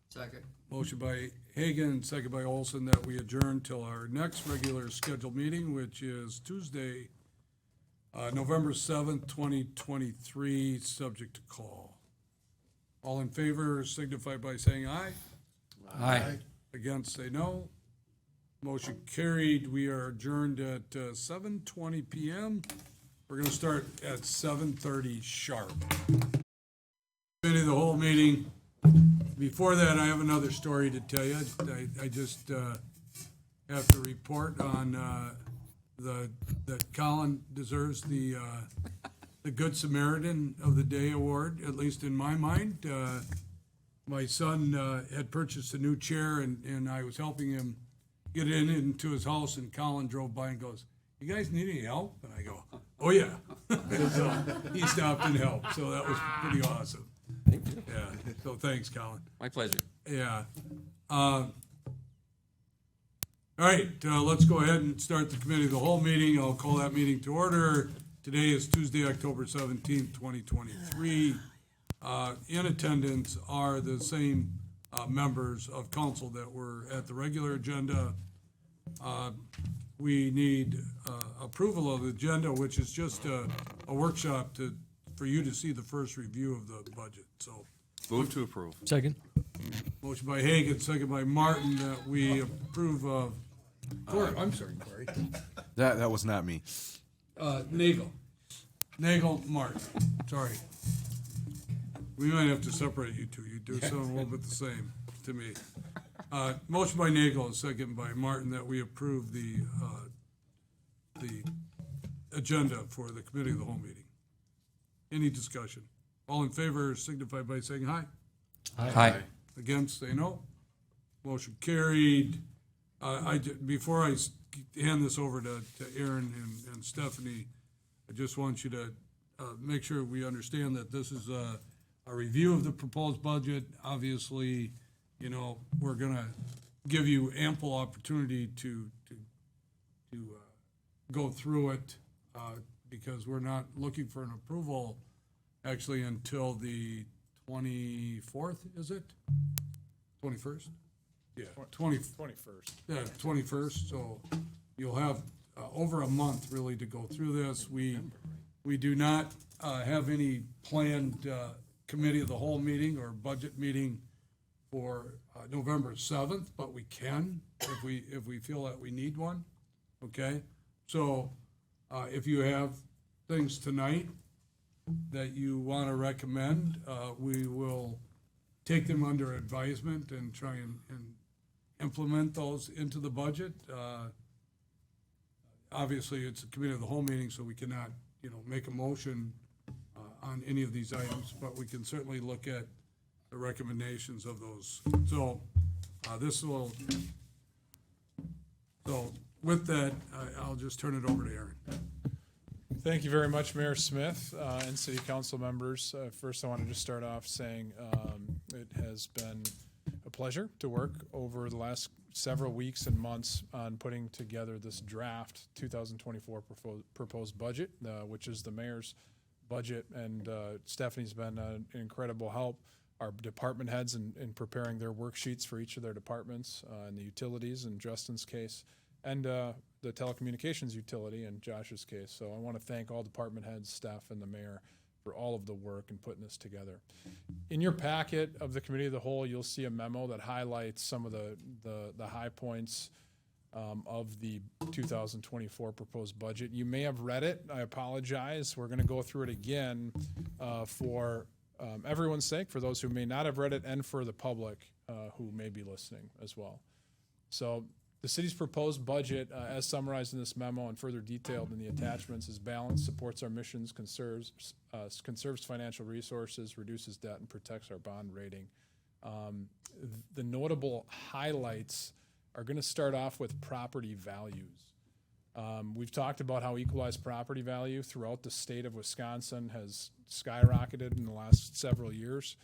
Second. Motion by Hagan, second by Olson, that we adjourn till our next regular scheduled meeting, which is Tuesday, November 7th, 2023, subject to call. All in favor signify by saying aye. Aye. Against, say no. Motion carried. We are adjourned at 7:20 p.m. We're going to start at 7:30 sharp. Committee of the whole meeting. Before that, I have another story to tell you. I just have to report on that Colin deserves the Good Samaritan of the Day award, at least in my mind. My son had purchased a new chair, and I was helping him get into his house, and Colin drove by and goes, "You guys need any help?" And I go, "Oh yeah." So he stopped and helped, so that was pretty awesome. Thank you. Yeah, so thanks, Colin. My pleasure. Yeah. All right, let's go ahead and start the committee of the whole meeting. I'll call that meeting to order. Today is Tuesday, October 17th, 2023. In attendance are the same members of council that were at the regular agenda. We need approval of the agenda, which is just a workshop for you to see the first review of the budget. So, Move to approve. Second. motion by Hagan, second by Martin, that we approve of. Corey, I'm sorry, Corey. That was not me. Nagel, Martin. Sorry. We might have to separate you two. You do sound a little bit the same to me. Motion by Nagel, second by Martin, that we approve the agenda for the committee of the whole meeting. Any discussion? All in favor signify by saying aye. Aye. Against, say no. Motion carried. Before I hand this over to Aaron and Stephanie, I just want you to make sure we understand that this is a review of the proposed budget. Obviously, you know, we're gonna give you ample opportunity to go through it, because we're not looking for an approval actually until the 24th, is it? 21st? Yeah, 21st. Yeah, 21st, so you'll have over a month really to go through this. We do not have any planned committee of the whole meeting or budget meeting for November 7th, but we can if we feel that we need one, okay? So if you have things tonight that you want to recommend, we will take them under advisement and try and implement those into the budget. Obviously, it's a committee of the whole meeting, so we cannot, you know, make a motion on any of these items, but we can certainly look at the recommendations of those. So so with that, I'll just turn it over to Aaron. Thank you very much, Mayor Smith and City Council members. First, I want to just start off saying it has been a pleasure to work over the last several weeks and months on putting together this draft 2024 proposed budget, which is the mayor's budget, and Stephanie's been an incredible help. Our department heads in preparing their worksheets for each of their departments, and the utilities in Justin's case, and the telecommunications utility in Josh's case. So I want to thank all department heads, staff, and the mayor for all of the work in putting this together. In your packet of the committee of the whole, you'll see a memo that highlights some of the high points of the 2024 proposed budget. You may have read it. I apologize. We're going to go through it again for everyone's sake, for those who may not have read it, and for the public who may be listening as well. So the city's proposed budget, as summarized in this memo and further detailed in the attachments, is balanced, supports our missions, conserves financial resources, reduces debt, and protects our bond rating. The notable highlights are going to start off with property values. We've talked about how equalized property value throughout the state of Wisconsin has skyrocketed in the last several years.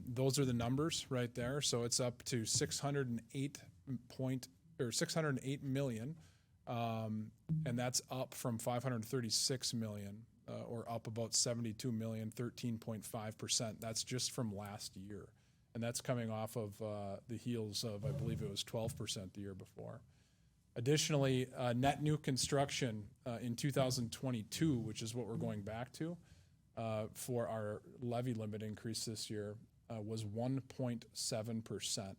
Those are the numbers right there. So it's up to 608 million, and that's up from 536 million, or up about 72 million, 13.5%. That's just from last year, and that's coming off of the heels of, I believe it was 12% the year before. Additionally, net new construction in 2022, which is what we're going back to for our levy limit increase this year, was 1.7%.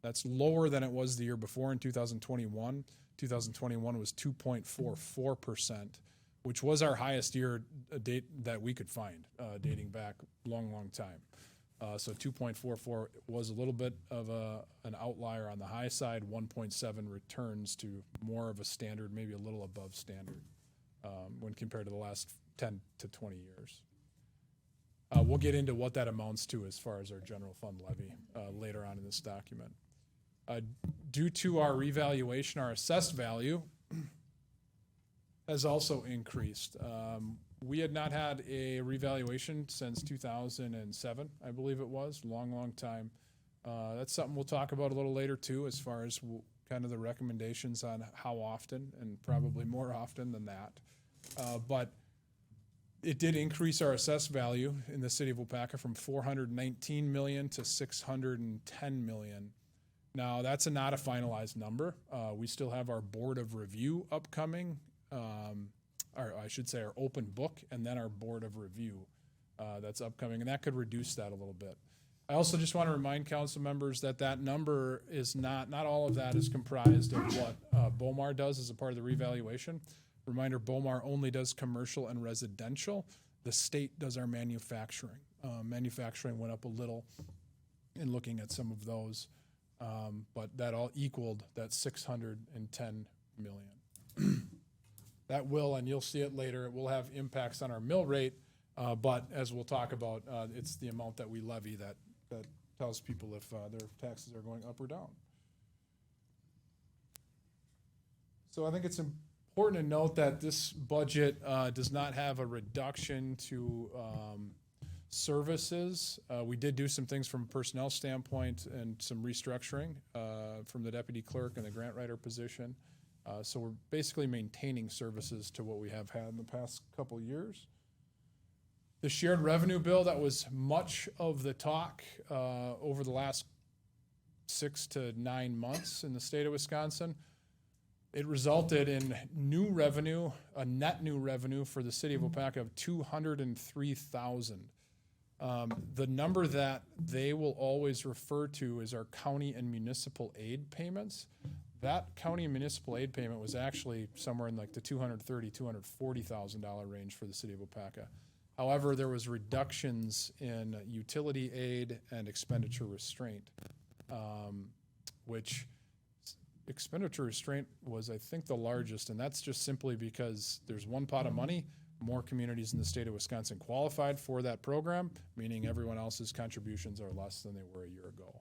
That's lower than it was the year before in 2021. 2021 was 2.44%, which was our highest year date that we could find, dating back a long time. So 2.44 was a little bit of an outlier on the high side. 1.7 returns to more of a standard, maybe a little above standard when compared to the last 10 to 20 years. We'll get into what that amounts to as far as our general fund levy later on in this document. Due to our revaluation, our assessed value has also increased. We had not had a revaluation since 2007, I believe it was, long time. That's something we'll talk about a little later too, as far as kind of the recommendations on how often, and probably more often than that. But it did increase our assessed value in the city of Waupaca from 419 million to 610 million. Now, that's not a finalized number. We still have our board of review upcoming, or I should say our open book, and then our board of review that's upcoming, and that could reduce that a little bit. I also just want to remind council members that that number is not all of that is comprised of what BOMAR does as a part of the revaluation. Reminder, BOMAR only does commercial and residential. The state does our manufacturing. Manufacturing went up a little in looking at some of those. But that all equaled that 610 million. That will, and you'll see it later, it will have impacts on our mill rate, but as we'll talk about, it's the amount that we levy that tells people if their taxes are going up or down. So I think it's important to note that this budget does not have a reduction to services. We did do some things from a personnel standpoint and some restructuring from the deputy clerk and the grant writer position. So we're basically maintaining services to what we have had in the past couple years. The shared revenue bill, that was much of the talk over the last 6 to 9 months in the state of Wisconsin. It resulted in new revenue, a net new revenue for the city of Waupaca of $203,000. The number that they will always refer to is our county and municipal aid payments. That county and municipal aid payment was actually somewhere in like the $230,000, $240,000 range for the city of Waupaca. However, there was reductions in utility aid and expenditure restraint, which expenditure restraint was, I think, the largest, and that's just simply because there's one pot of money. More communities in the state of Wisconsin qualified for that program, meaning everyone else's contributions are less than they were a year ago.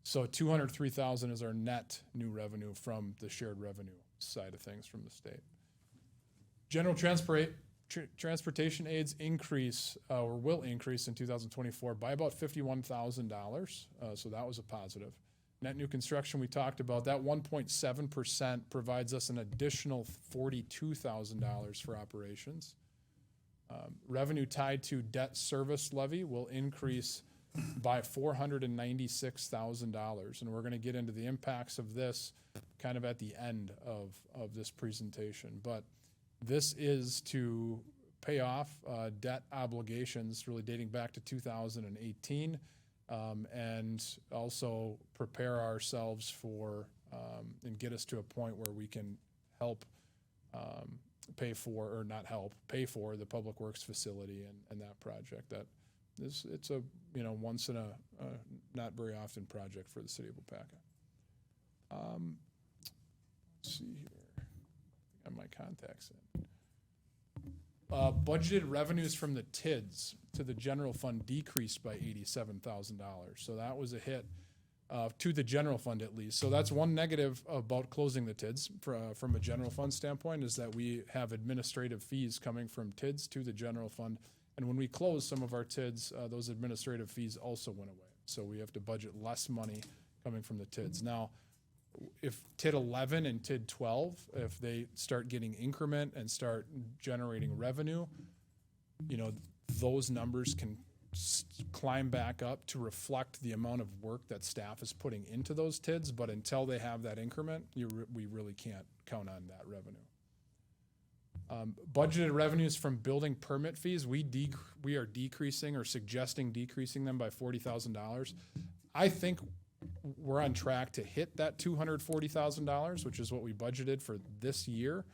So $203,000 is our net new revenue from the shared revenue side of things from the state. General transportation aids increase or will increase in 2024 by about $51,000. So that was a positive. Net new construction, we talked about that. 1.7% provides us an additional $42,000 for operations. Revenue tied to debt service levy will increase by $496,000, and we're going to get into the impacts of this kind of at the end of this presentation. But this is to pay off debt obligations really dating back to 2018. And also prepare ourselves for and get us to a point where we can help pay for the public works facility and that project. It's a once in a not very often project for the city of Waupaca. Let's see here, I have my contacts in. Budgeted revenues from the TIDS to the general fund decreased by $87,000. So that was a hit to the general fund at least. So that's one negative about closing the TIDS from a general fund standpoint, is that we have administrative fees coming from TIDS to the general fund. And when we close some of our TIDS, those administrative fees also went away. So we have to budget less money coming from the TIDS. Now, if TID 11 and TID 12, if they start getting increment and start generating revenue, those numbers can climb back up to reflect the amount of work that staff is putting into those TIDs. But until they have that increment, we really can't count on that revenue. Budgeted revenues from building permit fees, we are decreasing or suggesting decreasing them by $40,000. I think we're on track to hit that $240,000, which is what we budgeted for this year.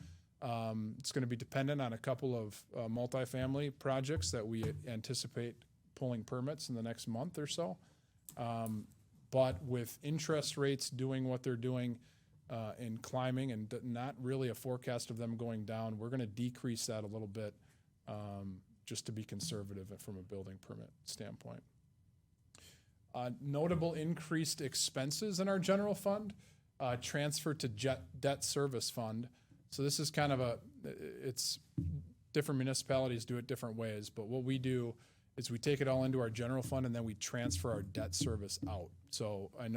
It's going to be dependent on a couple of multifamily projects that we anticipate pulling permits in the next month or so. But with interest rates doing what they're doing and climbing, and not really a forecast of them going down, we're going to decrease that a little bit just to be conservative from a building permit standpoint. Notable increased expenses in our general fund, transfer to debt service fund. So this is kind of it's different municipalities do it different ways, but what we do is we take it all into our general fund and then we transfer our debt service out. So I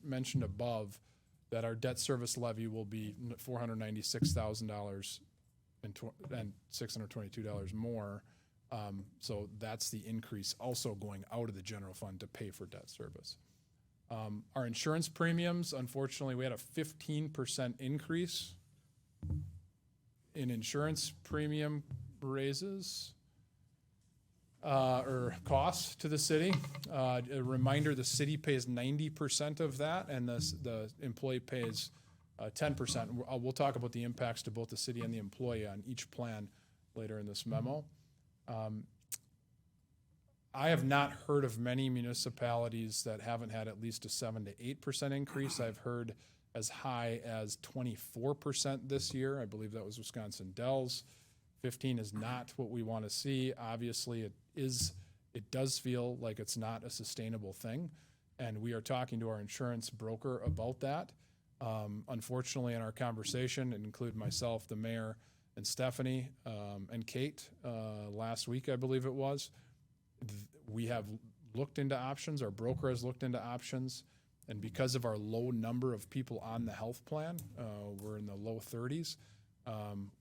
mentioned above that our debt service levy will be $496,000 and $622 more. So that's the increase also going out of the general fund to pay for debt service. Our insurance premiums, unfortunately, we had a 15% increase in insurance premium raises or costs to the city. A reminder, the city pays 90% of that, and the employee pays 10%. We'll talk about the impacts to both the city and the employee on each plan later in this memo. I have not heard of many municipalities that haven't had at least a 7 to 8% increase. I've heard as high as 24% this year. I believe that was Wisconsin Dells. 15 is not what we want to see. Obviously, it does feel like it's not a sustainable thing, and we are talking to our insurance broker about that. Unfortunately, in our conversation, it included myself, the mayor, and Stephanie, and Kate last week, I believe it was. We have looked into options. Our broker has looked into options. And because of our low number of people on the health plan, we're in the low 30s,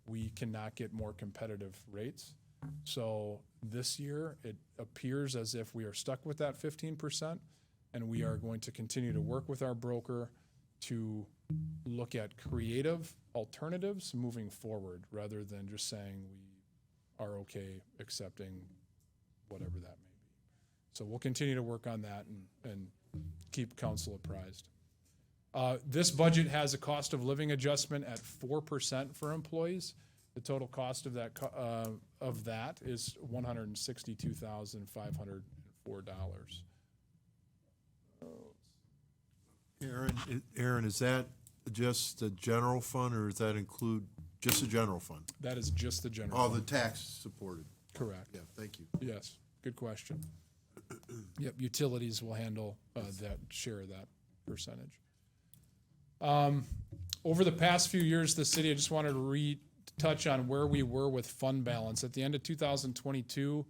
we cannot get more competitive rates. So this year, it appears as if we are stuck with that 15%, and we are going to continue to work with our broker to look at creative alternatives moving forward rather than just saying we are okay accepting whatever that may be. So we'll continue to work on that and keep council apprised. This budget has a cost of living adjustment at 4% for employees. The total cost of that is $162,504. Aaron, is that just the general fund, or does that include just the general fund? That is just the general Oh, fund. the tax supported. Correct. Yeah, thank you. Yes, good question. Yep, utilities will handle that share of that percentage. Over the past few years, the city, I just wanted to touch on where we were with fund balance. At the end of 2022,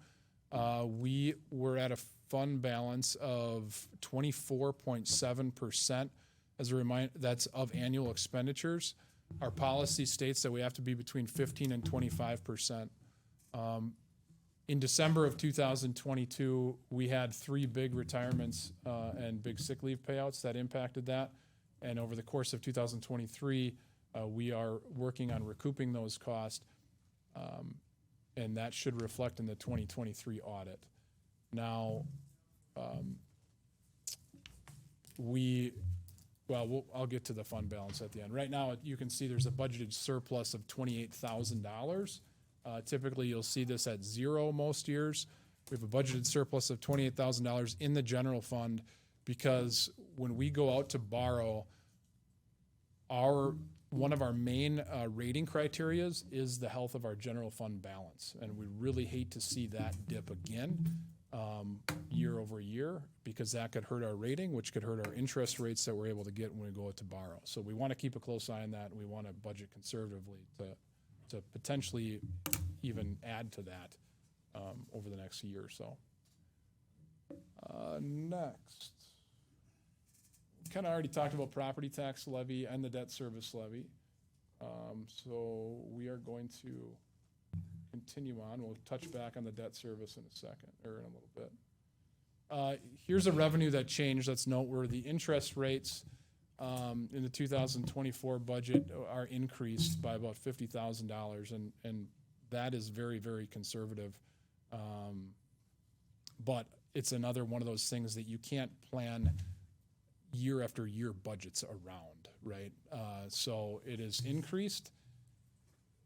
we were at a fund balance of 24.7%. As a reminder, that's of annual expenditures. Our policy states that we have to be between 15 and 25%. In December of 2022, we had 3 big retirements and big sick leave payouts that impacted that. And over the course of 2023, we are working on recouping those costs, and that should reflect in the 2023 audit. Now, I'll get to the fund balance at the end. Right now, you can see there's a budgeted surplus of $28,000. Typically, you'll see this at zero most years. We have a budgeted surplus of $28,000 in the general fund because when we go out to borrow, one of our main rating criteria is the health of our general fund balance. And we really hate to see that dip again year over year because that could hurt our rating, which could hurt our interest rates that we're able to get when we go out to borrow. So we want to keep a close eye on that, and we want to budget conservatively to potentially even add to that over the next year or so. Next. Kind of already talked about property tax levy and the debt service levy. So we are going to continue on. We'll touch back on the debt service in a second, or in a little bit. Here's a revenue that changed that's noteworthy. Interest rates in the 2024 budget are increased by about $50,000, and that is very, very conservative. But it's another one of those things that you can't plan year after year budgets around, right? So it is increased.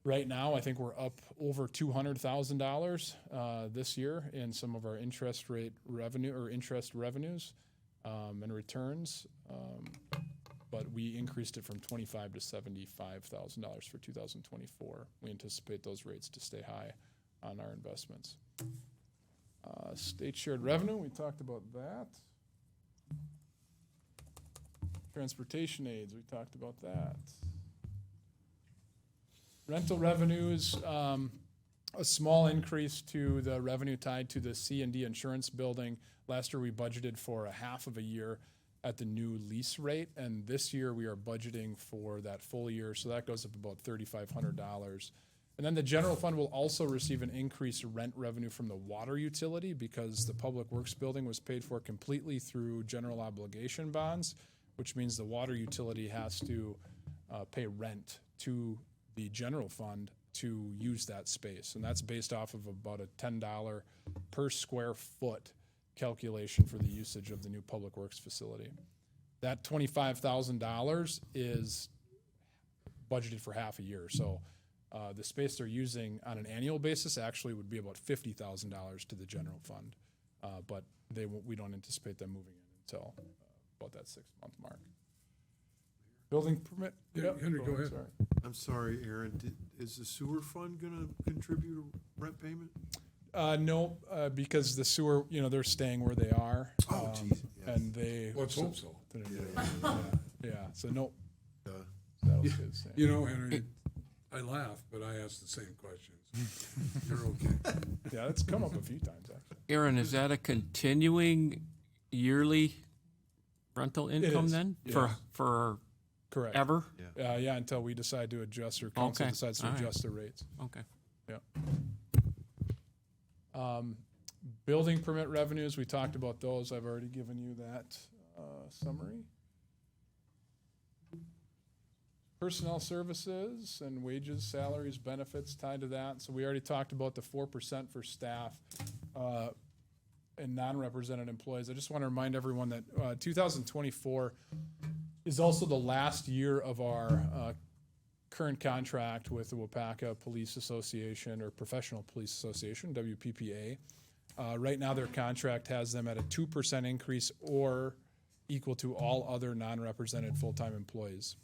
Right now, I think we're up over $200,000 this year in some of our interest rate revenue or interest revenues and returns. But we increased it from $25,000 to $75,000 for 2024. We anticipate those rates to stay high on our investments. State shared revenue, we talked about that. Transportation aids, we talked about that. Rental revenues, a small increase to the revenue tied to the C&D insurance building. Last year, we budgeted for a half of a year at the new lease rate, and this year we are budgeting for that full year, so that goes up about $3,500. And then the general fund will also receive an increased rent revenue from the water utility because the Public Works building was paid for completely through general obligation bonds, which means the water utility has to pay rent to the general fund to use that space. And that's based off of about a $10 per square foot calculation for the usage of the new Public Works facility. That $25,000 is budgeted for half a year. So the space they're using on an annual basis actually would be about $50,000 to the general fund. But we don't anticipate them moving in until about that 6-month mark. Building permit? Yeah, Henry, go ahead. Sorry. I'm sorry, Aaron, is the sewer fund gonna contribute a rent payment? No, because the sewer, they're staying where they are. Oh, geez, yes. And they. Let's hope so. Yeah, so no. Uh, That was his. Henry, I laugh, but I ask the same questions. You're okay. Yeah, it's come up a few times, actually. Aaron, is that a continuing yearly rental income is, then? yes. For Correct. ever? Yeah, until we decide to adjust or council Okay, decides to all right. adjust the rates. Okay. Yeah. Building permit revenues, we talked about those. I've already given you that summary. Personnel services and wages, salaries, benefits tied to that. So we already talked about the 4% for staff and non-represented employees. I just want to remind everyone that 2024 is also the last year of our current contract with the Waupaca Police Association or Professional Police Association, WPPA. Right now, their contract has them at a 2% increase or equal to all other non-represented full-time employees,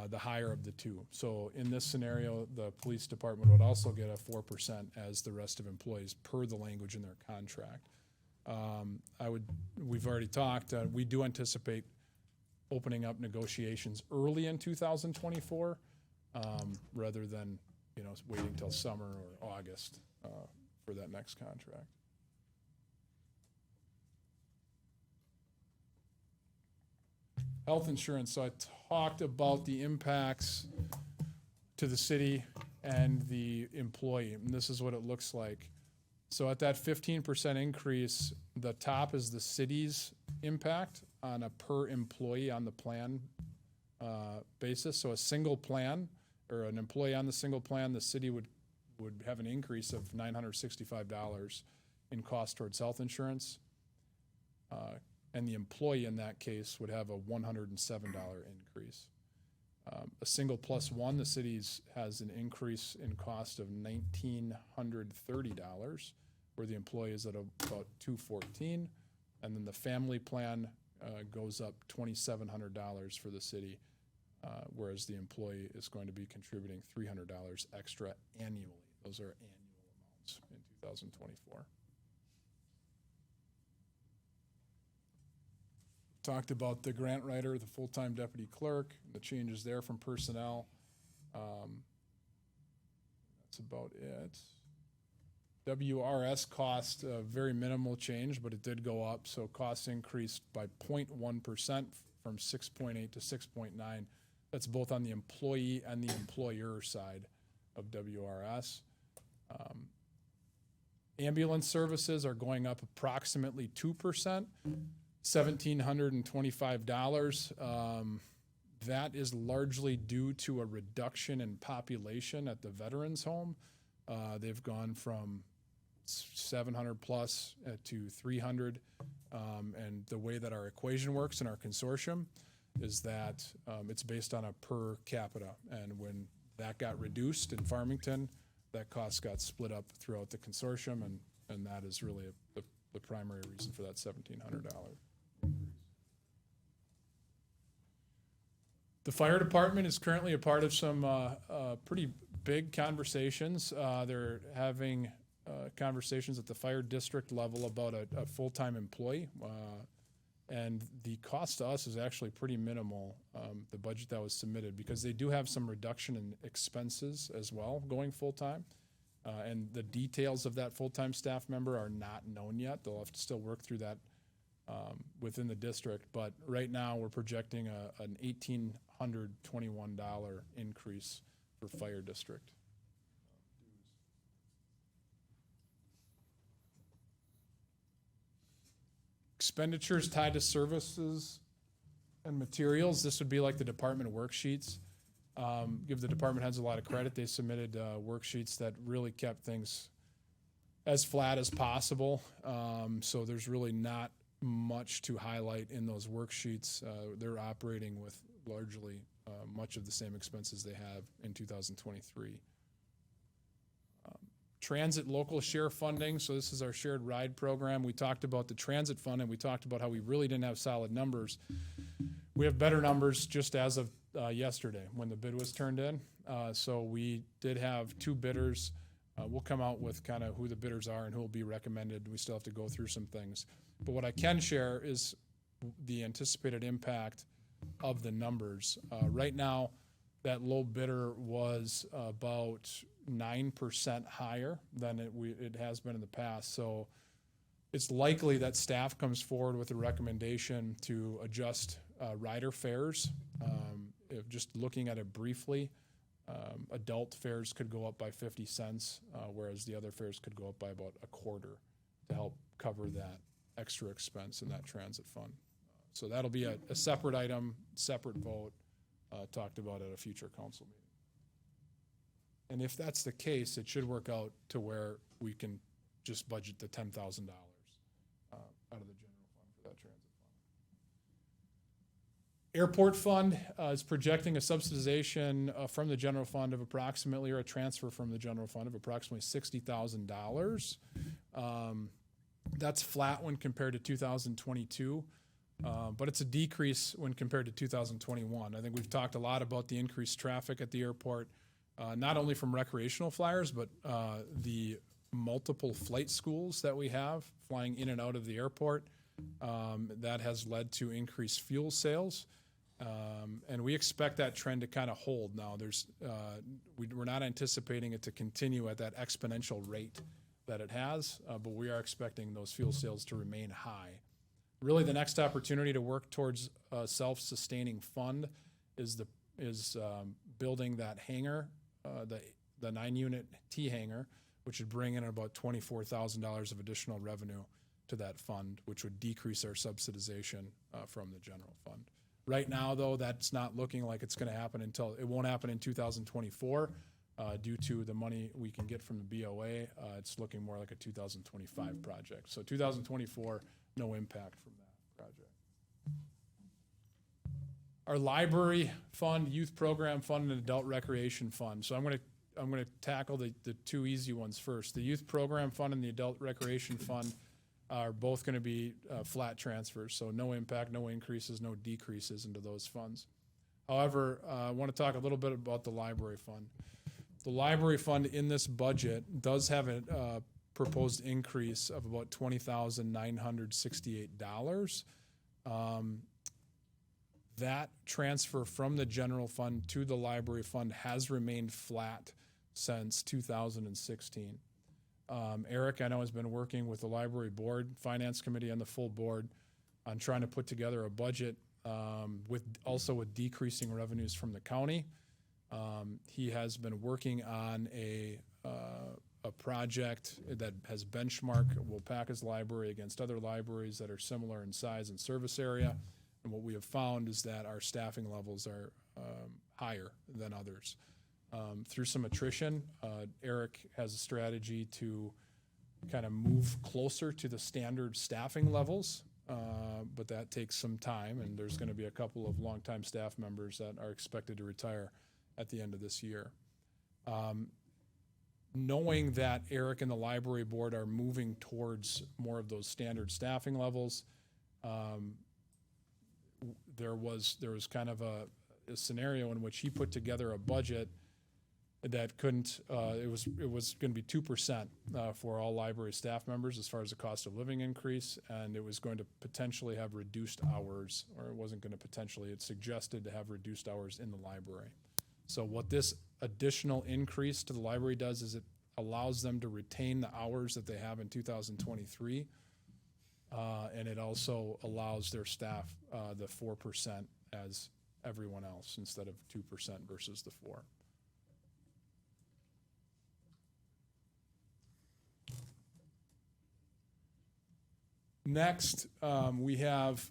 the higher of the two. So in this scenario, the police department would also get a 4% as the rest of employees per the language in their contract. We've already talked, we do anticipate opening up negotiations early in 2024 rather than, waiting till summer or August for that next contract. Health insurance, so I talked about the impacts to the city and the employee, and this is what it looks like. So at that 15% increase, the top is the city's impact on a per employee on the plan basis. So a single plan or an employee on the single plan, the city would have an increase of $965 in cost towards health insurance. And the employee in that case would have a $107 increase. A single plus one, the city's has an increase in cost of $1,930, where the employee is at about $214, and then the family plan goes up $2,700 for the city, whereas the employee is going to be contributing $300 extra annually. Those are annual amounts in 2024. Talked about the grant writer, the full-time deputy clerk, the changes there from personnel. That's about it. WRS cost, very minimal change, but it did go up. So costs increased by 0.1% from 6.8 to 6.9. That's both on the employee and the employer side of WRS. Ambulance services are going up approximately 2%. $1,725. That is largely due to a reduction in population at the veterans home. They've gone from 700 plus to 300. And the way that our equation works in our consortium is that it's based on a per capita. And when that got reduced in Farmington, that cost got split up throughout the consortium. And that is really the primary reason for that $1,700. The fire department is currently a part of some pretty big conversations. They're having conversations at the fire district level about a full-time employee. And the cost to us is actually pretty minimal, the budget that was submitted, because they do have some reduction in expenses as well going full-time. And the details of that full-time staff member are not known yet. They'll have to still work through that within the district. But right now, we're projecting an $1,821 increase for fire district. Expenditures tied to services and materials, this would be like the department worksheets. Give the department heads a lot of credit. They submitted worksheets that really kept things as flat as possible. So there's really not much to highlight in those worksheets. They're operating with largely much of the same expenses they have in 2023. Transit local share funding. So this is our shared ride program. We talked about the transit fund, and we talked about how we really didn't have solid numbers. We have better numbers just as of yesterday when the bid was turned in. So we did have 2 bidders. We'll come out with kind of who the bidders are and who will be recommended. We still have to go through some things. But what I can share is the anticipated impact of the numbers. Right now, that low bidder was about 9% higher than it has been in the past. So it's likely that staff comes forward with a recommendation to adjust rider fares. If just looking at it briefly, adult fares could go up by 50 cents, whereas the other fares could go up by about a quarter to help cover that extra expense in that transit fund. So that'll be a separate item, separate vote, talked about at a future council meeting. And if that's the case, it should work out to where we can just budget the $10,000 out of the general fund for that transit fund. Airport fund is projecting a subsidization from the general fund of approximately, or a transfer from the general fund of approximately $60,000. That's flat when compared to 2022. But it's a decrease when compared to 2021. I think we've talked a lot about the increased traffic at the airport, not only from recreational flyers, but the multiple flight schools that we have flying in and out of the airport. That has led to increased fuel sales. And we expect that trend to kind of hold. Now, we're not anticipating it to continue at that exponential rate that it has, but we are expecting those fuel sales to remain high. Really, the next opportunity to work towards a self-sustaining fund is building that hangar, the 9-unit T hangar, which would bring in about $24,000 of additional revenue to that fund, which would decrease our subsidization from the general fund. Right now, though, that's not looking like it's going to happen it won't happen in 2024 due to the money we can get from the BOA. It's looking more like a 2025 project. So 2024, no impact from that project. Our library fund, youth program fund, and adult recreation fund. So I'm going to tackle the 2 easy ones first. The youth program fund and the adult recreation fund are both going to be flat transfers, so no impact, no increases, no decreases into those funds. However, I want to talk a little bit about the library fund. The library fund in this budget does have a proposed increase of about $20,968. That transfer from the general fund to the library fund has remained flat since 2016. Eric, I know, has been working with the library board, finance committee, and the full board on trying to put together a budget with decreasing revenues from the county. He has been working on a project that has benchmarked Waupaca's library against other libraries that are similar in size and service area. And what we have found is that our staffing levels are higher than others. Through some attrition, Eric has a strategy to kind of move closer to the standard staffing levels, but that takes some time, and there's going to be a couple of longtime staff members that are expected to retire at the end of this year. Knowing that Eric and the library board are moving towards more of those standard staffing levels, there was kind of a scenario in which he put together a budget that couldn't, it was going to be 2% for all library staff members as far as the cost of living increase, and it was going to potentially have reduced hours, or it wasn't going to potentially, it suggested to have reduced hours in the library. So what this additional increase to the library does is it allows them to retain the hours that they have in 2023. And it also allows their staff the 4% as everyone else instead of 2% versus the 4%. Next, we have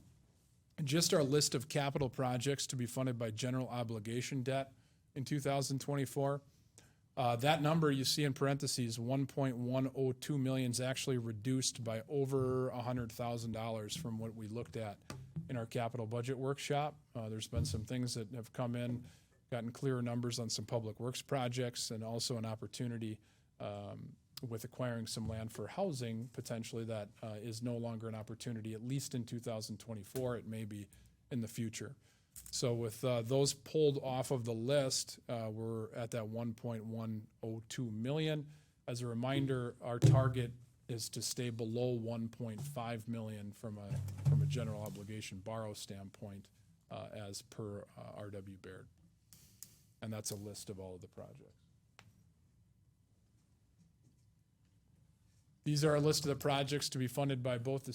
just our list of capital projects to be funded by general obligation debt in 2024. That number you see in parentheses, 1.102 million, is actually reduced by over $100,000 from what we looked at in our capital budget workshop. There's been some things that have come in, gotten clearer numbers on some public works projects, and also an opportunity with acquiring some land for housing potentially that is no longer an opportunity, at least in 2024. It may be in the future. So with those pulled off of the list, we're at that 1.102 million. As a reminder, our target is to stay below 1.5 million from a general obligation borrow standpoint, as per R.W. Baird. And that's a list of all of the projects. These are a list of the projects to be funded by both the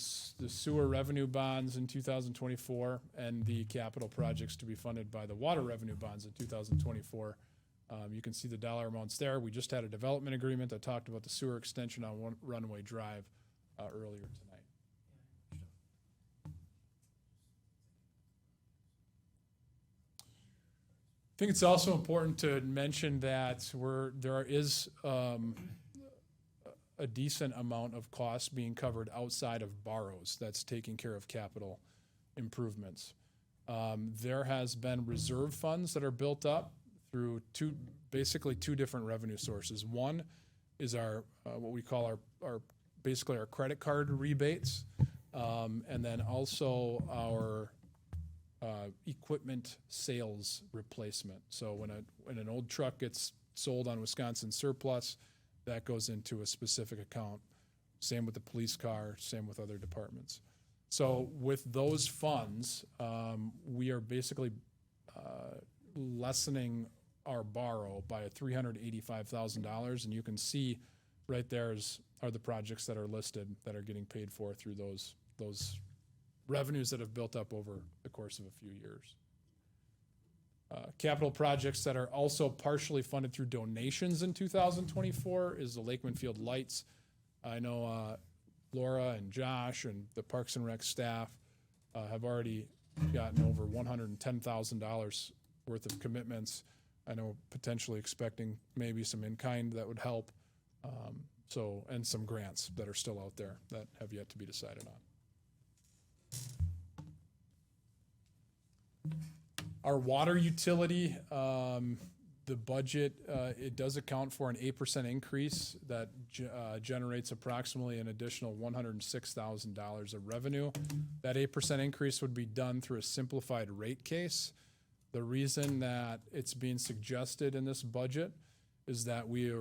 sewer revenue bonds in 2024 and the capital projects to be funded by the water revenue bonds in 2024. You can see the dollar amounts there. We just had a development agreement that talked about the sewer extension on Runway Drive earlier tonight. I think it's also important to mention that there is a decent amount of costs being covered outside of borrows that's taking care of capital improvements. There has been reserve funds that are built up through basically two different revenue sources. One is our what we call our basically our credit card rebates, and then also our equipment sales replacement. So when an old truck gets sold on Wisconsin Surplus, that goes into a specific account. Same with the police car, same with other departments. So with those funds, we are basically lessening our borrow by $385,000, and you can see right there are the projects that are listed that are getting paid for through those revenues that have built up over the course of a few years. Capital projects that are also partially funded through donations in 2024 is the Lakeman Field Lights. I know Laura and Josh and the Parks and Rec staff have already gotten over $110,000 worth of commitments. I know potentially expecting maybe some in-kind that would help. And some grants that are still out there that have yet to be decided on. Our water utility, the budget, it does account for an 8% increase that generates approximately an additional $106,000 of revenue. That 8% increase would be done through a simplified rate case. The reason that it's being suggested in this budget is that we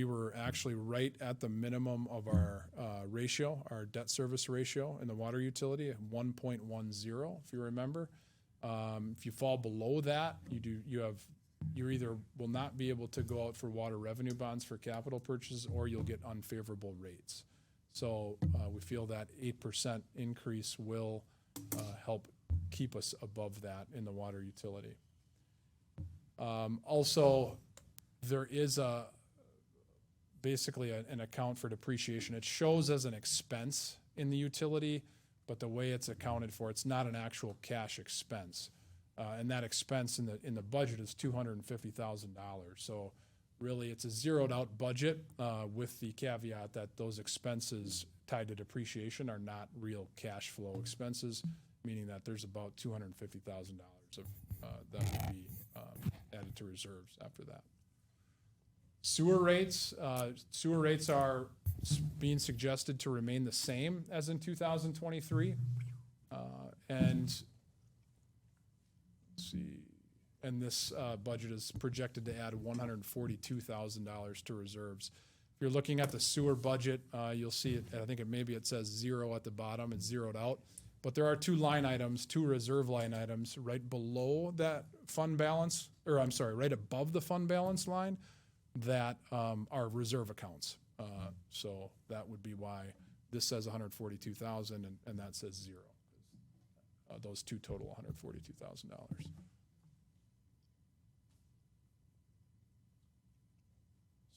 were actually right at the minimum of our ratio, our debt service ratio in the water utility at 1.10, if you remember. If you fall below that, you either will not be able to go out for water revenue bonds for capital purchases, or you'll get unfavorable rates. So we feel that 8% increase will help keep us above that in the water utility. Also, there is basically an account for depreciation. It shows as an expense in the utility, but the way it's accounted for, it's not an actual cash expense. And that expense in the budget is $250,000. So really, it's a zeroed out budget with the caveat that those expenses tied to depreciation are not real cash flow expenses, meaning that there's about $250,000 of that will be added to reserves after that. Sewer rates are being suggested to remain the same as in 2023. And let's see, and this budget is projected to add $142,000 to reserves. If you're looking at the sewer budget, you'll see it, I think it says 0 at the bottom, it's zeroed out. But there are two reserve line items right below that fund balance, right above the fund balance line, that are reserve accounts. So that would be why this says 142,000 and that says 0. Those two total $142,000.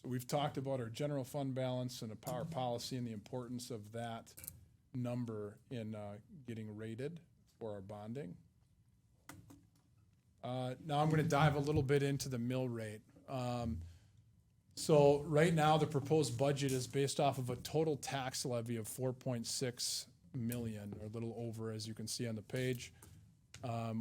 So we've talked about our general fund balance and our policy and the importance of that number in getting rated for our bonding. Now I'm going to dive a little bit into the mill rate. So right now the proposed budget is based off of a total tax levy of 4.6 million, or a little over, as you can see on the page,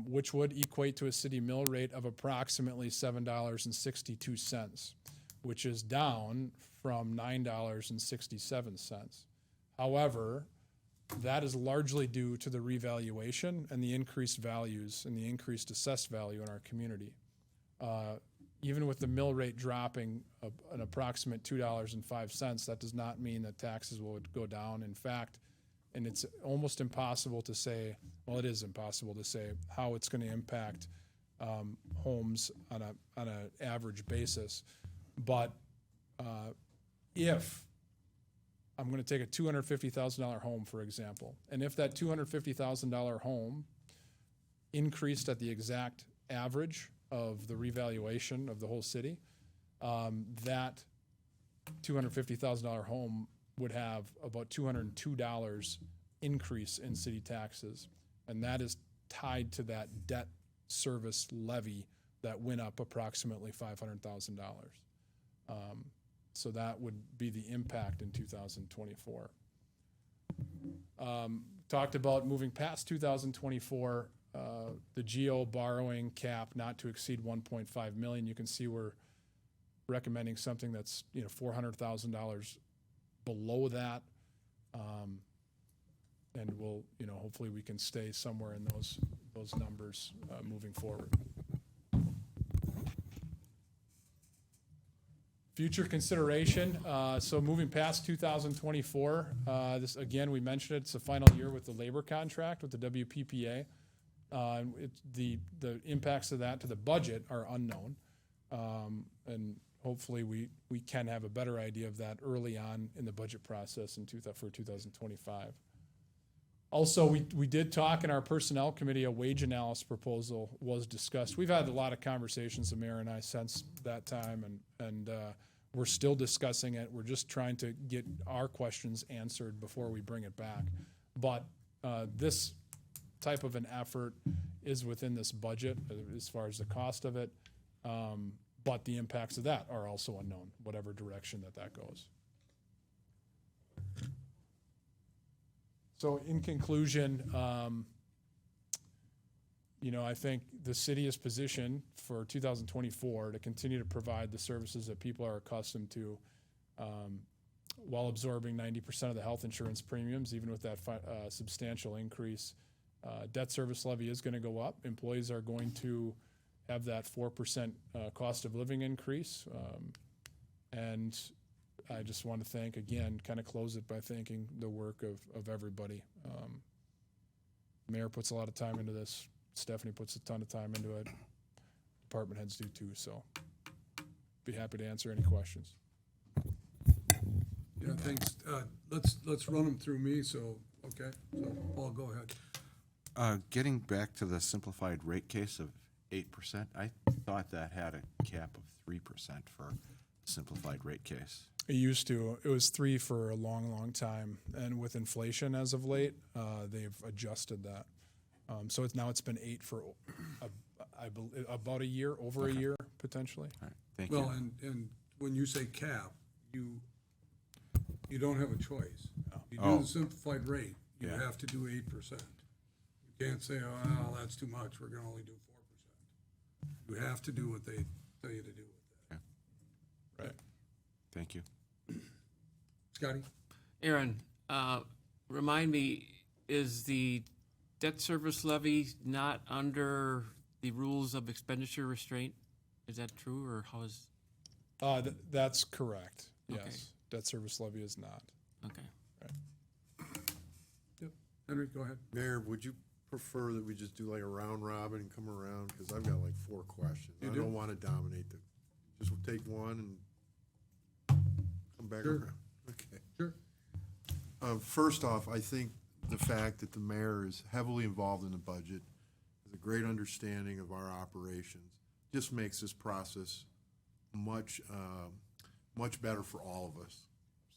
which would equate to a city mill rate of approximately $7.62, which is down from $9.67. However, that is largely due to the revaluation and the increased values and the increased assessed value in our community. Even with the mill rate dropping an approximate $2.05, that does not mean that taxes will go down. In fact, and it's almost impossible to say, well, it is impossible to say how it's going to impact homes on an average basis. But if I'm going to take a $250,000 home, for example, and if that $250,000 home increased at the exact average of the revaluation of the whole city, that $250,000 home would have about $202 increase in city taxes. And that is tied to that debt service levy that went up approximately $500,000. So that would be the impact in 2024. Talked about moving past 2024, the GO borrowing cap not to exceed 1.5 million. You can see we're recommending something that's $400,000 below that, and we'll hopefully we can stay somewhere in those numbers moving forward. Future consideration, so moving past 2024, this again, we mentioned it's the final year with the labor contract with the WPPA. The impacts of that to the budget are unknown, and hopefully we can have a better idea of that early on in the budget process for 2025. Also, we did talk in our personnel committee, a wage analysis proposal was discussed. We've had a lot of conversations, the mayor and I, since that time, and we're still discussing it. We're just trying to get our questions answered before we bring it back. But this type of an effort is within this budget as far as the cost of it, but the impacts of that are also unknown, whatever direction that goes. So in conclusion, I think the city is positioned for 2024 to continue to provide the services that people are accustomed to, while absorbing 90% of the health insurance premiums, even with that substantial increase. Debt service levy is going to go up. Employees are going to have that 4% cost of living increase. And I just want to thank, again, kind of close it by thanking the work of everybody. Mayor puts a lot of time into this. Stephanie puts a ton of time into it. Department heads do too, so be happy to answer any questions. Yeah, thanks. Let's run them through me, so, okay. So, Paul, go ahead. Getting back to the simplified rate case of 8%, I thought that had a cap of 3% for simplified rate case. It used to. It was 3 for a long, long time, and with inflation as of late, they've adjusted that. So it's been 8 for about a year, over a year potentially. All right, thank you. Well, and when you say cap, you don't have a choice. You do the simplified rate, you have to do 8%. You can't say, oh, well, that's too much, we're going to only do 4%. You have to do what they tell you to do with that. Yeah. Right. Thank you. Scotty? Aaron, remind me, is the debt service levy not under the rules of expenditure restraint? Is that true, or how is? That's correct. Yes, Okay. Debt service levy is not. Okay. Right. Yep. Henry, go ahead. Mayor, would you prefer that we just do like a round robin and come around? Because I've got like 4 questions. You I do? don't want to dominate just take one and come back Sure. around? Okay. Sure. First off, I think the fact that the mayor is heavily involved in the budget, has a great understanding of our operations, just makes this process much better for all of us.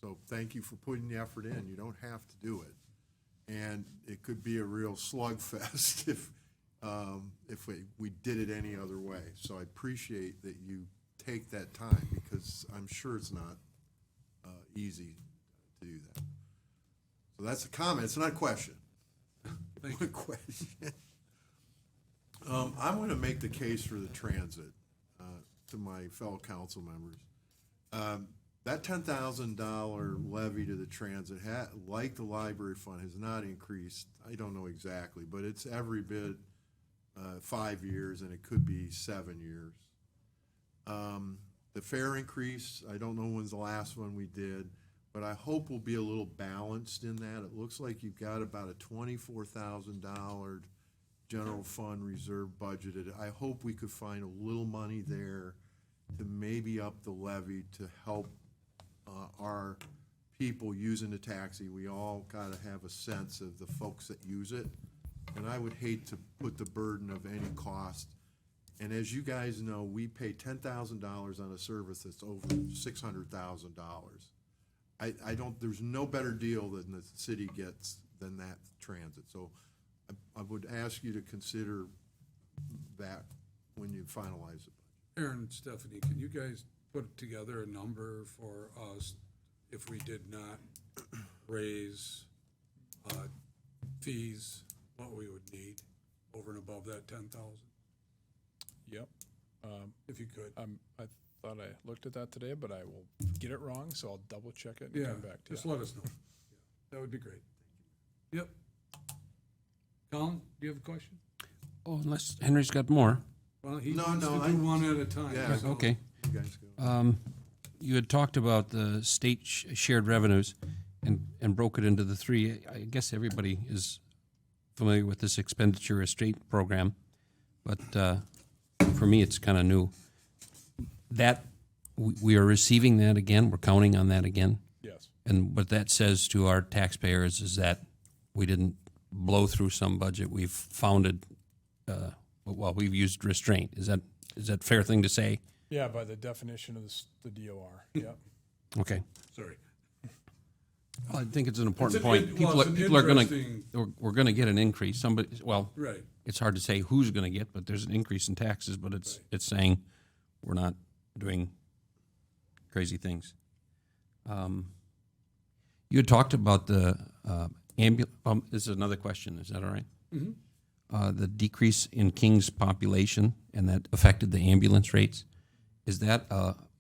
So thank you for putting the effort in. You don't have to do it. And it could be a real slugfest if we did it any other way. So I appreciate that you take that time, because I'm sure it's not easy to do that. So that's a comment. It's not a question. Thank you. Question. I'm going to make the case for the transit to my fellow council members. That $10,000 levy to the transit, like the library fund, has not increased. I don't know exactly, but it's every bit 5 years, and it could be 7 years. The fare increase, I don't know when's the last one we did, but I hope we'll be a little balanced in that. It looks like you've got about a $24,000 general fund reserve budgeted. I hope we could find a little money there to maybe up the levy to help our people using the taxi. We all got to have a sense of the folks that use it, and I would hate to put the burden of any cost. And as you guys know, we pay $10,000 on a service that's over $600,000. I don't. There's no better deal than the city gets than that transit. So I would ask you to consider that when you finalize it. Aaron, Stephanie, can you guys put together a number for us if we did not raise fees, what we would need over and above that 10,000? Yep. If you could. I thought I looked at that today, but I will get it wrong, so I'll double check it and Yeah, come back to just you. let us know. That would be great. Yep. Colin, do you have a question? Oh, unless Henry's got more. Well, he wants to do one at a time. Yeah, so- Okay. You guys go. You had talked about the state shared revenues and broke it into the three. I guess everybody is familiar with this expenditure restraint program, but for me, it's kind of new. That we are receiving that again. We're counting on that again. Yes. And what that says to our taxpayers is that we didn't blow through some budget. We've founded, we've used restraint. Is that a fair thing to say? Yeah, by the definition of the DOR. Yep. Okay. Sorry. Well, I think it's an important It's an point. in- People well, are, it's an people are going to, interesting- we're going to get an increase. Somebody, well, Right. it's hard to say who's going to get, but there's an increase in taxes, but it's saying we're not doing crazy things. You had talked about the ambulance. This is another question. Is that all right? Mhm. The decrease in King's population and that affected the ambulance rates. Is that,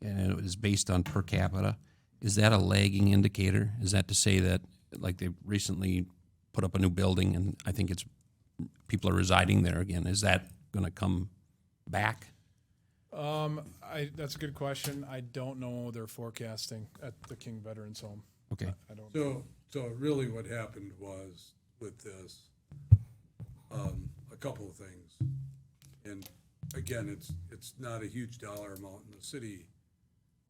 and it was based on per capita, is that a lagging indicator? Is that to say that, like, they recently put up a new building and I think it's, people are residing there again. Is that going to come back? That's a good question. I don't know their forecasting at the King Veterans Home. Okay. I don't. So really what happened was with this, a couple of things. And again, it's not a huge dollar amount, and the city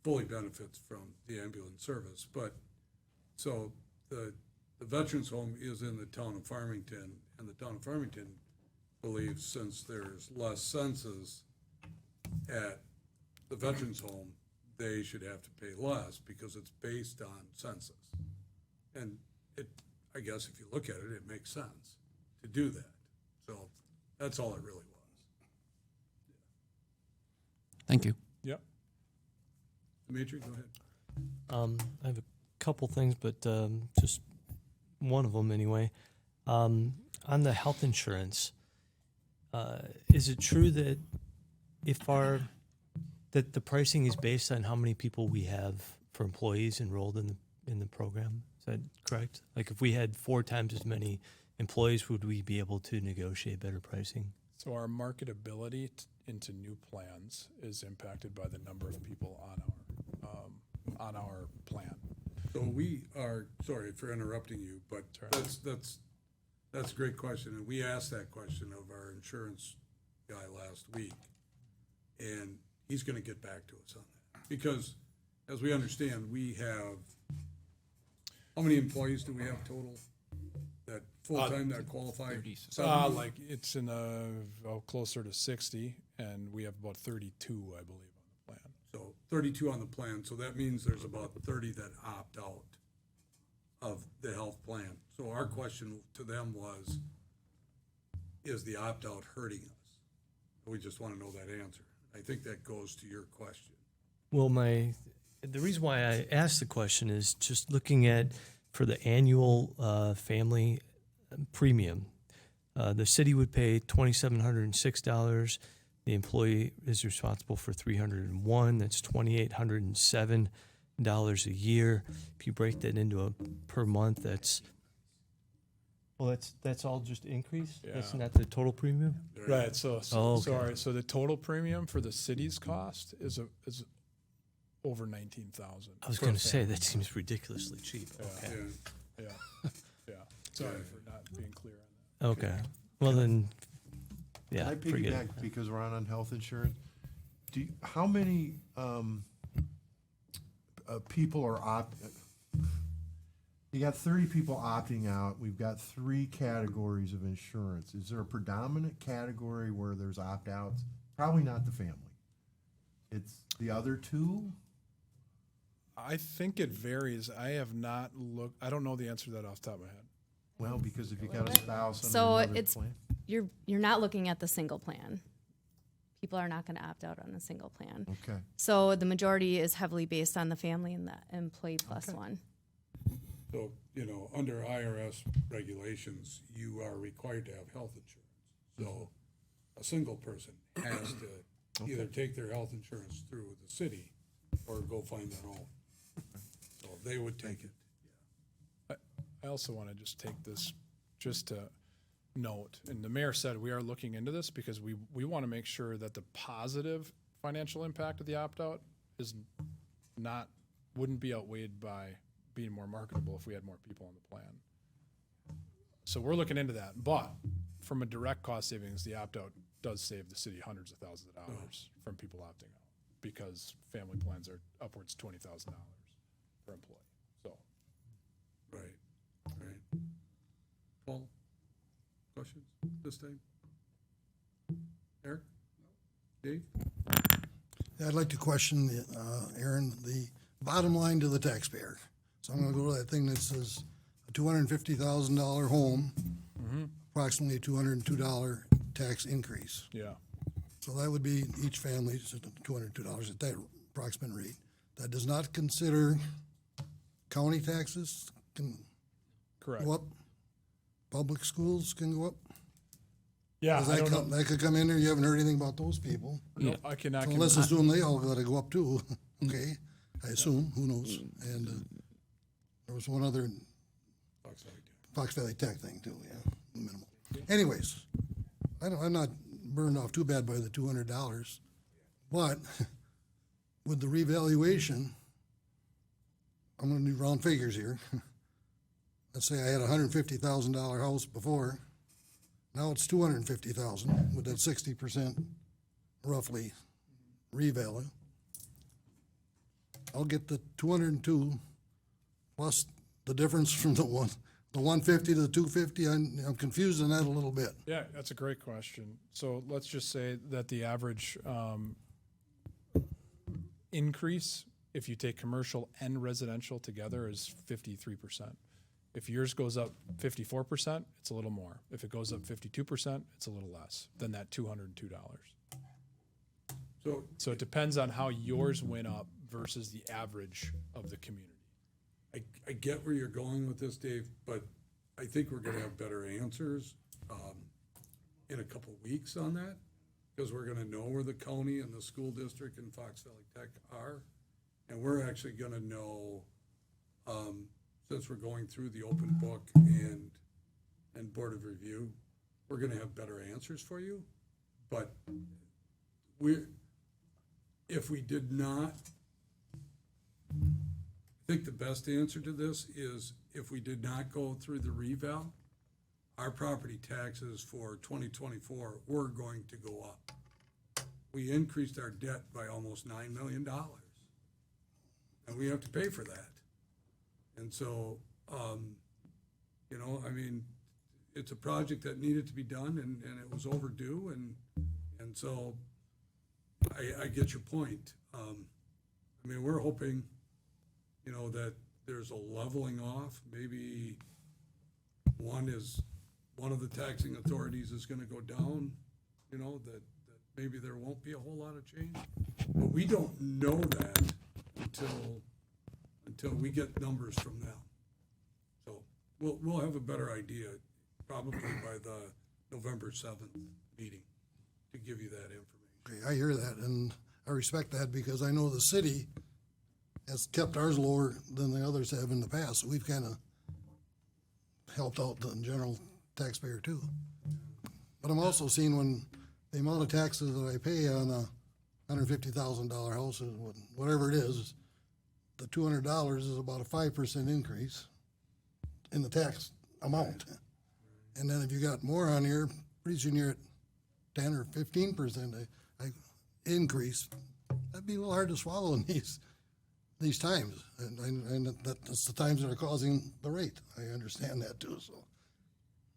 fully benefits from the ambulance service. But so the Veterans Home is in the town of Farmington, and the town of Farmington believes since there's less census at the Veterans Home, they should have to pay less because it's based on census. And I guess if you look at it, it makes sense to do that. So that's all it really was. Thank you. Yep. Dimitri, go ahead. I have a couple things, but just one of them anyway. On the health insurance, is it true that that the pricing is based on how many people we have for employees enrolled in the program? Is that correct? Like if we had 4 times as many employees, would we be able to negotiate better pricing? So our marketability into new plans is impacted by the number of people on our plan. So we are, sorry for interrupting you, but that's a great question. And we asked that question of our insurance guy last week. And he's going to get back to us on that. Because as we understand, we have, how many employees do we have total that full-time that qualify? Like it's in closer to 60, and we have about 32, I believe, on the plan. So 32 on the plan, so that means there's about 30 that opt out of the health plan. So our question to them was, is the opt-out hurting us? We just want to know that answer. I think that goes to your question. Well, the reason why I asked the question is just looking at for the annual family premium. The city would pay $2,706. The employee is responsible for $301. That's $2,807 a year. If you break that into a per month, that's all just increase. That's Yeah. not the total premium. Right. So okay. all right. So the total premium for the city's cost is over 19,000. I was going to say that seems ridiculously cheap. Okay. Yeah. Sorry for not being clear on that. Okay. Well then, Can I forget piggyback it. because we're on health insurance? How many people are you got 30 people opting out. We've got 3 categories of insurance. Is there a predominant category where there's opt-outs? Probably not the family. It's the other 2? I think it varies. I have not looked. I don't know the answer to that off the top of my head. Well, because if you got a spouse and So another it's plan. you're not looking at the single plan. People are not going to opt out on a single plan. Okay. So the majority is heavily based on the family and the employee plus one. So, under IRS regulations, you are required to have health insurance. So a single person has to either take their health insurance through the city or go find their own. So they would take it. I also want to just take this just to note, and the mayor said we are looking into this because we want to make sure that the positive financial impact of the opt-out wouldn't be outweighed by being more marketable if we had more people on the plan. So we're looking into that, but from a direct cost savings, the opt-out does save the city hundreds of thousands of dollars from people opting out because family plans are upwards $20,000 per employee. So, Right. Paul, questions this time? Eric? Dave? Yeah, I'd like to question, Aaron, the bottom line to the taxpayer. So I'm going to go to that thing that says a $250,000 home, approximately $202 tax increase. Yeah. So that would be each family, $202 at that approximate rate. That does not consider county taxes can Correct. go up. Public schools can go up. Yeah, Does I that, don't know. that could come in there. You haven't heard anything about those people. No, I cannot. So let's assume they all got to go up too. Okay, I assume. Who knows? And there was one other Fox Valley Tech thing too. Yeah, minimal. Anyways, I'm not burned off too bad by the $200, but with the revaluation, I'm going to do round figures here. Let's say I had a $150,000 house before. Now it's $250,000 with that 60% roughly revalue. I'll get the 202 plus the difference from the 150 to the 250. I'm confused on that a little bit. Yeah, that's a great question. So let's just say that the average increase, if you take commercial and residential together, is 53%. If yours goes up 54%, it's a little more. If it goes up 52%, it's a little less than that $202. So it depends on how yours went up versus the average of the community. I get where you're going with this, Dave, but I think we're gonna have better answers in a couple weeks on that, because we're gonna know where the county and the school district and Fox Valley Tech are, and we're actually gonna know, since we're going through the open book and Board of Review, we're gonna have better answers for you, but if we did not, I think the best answer to this is if we did not go through the reval, our property taxes for 2024 were going to go up. We increased our debt by almost $9 million. and we have to pay for that. And so, you know, I mean, it's a project that needed to be done, and it was overdue, and so I get your point. I mean, we're hoping, you know, that there's a leveling off. Maybe one of the taxing authorities is gonna go down, you know, that maybe there won't be a whole lot of change. But we don't know that until we get numbers from them. So we'll have a better idea probably by the November 7th meeting to give you that information. Okay, I hear that, and I respect that because I know the city has kept ours lower than the others have in the past. So we've kind of helped out the general taxpayer too. But I'm also seeing when the amount of taxes that I pay on a $150,000 house, whatever it is, the $200 is about a 5% increase in the tax amount. And then if you got more on here, pretty soon you're at 10 or 15% increase. That'd be a little hard to swallow in these times. And that's the times that are causing the rate. I understand that too, so.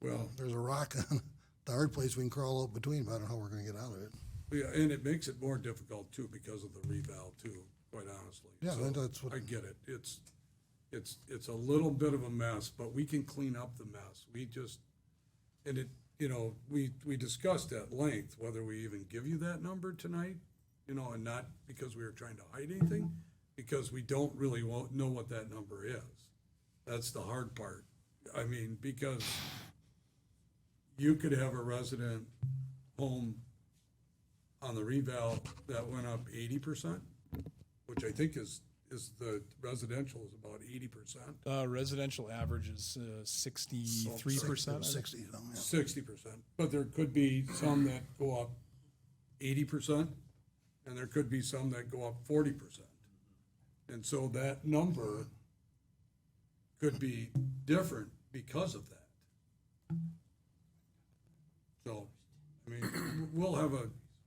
Well, there's a rock on the hard place we can crawl out between, but I don't know how we're gonna get out of it. Yeah, and it makes it more difficult too because of the reval too, quite honestly. Yeah, So that's what. I get it. It's a little bit of a mess, but we can clean up the mess. We just, and it, you know, we discussed at length whether we even give you that number tonight, you know, and not because we were trying to hide anything, because we don't really know what that number is. That's the hard part. I mean, because you could have a resident home on the reval that went up 80%, which I think is the residential is about 80%. Residential average is 63%. 60, 60%. But there could be some that go up 80%, and there could be some that go up 40%. And so that number could be different because of that. So, I mean, we'll have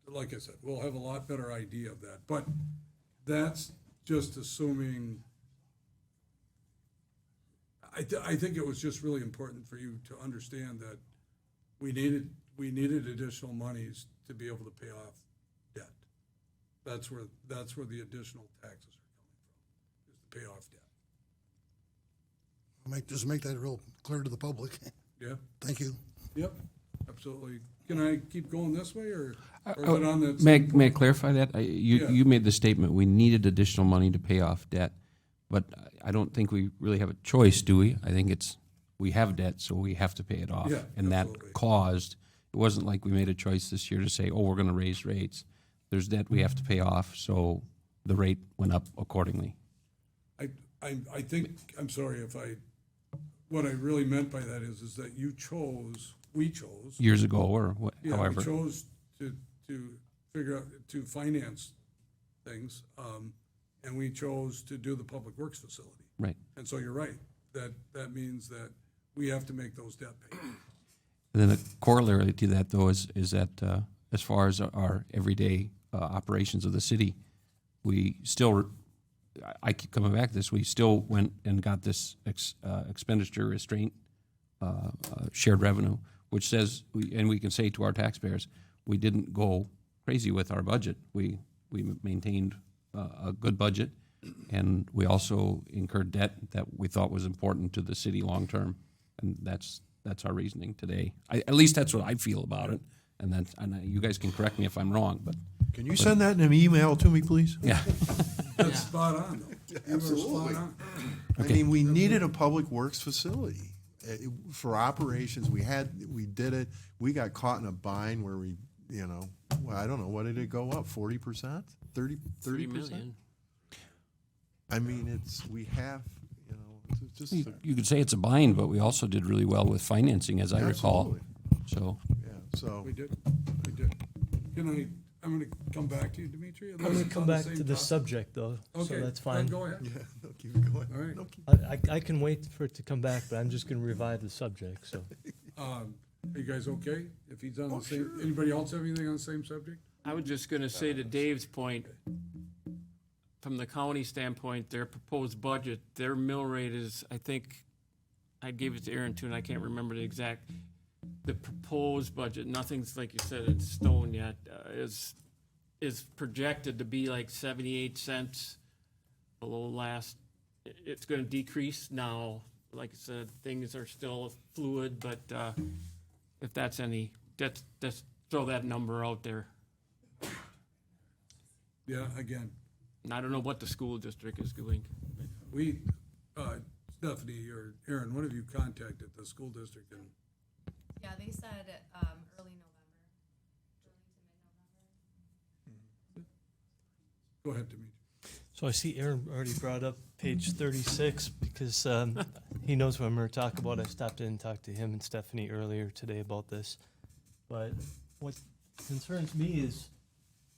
like I said, we'll have a lot better idea of that. But that's just assuming, I think it was just really important for you to understand that we needed additional monies to be able to pay off debt. That's where the additional taxes are coming from, is to pay off debt. Just make that real clear to the public. Yeah. Thank you. Yep, absolutely. Can I keep going this way, or is it on that? May I clarify that? You made the statement, we needed additional money to pay off debt, but I don't think we really have a choice, do we? I think we have debt, so we have to pay it off. Yeah, and absolutely. that caused, it wasn't like we made a choice this year to say, oh, we're going to raise rates. There's debt we have to pay off, so the rate went up accordingly. I think, I'm sorry if what I really meant by that is that we chose. Years ago, or what, Yeah, however. we chose to figure out, to finance things, and we chose to do the public works facility. Right. And so you're right, that means that we have to make those debt payments. And then a corollary to that, though, is that as far as our everyday operations of the city, we still, I keep coming back to this, we still went and got this expenditure restraint shared revenue, which says, and we can say to our taxpayers, we didn't go crazy with our budget. We maintained a good budget, and we also incurred debt that we thought was important to the city long term, and that's our reasoning today. At least that's what I feel about it, and you guys can correct me if I'm wrong, but. Can you send that in an email to me, please? Yeah. That's spot on, though. You were Absolutely. spot on. I mean, we needed a public works facility for operations. We did it. We got caught in a bind where we, I don't know, what did it go up? 40%? 30%? 3 million. I mean, we have, it's just. You could say it's a bind, but we also did really well with financing, as I recall. So. Yeah, so. We did. I'm going to come back to you, Dimitri. I'm going to come back to the subject, though, Okay. so that's fine. Go ahead. Yeah, no, keep it going. All right. No, keep I can wait for it to come back, but I'm just going to revive the subject, so. Are you guys okay? If he's on the same, anybody else have anything on the same subject? I was just gonna say to Dave's point, from the county standpoint, their proposed budget, their mill rate is, I think, I gave it to Aaron too, and I can't remember the exact, the proposed budget, nothing's, like you said, in stone yet, is projected to be like 78 cents below last. It's gonna decrease now. Like I said, things are still fluid, but if that's any, just throw that number out there. Yeah, again, And I don't know what the school district is doing. we, Stephanie or Aaron, one of you contacted the school district and Yeah, they said early November. go ahead, Demetri. So I see Aaron already brought up page 36 because he knows what I'm going to talk about. I stopped in and talked to him and Stephanie earlier today about this. But what concerns me is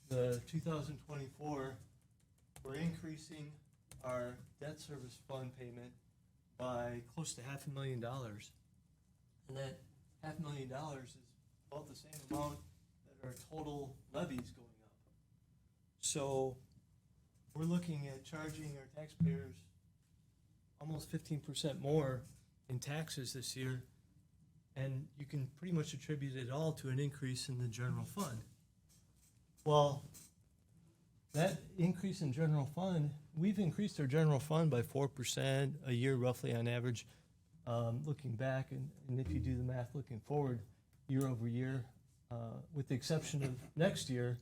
the 2024, we're increasing our debt service fund payment by close to $500,000. And that $500,000 is about the same amount that our total levies going up. So we're looking at charging our taxpayers almost 15% more in taxes this year, and you can pretty much attribute it all to an increase in the general fund. Well, that increase in general fund, we've increased our general fund by 4% a year roughly on average, looking back, and if you do the math looking forward, year over year, with the exception of next year,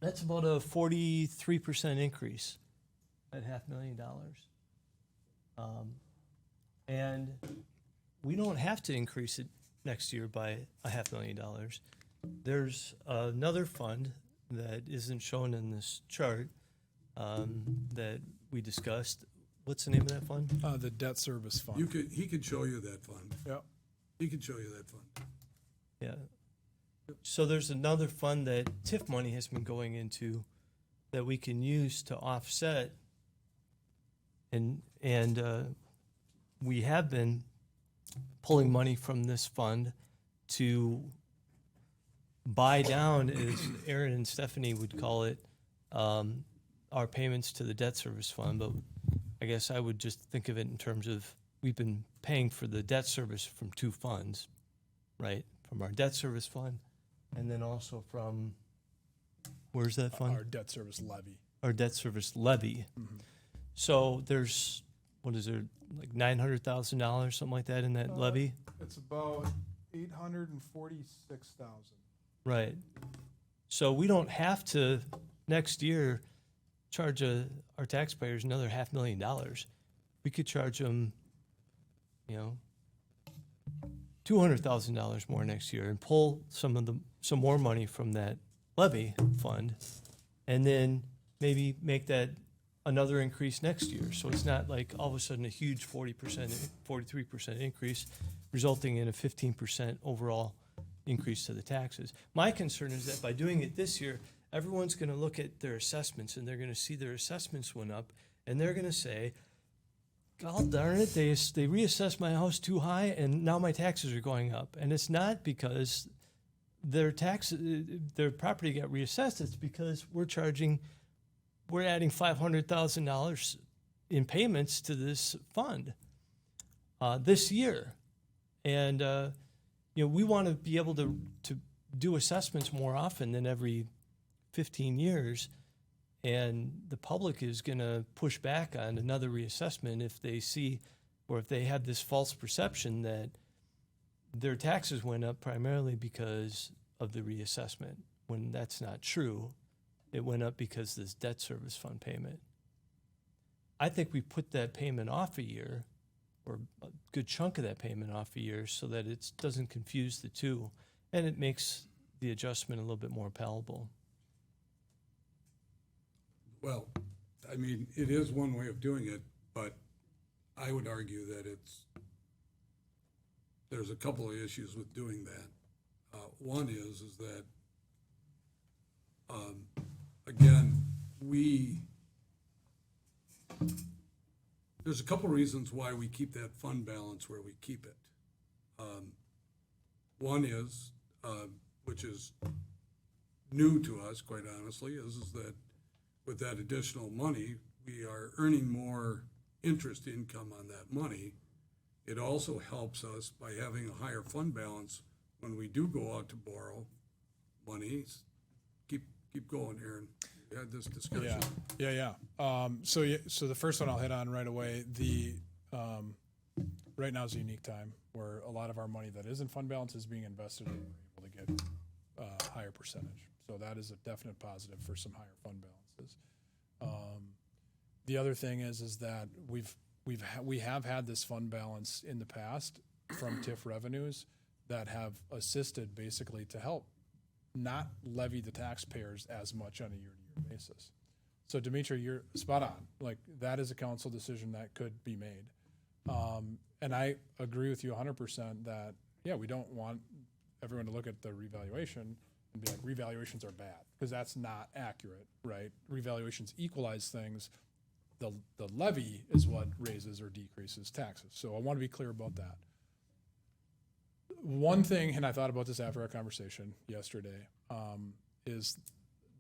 that's about a 43% increase at $500,000. And we don't have to increase it next year by $500,000. There's another fund that isn't shown in this chart that we discussed. What's the name of that fund? The debt service fund. He could show you that fund. Yep. He could show you that fund. Yeah. So there's another fund that TIF money has been going into that we can use to offset, and we have been pulling money from this fund to buy down, as Aaron and Stephanie would call it, our payments to the debt service fund. But I guess I would just think of it in terms of we've been paying for the debt service from two funds, right? From our debt service fund, and then also from, where's that fund? Our debt service levy. Our debt service levy. Mhm. So there's, what is there, like $900,000, something like that in that levy? It's about 846,000. Right. So we don't have to, next year, charge our taxpayers another $500,000. We could charge them, $200,000 more next year and pull some more money from that levy fund, and then maybe make that another increase next year. So it's not like all of a sudden a huge 43% increase, resulting in a 15% overall increase to the taxes. My concern is that by doing it this year, everyone's going to look at their assessments and they're going to see their assessments went up, and they're going to say, God darn it, they reassessed my house too high and now my taxes are going up. And it's not because their property got reassessed, it's because we're adding $500,000 in payments to this fund this year. And we want to be able to do assessments more often than every 15 years. And the public is going to push back on another reassessment if they see, or if they have this false perception that their taxes went up primarily because of the reassessment, when that's not true. It went up because of this debt service fund payment. I think we put that payment off a year, or a good chunk of that payment off a year, so that it doesn't confuse the two, and it makes the adjustment a little bit more palatable. Well, I mean, it is one way of doing it, but I would argue that there's a couple of issues with doing that. One is that, again, there's a couple reasons why we keep that fund balance where we keep it. One is, which is new to us, quite honestly, is that with that additional money, we are earning more interest income on that money. It also helps us by having a higher fund balance when we do go out to borrow money. Keep going, Aaron. We had this discussion. Yeah. So the first one I'll hit on right away. Right now is a unique time where a lot of our money that is in fund balance is being invested and we're able to get a higher percentage. So that is a definite positive for some higher fund balances. The other thing is that we have had this fund balance in the past from TIF revenues that have assisted basically to help not levy the taxpayers as much on a year-to-year basis. So Dimitri, you're spot on. Like, that is a council decision that could be made. And I agree with you 100% that, yeah, we don't want everyone to look at the revaluation and be like, revaluations are bad, because that's not accurate, right? Revaluations equalize things. The levy is what raises or decreases taxes. So I want to be clear about that. One thing, and I thought about this after our conversation yesterday, is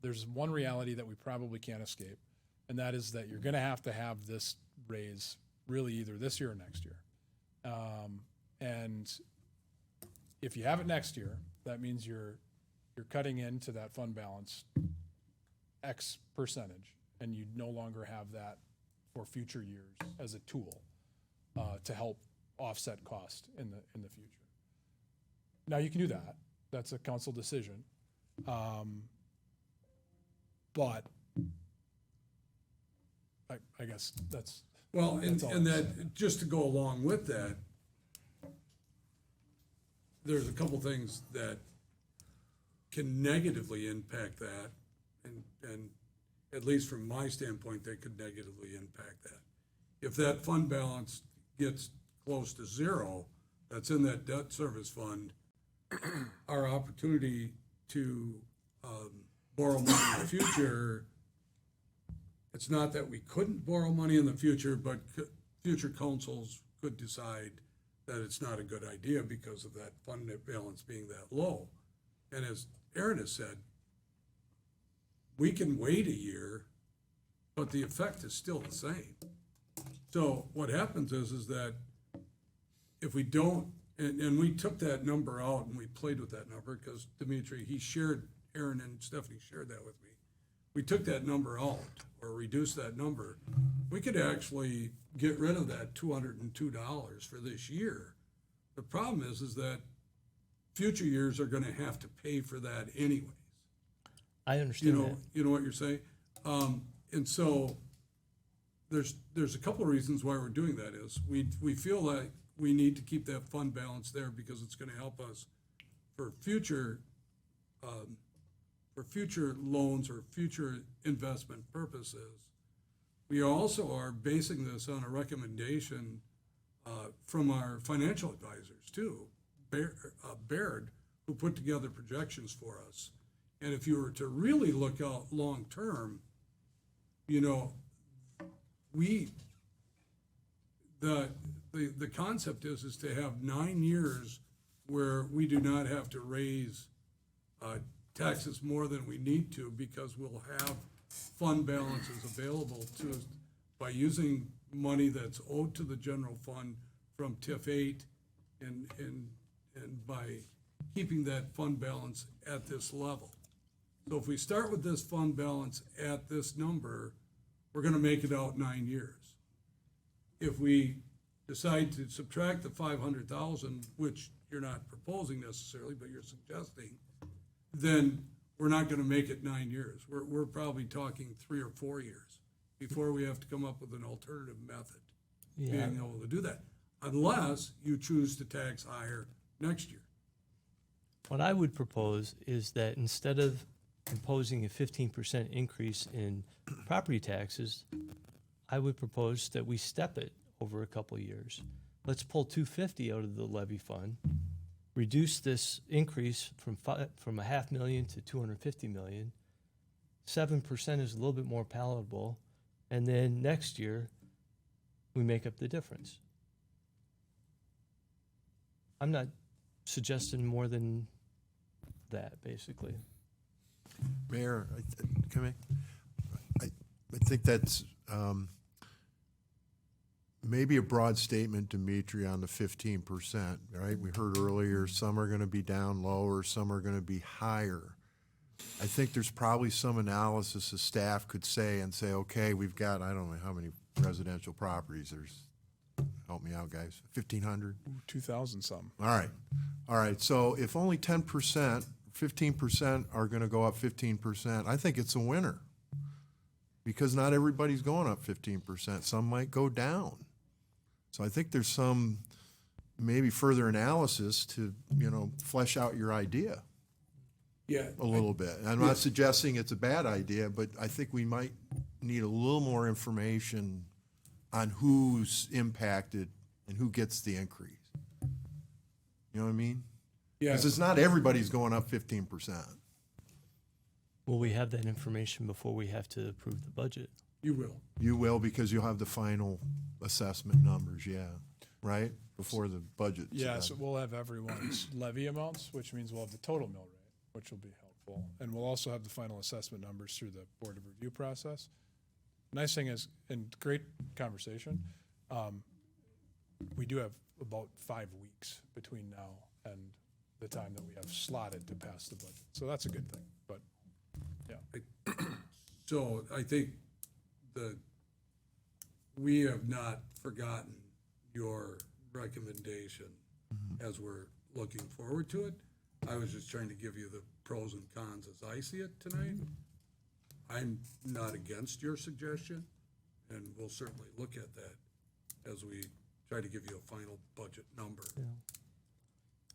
there's one reality that we probably can't escape, and that is that you're going to have this raise really either this year or next year. And if you have it next year, that means you're cutting into that fund balance X percentage, and you no longer have that for future years as a tool to help offset cost in the future. Now, you can do that. That's a council decision. But I guess that's... Well, and all that, just to go along with that, there's a couple things that can negatively impact that, and at least from my standpoint, they could negatively impact that. If that fund balance gets close to zero, that's in that debt service fund, our opportunity to borrow money in the future, it's not that we couldn't borrow money in the future, but future councils could decide that it's not a good idea because of that fund balance being that low. And as Aaron has said, we can wait a year, but the effect is still the same. So what happens is that if we don't, and we took that number out and we played with that number because Dimitri, Aaron and Stephanie shared that with me. We took that number out or reduced that number. We could actually get rid of that $202 for this year. The problem is that future years are gonna have to pay for that anyways. I understand that. You know what you're saying? And so there's a couple of reasons why we're doing that is we feel like we need to keep that fund balance there because it's gonna help us for future loans or future investment purposes. We also are basing this on a recommendation from our financial advisors too, Baird, who put together projections for us. And if you were to really look out long term, the concept is to have 9 years where we do not have to raise taxes more than we need to because we'll have fund balances available to us by using money that's owed to the general fund from TIF 8 and by keeping that fund balance at this level. So if we start with this fund balance at this number, we're gonna make it out 9 years. If we decide to subtract the 500,000, which you're not proposing necessarily, but you're suggesting, then we're not gonna make it 9 years. We're probably talking 3 or 4 years before we have to come up with an alternative method being able to do that, unless you choose to tax higher next year. What I would propose is that instead of imposing a 15% increase in property taxes, I would propose that we step it over a couple of years. Let's pull $250 out of the levy fund, reduce this increase from $500,000 to $250 million. 7% is a little bit more palatable, and then next year we make up the difference. I'm not suggesting more than that, basically. Mayor, I think that's maybe a broad statement, Dimitri, on the 15%, right? We heard earlier, some are going to be down lower, some are going to be higher. I think there's probably some analysis the staff could say, okay, we've got, I don't know how many residential properties there's, help me out, guys, 1,500? 2,000 some. All right, so if only 10%, 15% are going to go up 15%, I think it's a winner. Because not everybody's going up 15%. Some might go down. So I think there's some maybe further analysis to, flesh out your idea. Yeah. A little bit. I'm not suggesting it's a bad idea, but I think we might need a little more information on who's impacted and who gets the increase. You know what I mean? Yeah. Because it's not everybody's going up 15%. Will we have that information before we have to approve the budget? You will. You will, because you'll have the final assessment numbers, yeah, right? Before the budget. Yeah, so we'll have everyone's levy amounts, which means we'll have the total mill rate, which will be helpful. And we'll also have the final assessment numbers through the Board of Review process. Nice thing is, and great conversation, we do have about 5 weeks between now and the time that we have slotted to pass the budget. So that's a good thing, but yeah. So I think we have not forgotten your recommendation as we're looking forward to it. I was just trying to give you the pros and cons as I see it tonight. I'm not against your suggestion, and we'll certainly look at that as we try to give you a final budget number. Yeah.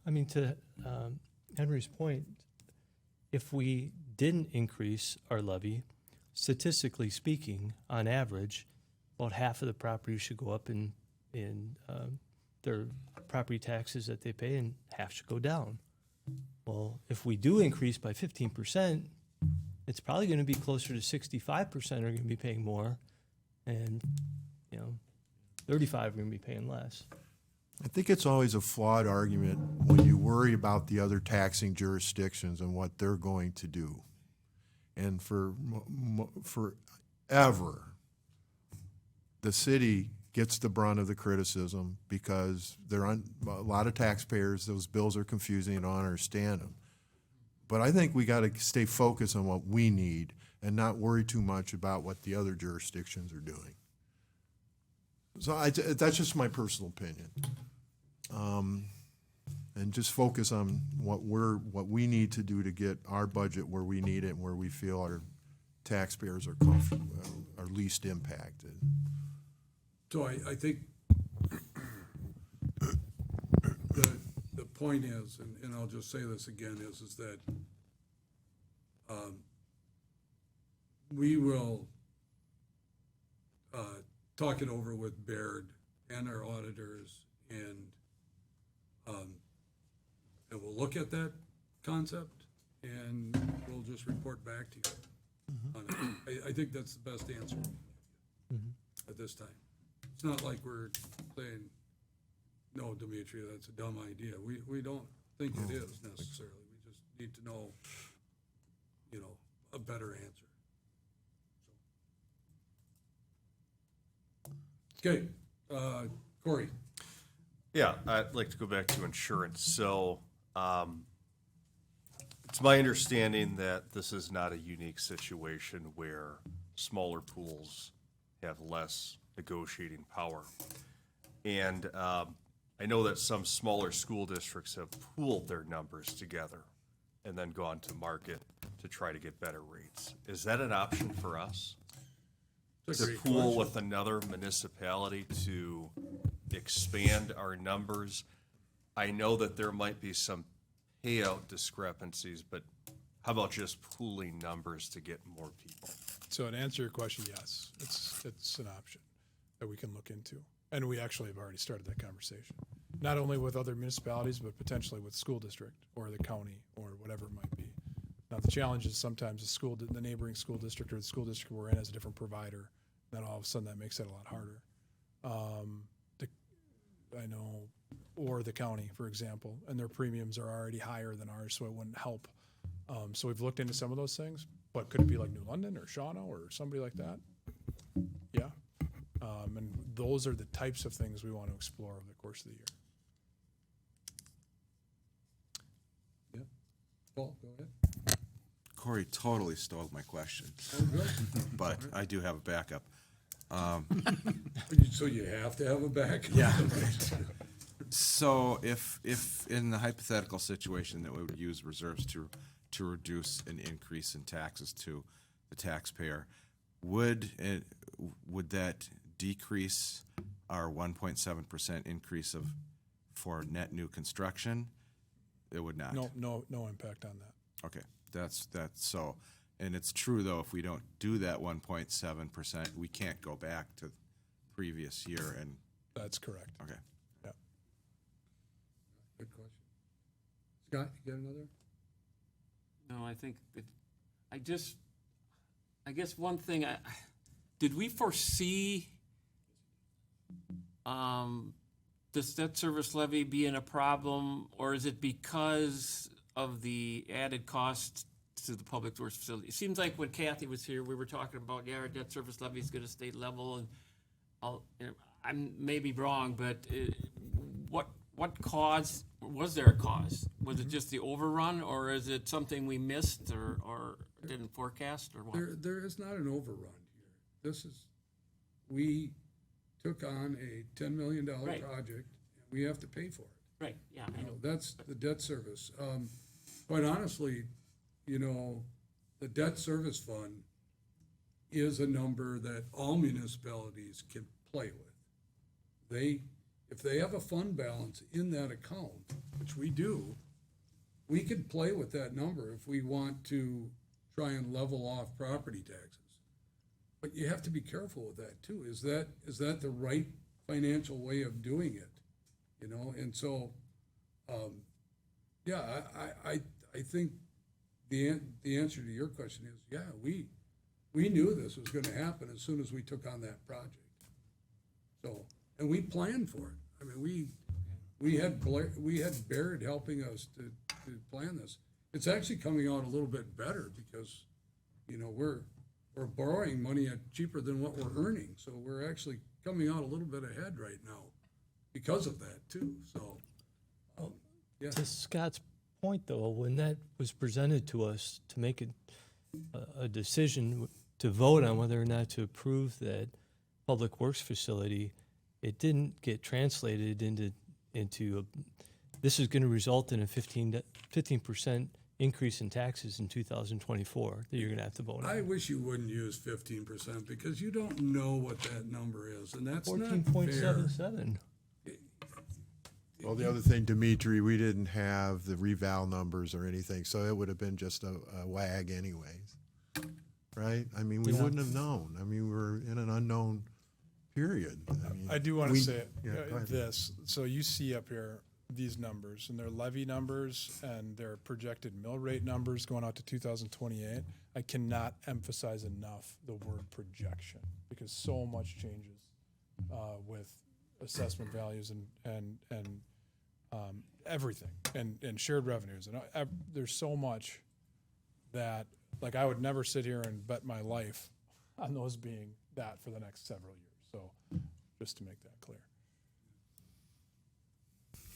I mean, to Henry's point, if we didn't increase our levy, statistically speaking, on average, about half of the properties should go up in their property taxes that they pay, and half should go down. Well, if we do increase by 15%, it's probably going to be closer to 65% are going to be paying more, and 35 are going to be paying less. I think it's always a flawed argument when you worry about the other taxing jurisdictions and what they're going to do. And forever, the city gets the brunt of the criticism because there are a lot of taxpayers, those bills are confusing and don't understand them. But I think we got to stay focused on what we need and not worry too much about what the other jurisdictions are doing. So that's just my personal opinion. And just focus on what we need to do to get our budget where we need it and where we feel our taxpayers are are least impacted. So I think the point is, and I'll just say this again, is that we will talk it over with Baird and our auditors, and we'll look at that concept, and we'll just report back to you on it. I think that's the best answer at this time. It's not like we're saying, no, Dimitri, that's a dumb idea. We don't think it is necessarily. We just need to know, a better answer. Okay, Corey. Yeah, I'd like to go back to insurance. So it's my understanding that this is not a unique situation where smaller pools have less negotiating power. And I know that some smaller school districts have pooled their numbers together and then gone to market to try to get better rates. Is that an option for us? To pool with another municipality to expand our numbers? I know that there might be some payout discrepancies, but how about just pooling numbers to get more people? So to answer your question, yes, it's an option that we can look into. And we actually have already started that conversation, not only with other municipalities, but potentially with school district or the county or whatever it might be. Now, the challenge is sometimes the neighboring school district or the school district we're in has a different provider. Then all of a sudden that makes it a lot harder. I know, or the county, for example, and their premiums are already higher than ours, so it wouldn't help. So we've looked into some of those things, but could it be like New London or Shawano or somebody like that? And those are the types of things we want to explore over the course of the year. Yeah. Paul, go ahead. Corey totally stole my question, Oh, good. but I do have a backup. So you have to have a backup? Yeah. So if in the hypothetical situation that we would use reserves to reduce an increase in taxes to the taxpayer, would that decrease our 1.7% increase for net new construction? It would not. No impact on that. Okay, that's so. And it's true though, if we don't do that 1.7%, we can't go back to previous year and. That's correct. Okay. Yeah. Good question. Scott, you got another? No, I think I guess one thing, did we foresee this debt service levy being a problem, or is it because of the added cost to the public works facility? It seems like when Kathy was here, we were talking about, our debt service levy is going to stay level, and I'm maybe wrong, but what cause, was there a cause? Was it just the overrun, or is it something we missed or didn't forecast, or what? There is not an overrun here. This is, we took on a $10 million Right. project, and we have to pay for it. Right, yeah. I know. That's the debt service. Quite honestly, the debt service fund is a number that all municipalities can play with. If they have a fund balance in that account, which we do, we can play with that number if we want to try and level off property taxes. But you have to be careful with that too. Is that the right financial way of doing it? And so, yeah, I think the answer to your question is, yeah, we knew this was going to happen as soon as we took on that project. So, and we planned for it. I mean, we had Baird helping us to plan this. It's actually coming out a little bit better because, we're borrowing money at cheaper than what we're earning. So we're actually coming out a little bit ahead right now because of that too. So, yeah. To Scott's point, though, when that was presented to us to make a decision to vote on whether or not to approve that public works facility, it didn't get translated into this is going to result in a 15% increase in taxes in 2024 that you're going to have to vote on. I wish you wouldn't use 15% because you don't know what that number is, and that's not fair. 14.77. Well, the other thing, Dimitri, we didn't have the reval numbers or anything, so it would have been just a wag anyways, right? I mean, we wouldn't have known. I mean, we're in an unknown period. I do want to say go ahead. this. So you see up here these numbers, and they're levy numbers and their projected mill rate numbers going out to 2028. I cannot emphasize enough the word projection because so much changes with assessment values and everything and shared revenues. And there's so much that, like, I would never sit here and bet my life on those being that for the next several years. So just to make that clear.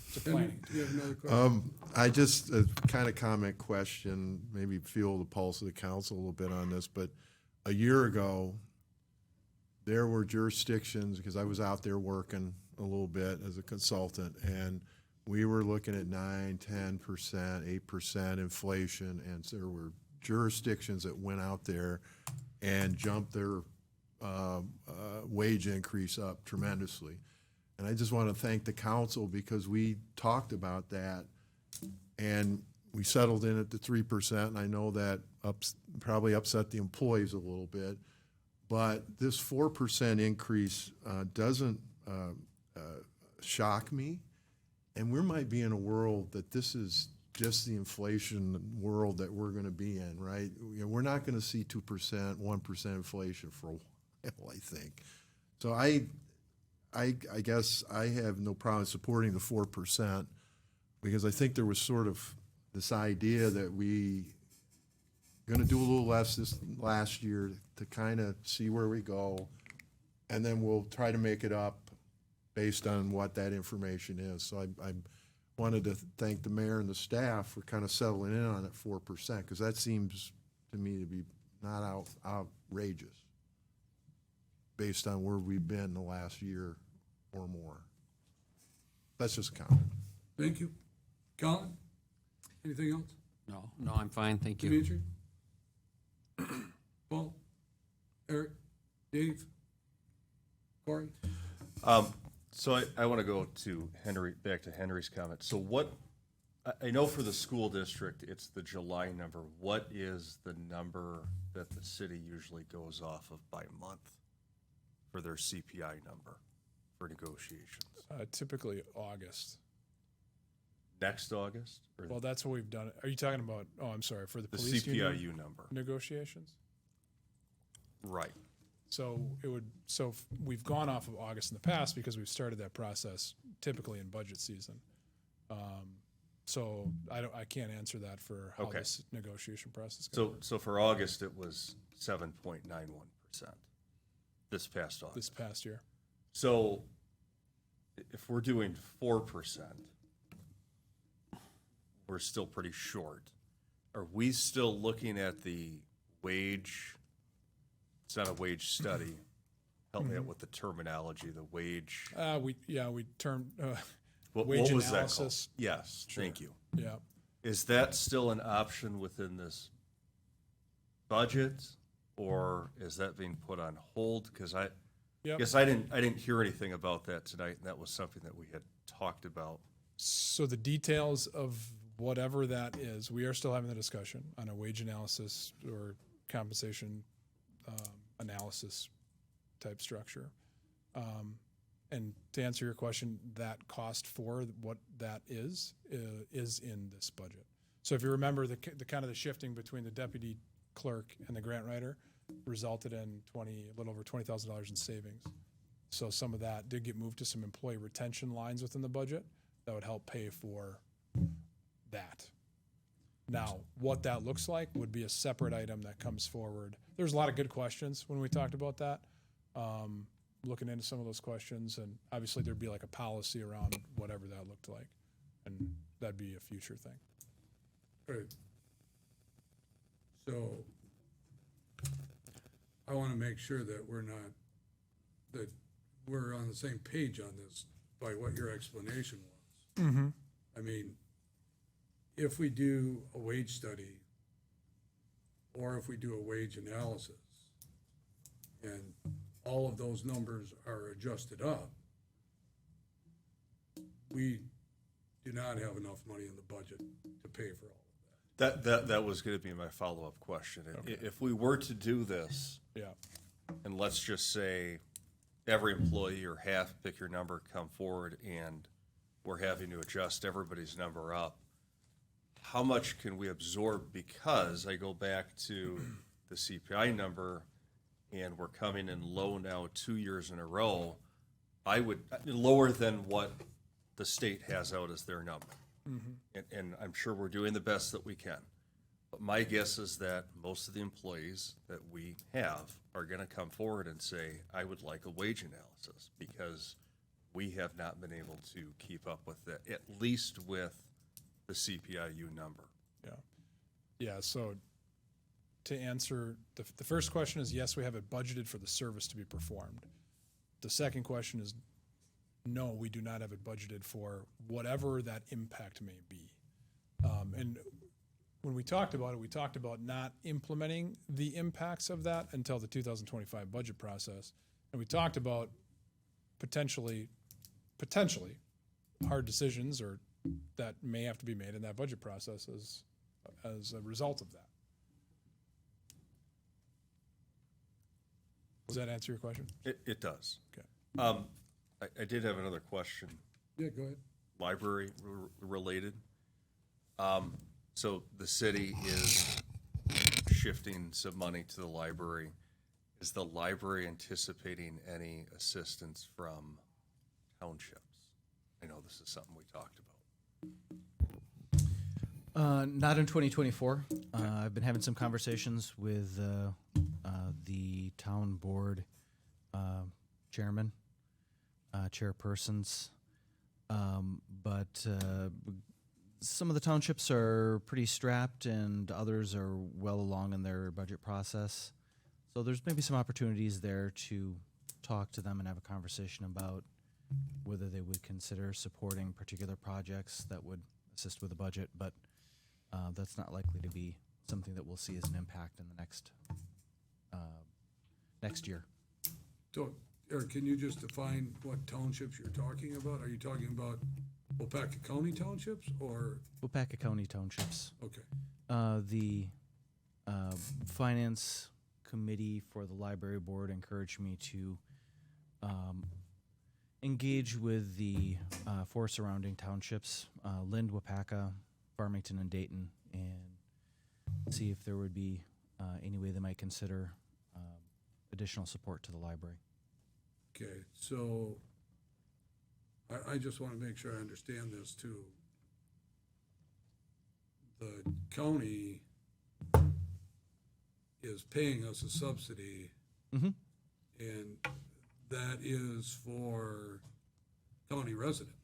It's a planning. Do you have another question? I just, a kind of comment question, maybe feel the pulse of the council a little bit on this, but a year ago, there were jurisdictions, because I was out there working a little bit as a consultant, and we were looking at 9, 10%, 8% inflation, and there were jurisdictions that went out there and jumped their wage increase up tremendously. And I just want to thank the council because we talked about that and we settled in at the 3%. And I know that probably upset the employees a little bit, but this 4% increase doesn't shock me. And we might be in a world that this is just the inflation world that we're going to be in, right? We're not going to see 2%, 1% inflation for a while, I think. So I guess I have no problem supporting the 4% because I think there was sort of this idea that we going to do a little less this last year to kind of see where we go. and then we'll try to make it up based on what that information is. So I wanted to thank the mayor and the staff for kind of settling in on it 4%, because that seems to me to be not outrageous based on where we've been the last year or more. That's just a comment. Thank you. Colin, anything else? No, I'm fine, thank you. Dimitri? Paul? Eric? Dave? Corey? So I want to go to back to Henry's comment. So what, I know for the school district, it's the July number. What is the number that the city usually goes off of by month for their CPI number for negotiations? Typically August. Next August? Or Well, that's what we've done. Are you talking about, oh, I'm sorry, for the the police CPIU union number? negotiations? Right. So we've gone off of August in the past because we've started that process typically in budget season. So I can't answer that for how Okay. this negotiation process goes. So for August, it was 7.91% this past August. This past year. So if we're doing 4%, we're still pretty short. Are we still looking at the wage? It's not a wage study. Help me out with the terminology, the wage. We termed What wage was that called? analysis. Yes, thank you. Yeah. Is that still an option within this budget, or is that being put on hold? Because I Yep. guess I didn't hear anything about that tonight, and that was something that we had talked about. So the details of whatever that is, we are still having the discussion on a wage analysis or compensation analysis type structure. And to answer your question, that cost for what that is in this budget. So if you remember, the kind of the shifting between the deputy clerk and the grant writer resulted in a little over $20,000 in savings. So some of that did get moved to some employee retention lines within the budget that would help pay for that. Now, what that looks like would be a separate item that comes forward. There's a lot of good questions when we talked about that. Looking into some of those questions, and obviously there'd be like a policy around whatever that looked like, and that'd be a future thing. Right. So I want to make sure that we're on the same page on this by what your explanation was. Mm-hmm. I mean, if we do a wage study or if we do a wage analysis and all of those numbers are adjusted up, we do not have enough money in the budget to pay for all of that. That was going to be my follow-up question. If we were to do this, and let's just say every employee or half, pick your number, come forward, and we're having to adjust everybody's number up, how much can we absorb? Because I go back to the CPI number, and we're coming in low now 2 years in a row. I would lower than what the state has out as their number. Mm-hmm. And I'm sure we're doing the best that we can. But my guess is that most of the employees that we have are going to come forward and say, I would like a wage analysis, because we have not been able to keep up with that, at least with the CPIU number. Yeah, so to answer, the first question is, yes, we have it budgeted for the service to be performed. The second question is, no, we do not have it budgeted for whatever that impact may be. And when we talked about it, we talked about not implementing the impacts of that until the 2025 budget process. And we talked about potentially hard decisions or that may have to be made in that budget process as a result of that. Does that answer your question? It does. Okay. I did have another question. Yeah, go ahead. Library related. So the city is shifting some money to the library. Is the library anticipating any assistance from townships? I know this is something we talked about. Not in 2024. I've been having some conversations with the town board chairman, chairpersons. But some of the townships are pretty strapped and others are well along in their budget process. So there's maybe some opportunities there to talk to them and have a conversation about whether they would consider supporting particular projects that would assist with the budget, but that's not likely to be something that we'll see as an impact in the next year. So, Eric, can you just define what townships you're talking about? Are you talking about Waupaca County townships or? Waupaca County townships. Okay. The finance committee for the library board encouraged me to engage with the four surrounding townships, Lind, Waupaca, Farmington, and Dayton, and see if there would be any way they might consider additional support to the library. Okay, so I just want to make sure I understand this too. The county is paying us a subsidy, Mhm. and that is for county residents.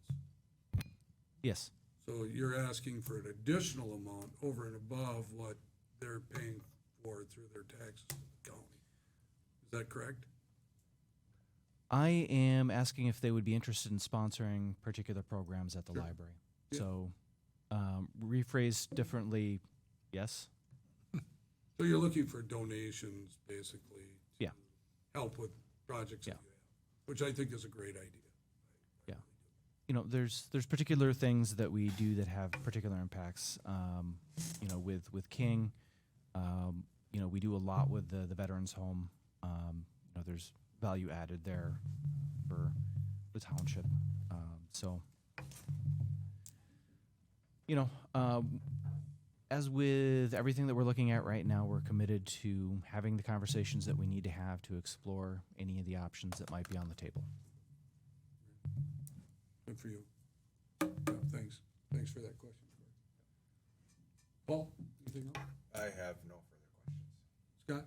Yes. So you're asking for an additional amount over and above what they're paying for through their taxes to the county. Is that correct? I am asking if they would be interested in sponsoring particular programs at the library. Yeah. So, rephrased differently, yes. So you're looking for donations, basically, to Yeah. help with projects that you have, which I think is a great idea. Yeah. You know, there's particular things that we do that have particular impacts. You know, with King, you know, we do a lot with the veterans home. You know, there's value added there for the township. So, you know, as with everything that we're looking at right now, we're committed to having the conversations that we need to have to explore any of the options that might be on the table. Good for you. Yeah, thanks. Thanks for that question. Paul, anything else? I have no further questions. Scott?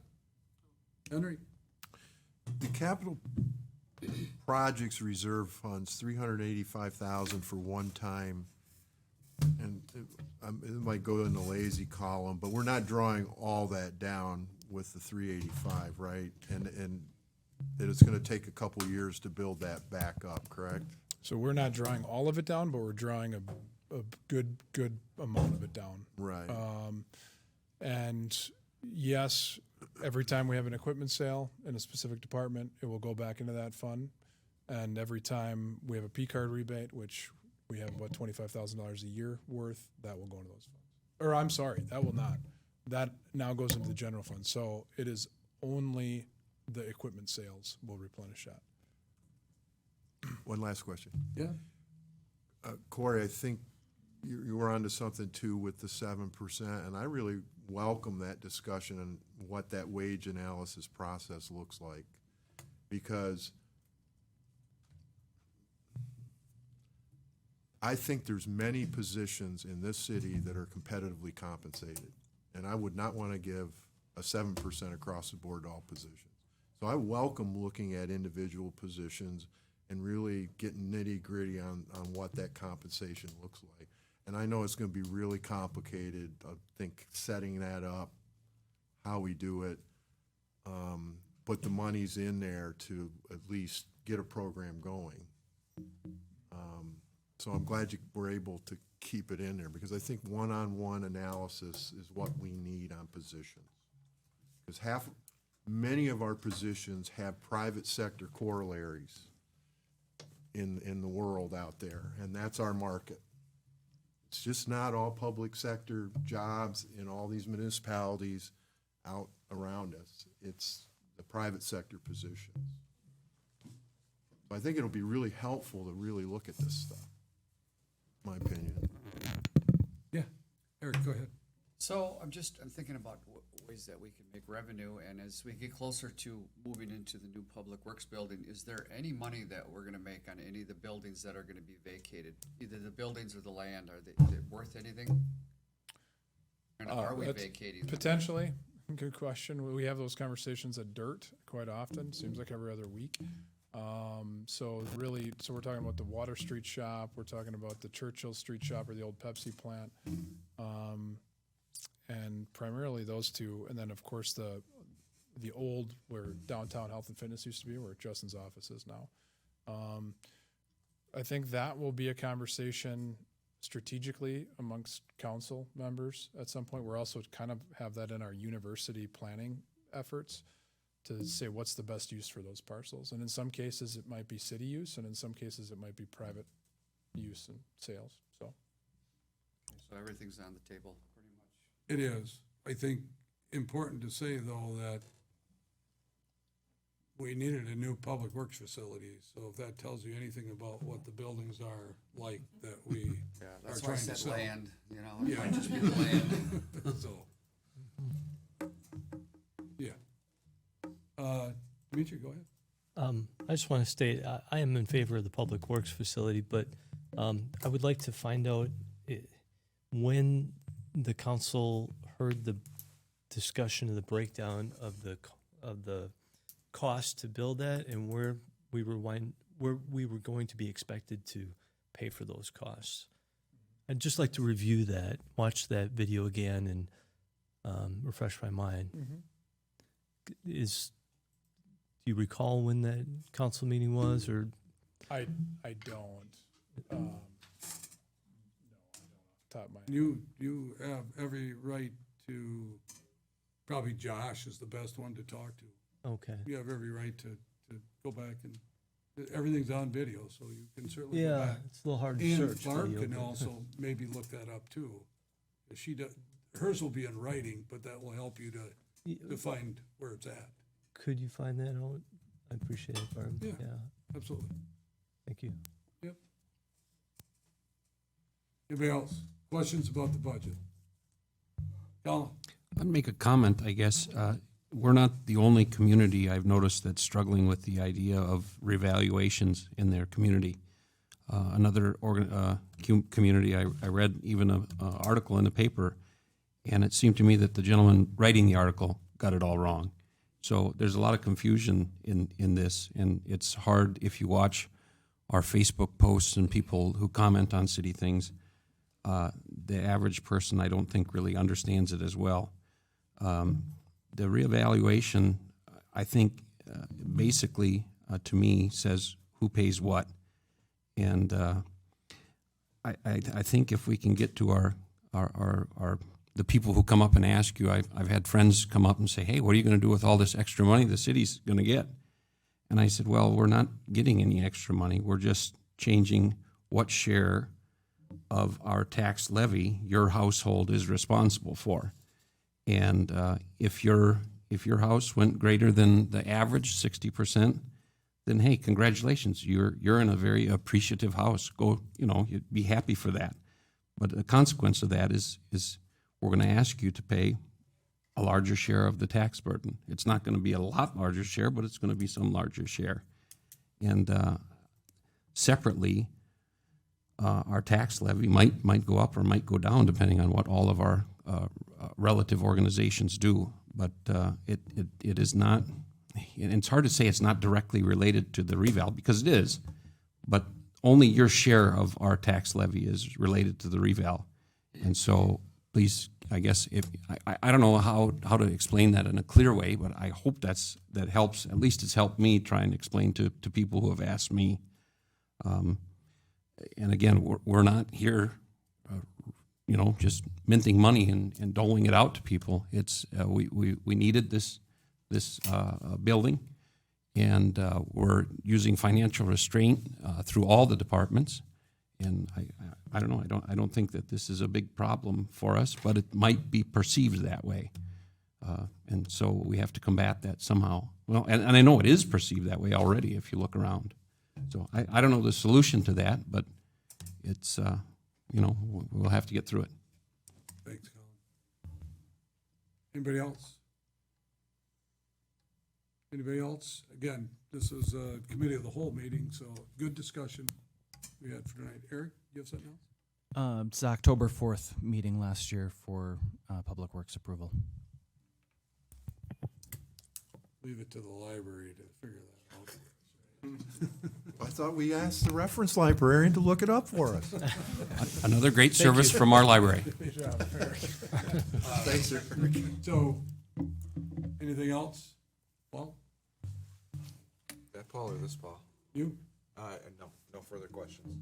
Henry? The capital projects reserve funds, 385,000 for one time, and it might go in the lazy column, but we're not drawing all that down with the 385, right? And that it's going to take a couple years to build that back up, correct? So we're not drawing all of it down, but we're drawing a good amount of it down. Right. And yes, every time we have an equipment sale in a specific department, it will go back into that fund. And every time we have a P-card rebate, which we have, what, $25,000 a year worth, that will go into those funds. Or I'm sorry, that will not. That now goes into the general fund. So it is only the equipment sales will replenish that. One last question. Yeah. Corey, I think you were onto something too with the 7%, and I really welcome that discussion on what that wage analysis process looks like, because I think there's many positions in this city that are competitively compensated, and I would not want to give a 7% across the board to all positions. So I welcome looking at individual positions and really getting nitty-gritty on what that compensation looks like. And I know it's going to be really complicated, I think, setting that up, how we do it, but the money's in there to at least get a program going. So I'm glad you were able to keep it in there, because I think one-on-one analysis is what we need on positions. Because many of our positions have private sector corollaries in the world out there, and that's our market. It's just not all public sector jobs in all these municipalities out around us. It's the private sector positions. So I think it'll be really helpful to really look at this stuff, my opinion. Yeah. Eric, go ahead. So I'm thinking about ways that we can make revenue, and as we get closer to moving into the new Public Works building, is there any money that we're going to make on any of the buildings that are going to be vacated? Either the buildings or the land, are they worth anything? And are we vacating them? Potentially. Good question. We have those conversations at DIRT quite often. Seems like every other week. So we're talking about the Water Street shop, we're talking about the Churchill Street shop or the old Pepsi plant. And primarily those two, and then of course the old where downtown health and fitness used to be, where Justin's office is now. I think that will be a conversation strategically amongst council members at some point. We're also kind of have that in our university planning efforts to say what's the best use for those parcels. And in some cases it might be city use, and in some cases it might be private use and sales, so. So everything's on the table, pretty much. It is. I think important to say, though, that we needed a new public works facility. So if that tells you anything about what the buildings are like that we are That's why I trying to said sell. land, you know, it Yeah. might just be the land. So, yeah. Dimitri, go ahead. I just want to state, I am in favor of the public works facility, but I would like to find out when the council heard the discussion of the breakdown of the cost to build that, and where we were going to be expected to pay for those costs. I'd just like to review that, watch that video again, and refresh my mind. Do you recall when that council meeting was, or? I don't. No, I don't off the top of my head. You have every right to, probably Josh is the best one to talk to. Okay. You have every right to go back and, everything's on video, so you can certainly go Yeah, back. it's a little hard to And search Barb video, can but- also maybe look that up too. She does, hers will be in writing, but that will help you to find where it's at. Could you find that out? I appreciate it, Barb. Yeah. Absolutely. Thank you. Yep. Anybody else? Questions about the budget? Colin? I'd make a comment, I guess. We're not the only community I've noticed that's struggling with the idea of revaluations in their community. Another community, I read even an article in the paper, and it seemed to me that the gentleman writing the article got it all wrong. So there's a lot of confusion in this, and it's hard if you watch our Facebook posts and people who comment on city things. The average person, I don't think, really understands it as well. The reevaluation, I think, basically, to me, says who pays what. And I think if we can get to our the people who come up and ask you, I've had friends come up and say, hey, what are you going to do with all this extra money the city's going to get? And I said, well, we're not getting any extra money. We're just changing what share of our tax levy your household is responsible for. And if your house went greater than the average, 60%, then hey, congratulations, you're in a very appreciative house. Go, you'd be happy for that. But the consequence of that is we're going to ask you to pay a larger share of the tax burden. It's not going to be a lot larger share, but it's going to be some larger share. And separately, our tax levy might go up or might go down depending on what all of our relative organizations do. But it is not, and it's hard to say it's not directly related to the reval, because it is, but only your share of our tax levy is related to the reval. And so please, I guess, if I don't know how to explain that in a clear way, but I hope that helps. At least it's helped me try and explain to people who have asked me. And again, we're not here, just minting money and doling it out to people. It's we needed this building, and we're using financial restraint through all the departments. And I don't know. I don't think that this is a big problem for us, but it might be perceived that way, and so we have to combat that somehow. Well, and I know it is perceived that way already if you look around. So I don't know the solution to that, but it's we'll have to get through it. Thanks, Colin. Anybody else? Anybody else? Again, this is a committee of the whole meeting, so good discussion we had for tonight. Eric, you have something else? It's October 4th meeting last year for Public Works approval. Leave it to the library to figure that out. I thought we asked the reference librarian to look it up for us. Another great service from our library. Good job, Eric. Thanks, Eric. So, anything else? Paul? That Paul or this Paul? You? No further questions.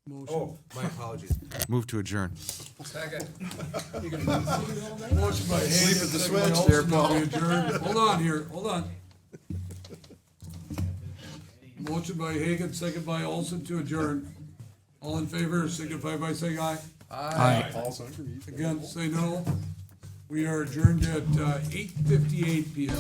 Motion? Oh, my apologies. Move to adjourn. Second. Motion by Hagan, Sleep at the second by switch there, Olson, Paul. we adjourn. Hold on here, hold on. Motion by Hagan, second by Olson to adjourn. All in favor, signify by saying aye. Aye. Against, say no. We are adjourned at 8:58 PM.